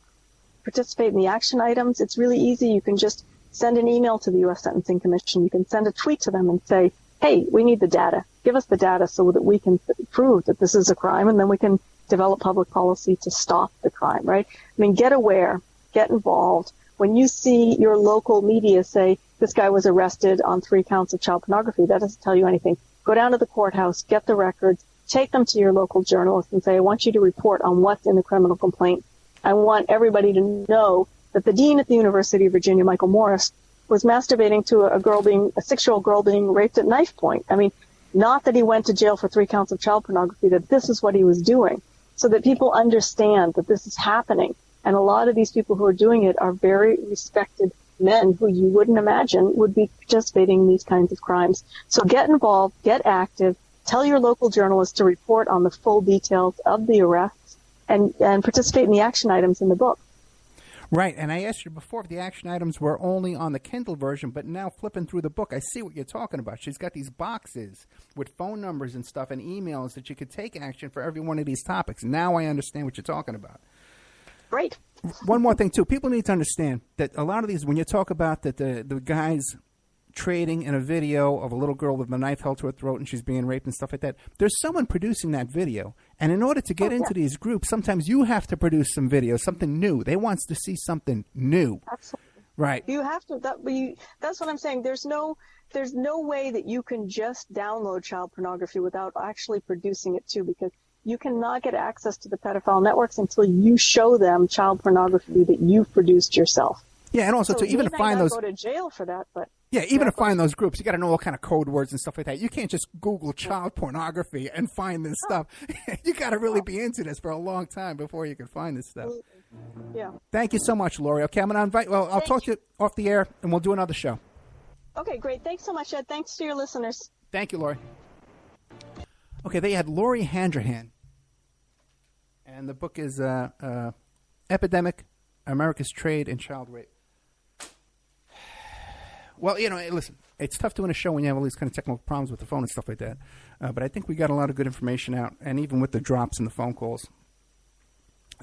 participate in the action items. It's really easy. You can just send an email to the U.S. Sentencing Commission. You can send a tweet to them and say, hey, we need the data. Give us the data so that we can prove that this is a crime, and then we can develop public policy to stop the crime, right? I mean, get aware, get involved. When you see your local media say, this guy was arrested on 3 counts of child pornography, that doesn't tell you anything. Go down to the courthouse, get the records, take them to your local journalist and say, I want you to report on what's in the criminal complaint. I want everybody to know that the dean at the University of Virginia, Michael Morris, was masturbating to a 6-year-old girl being raped at knife point. I mean, not that he went to jail for 3 counts of child pornography, that this is what he was doing, so that people understand that this is happening. And a lot of these people who are doing it are very respected men who you wouldn't imagine would be participating in these kinds of crimes. So get involved, get active, tell your local journalist to report on the full details of the arrests, and participate in the action items in the book. Right, and I asked you before if the action items were only on the Kindle version, but now flipping through the book, I see what you're talking about. She's got these boxes with phone numbers and stuff and emails that you could take action for every one of these topics. Now I understand what you're talking about. Great. One more thing, too. People need to understand that a lot of these, when you talk about that the guys trading in a video of a little girl with a knife held to her throat and she's being raped and stuff like that, there's someone producing that video. And in order to get into these groups, sometimes you have to produce some video, something new. They want to see something new. Absolutely. Right. You have to. That's what I'm saying. There's no way that you can just download child pornography without actually producing it too, because you cannot get access to the pedophile networks until you show them child pornography that you've produced yourself. Yeah, and also so to even to find those. Go to jail for that, but yeah, even to find those groups, you got to know all kind of code words and stuff like that. You can't just Google child pornography and find this stuff. You got to really be into this for a long time before you can find this stuff. Yeah. Thank you so much, Lori. Okay, I'm going to invite. Well, I'll talk to you off the air, and we'll do another show. Okay, great. Thanks so much, Ed. Thanks to your listeners. Thank you, Lori. Okay, they had Lori Handrahan, and the book is Epidemic, America's Trade in Child Rape. Well, listen, it's tough doing a show when you have all these kind of technical problems with the phone and stuff like that. But I think we got a lot of good information out, and even with the drops and the phone calls,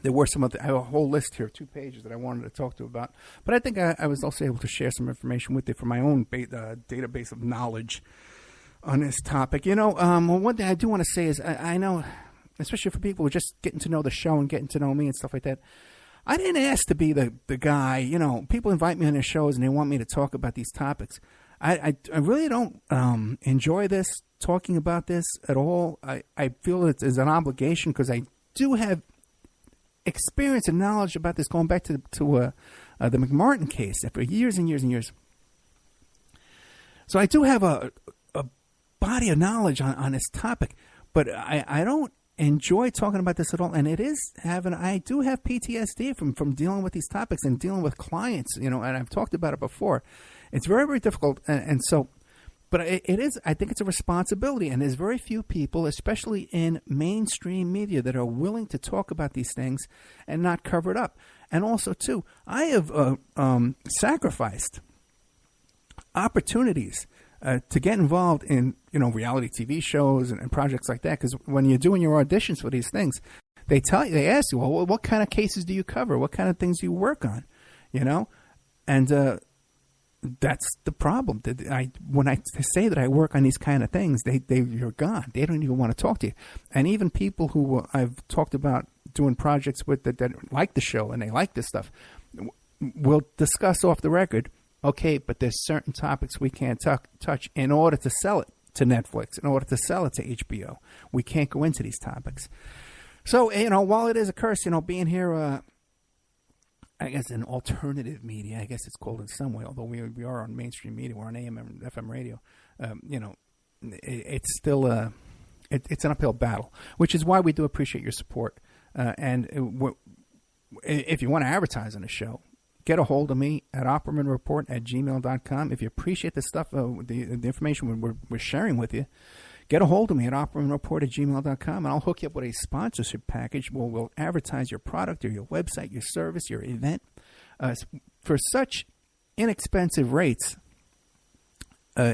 there were some I have a whole list here, 2 pages that I wanted to talk to about. But I think I was also able to share some information with you for my own database of knowledge on this topic. One thing I do want to say is I know, especially for people who are just getting to know the show and getting to know me and stuff like that, I didn't ask to be the guy. People invite me on their shows and they want me to talk about these topics. I really don't enjoy this, talking about this at all. I feel it's an obligation because I do have experience and knowledge about this going back to the McMartin case for years and years and years. So I do have a body of knowledge on this topic, but I don't enjoy talking about this at all, and I do have PTSD from dealing with these topics and dealing with clients, and I've talked about it before. It's very, very difficult, and so, but it is. I think it's a responsibility, and there's very few people, especially in mainstream media, that are willing to talk about these things and not cover it up. And also, too, I have sacrificed opportunities to get involved in, reality TV shows and projects like that. Because when you're doing your auditions for these things, they ask you, well, what kind of cases do you cover? What kind of things do you work on? And that's the problem. When I say that I work on these kind of things, you're gone. They don't even want to talk to you. And even people who I've talked about doing projects with that like the show and they like this stuff, we'll discuss off the record. Okay, but there's certain topics we can't touch in order to sell it to Netflix, in order to sell it to HBO. We can't go into these topics. So, while it is a curse, being here, I guess, in alternative media, I guess it's called in some way, although we are on mainstream media, we're on AM and FM radio, it's still it's an uphill battle, which is why we do appreciate your support. And if you want to advertise on the show, get a hold of me at oppermanreport@gmail.com. If you appreciate the stuff, the information we're sharing with you, get a hold of me at oppermanreport@gmail.com, and I'll hook you up with a sponsorship package where we'll advertise your product or your website, your service, your event for such inexpensive rates.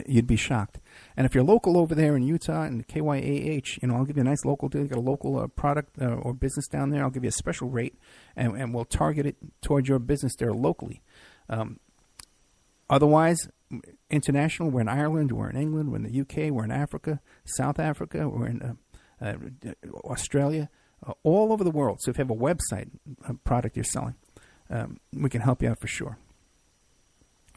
You'd be shocked. And if you're local over there in Utah and KYAH, I'll give you a nice local deal. You got a local product or business down there, I'll give you a special rate, and we'll target it toward your business there locally. Otherwise, international, we're in Ireland, we're in England, we're in the UK, we're in Africa, South Africa, we're in Australia, all over the world. So if you have a website, a product you're selling, we can help you out for sure.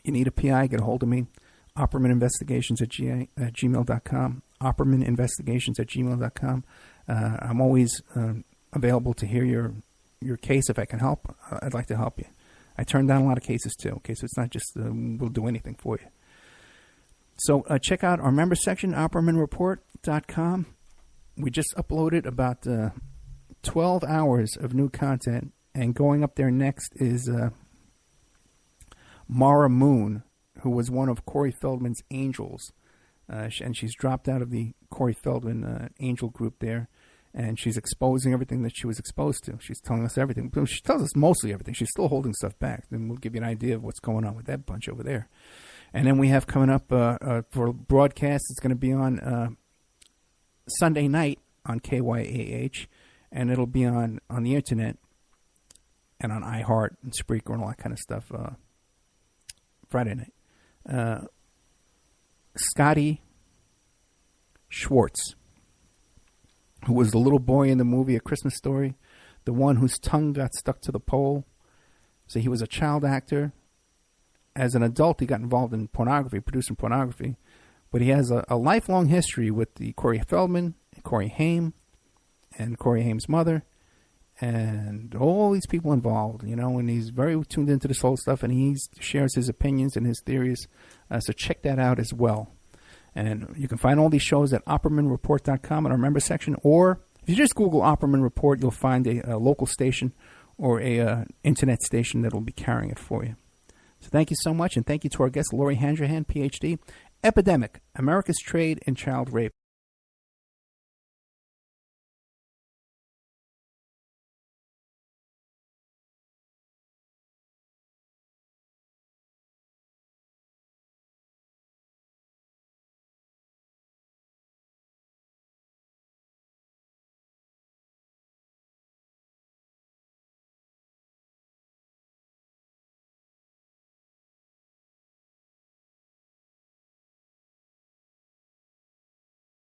You need a PI, get a hold of me. OppermanInvestigations@gmail.com. OppermanInvestigations@gmail.com. I'm always available to hear your case. If I can help, I'd like to help you. I turn down a lot of cases too. Okay, so it's not just we'll do anything for you. So check out our member section, OppermanReport.com. We just uploaded about 12 hours of new content, and going up there next is Mara Moon, who was one of Corey Feldman's angels. And she's dropped out of the Corey Feldman angel group there, and she's exposing everything that she was exposed to. She's telling us everything. She tells us mostly everything. She's still holding stuff back. Then we'll give you an idea of what's going on with that bunch over there. And then we have coming up for broadcast, it's going to be on Sunday night on KYAH, and it'll be on the internet and on iHeart and Spreaker and all that kind of stuff Friday night. Scotty Schwartz, who was the little boy in the movie A Christmas Story, the one whose tongue got stuck to the pole. So he was a child actor. As an adult, he got involved in pornography, producing pornography. But he has a lifelong history with the Corey Feldman, Corey Haim, and Corey Haim's mother, and all these people involved, and he's very tuned into this whole stuff, and he shares his opinions and his theories. So check that out as well. And you can find all these shows at OppermanReport.com in our member section, or if you just Google Opperman Report, you'll find a local station or a internet station that will be carrying it for you. So thank you so much, and thank you to our guest, Lori Handrahan, PhD. Epidemic, America's Trade in Child Rape.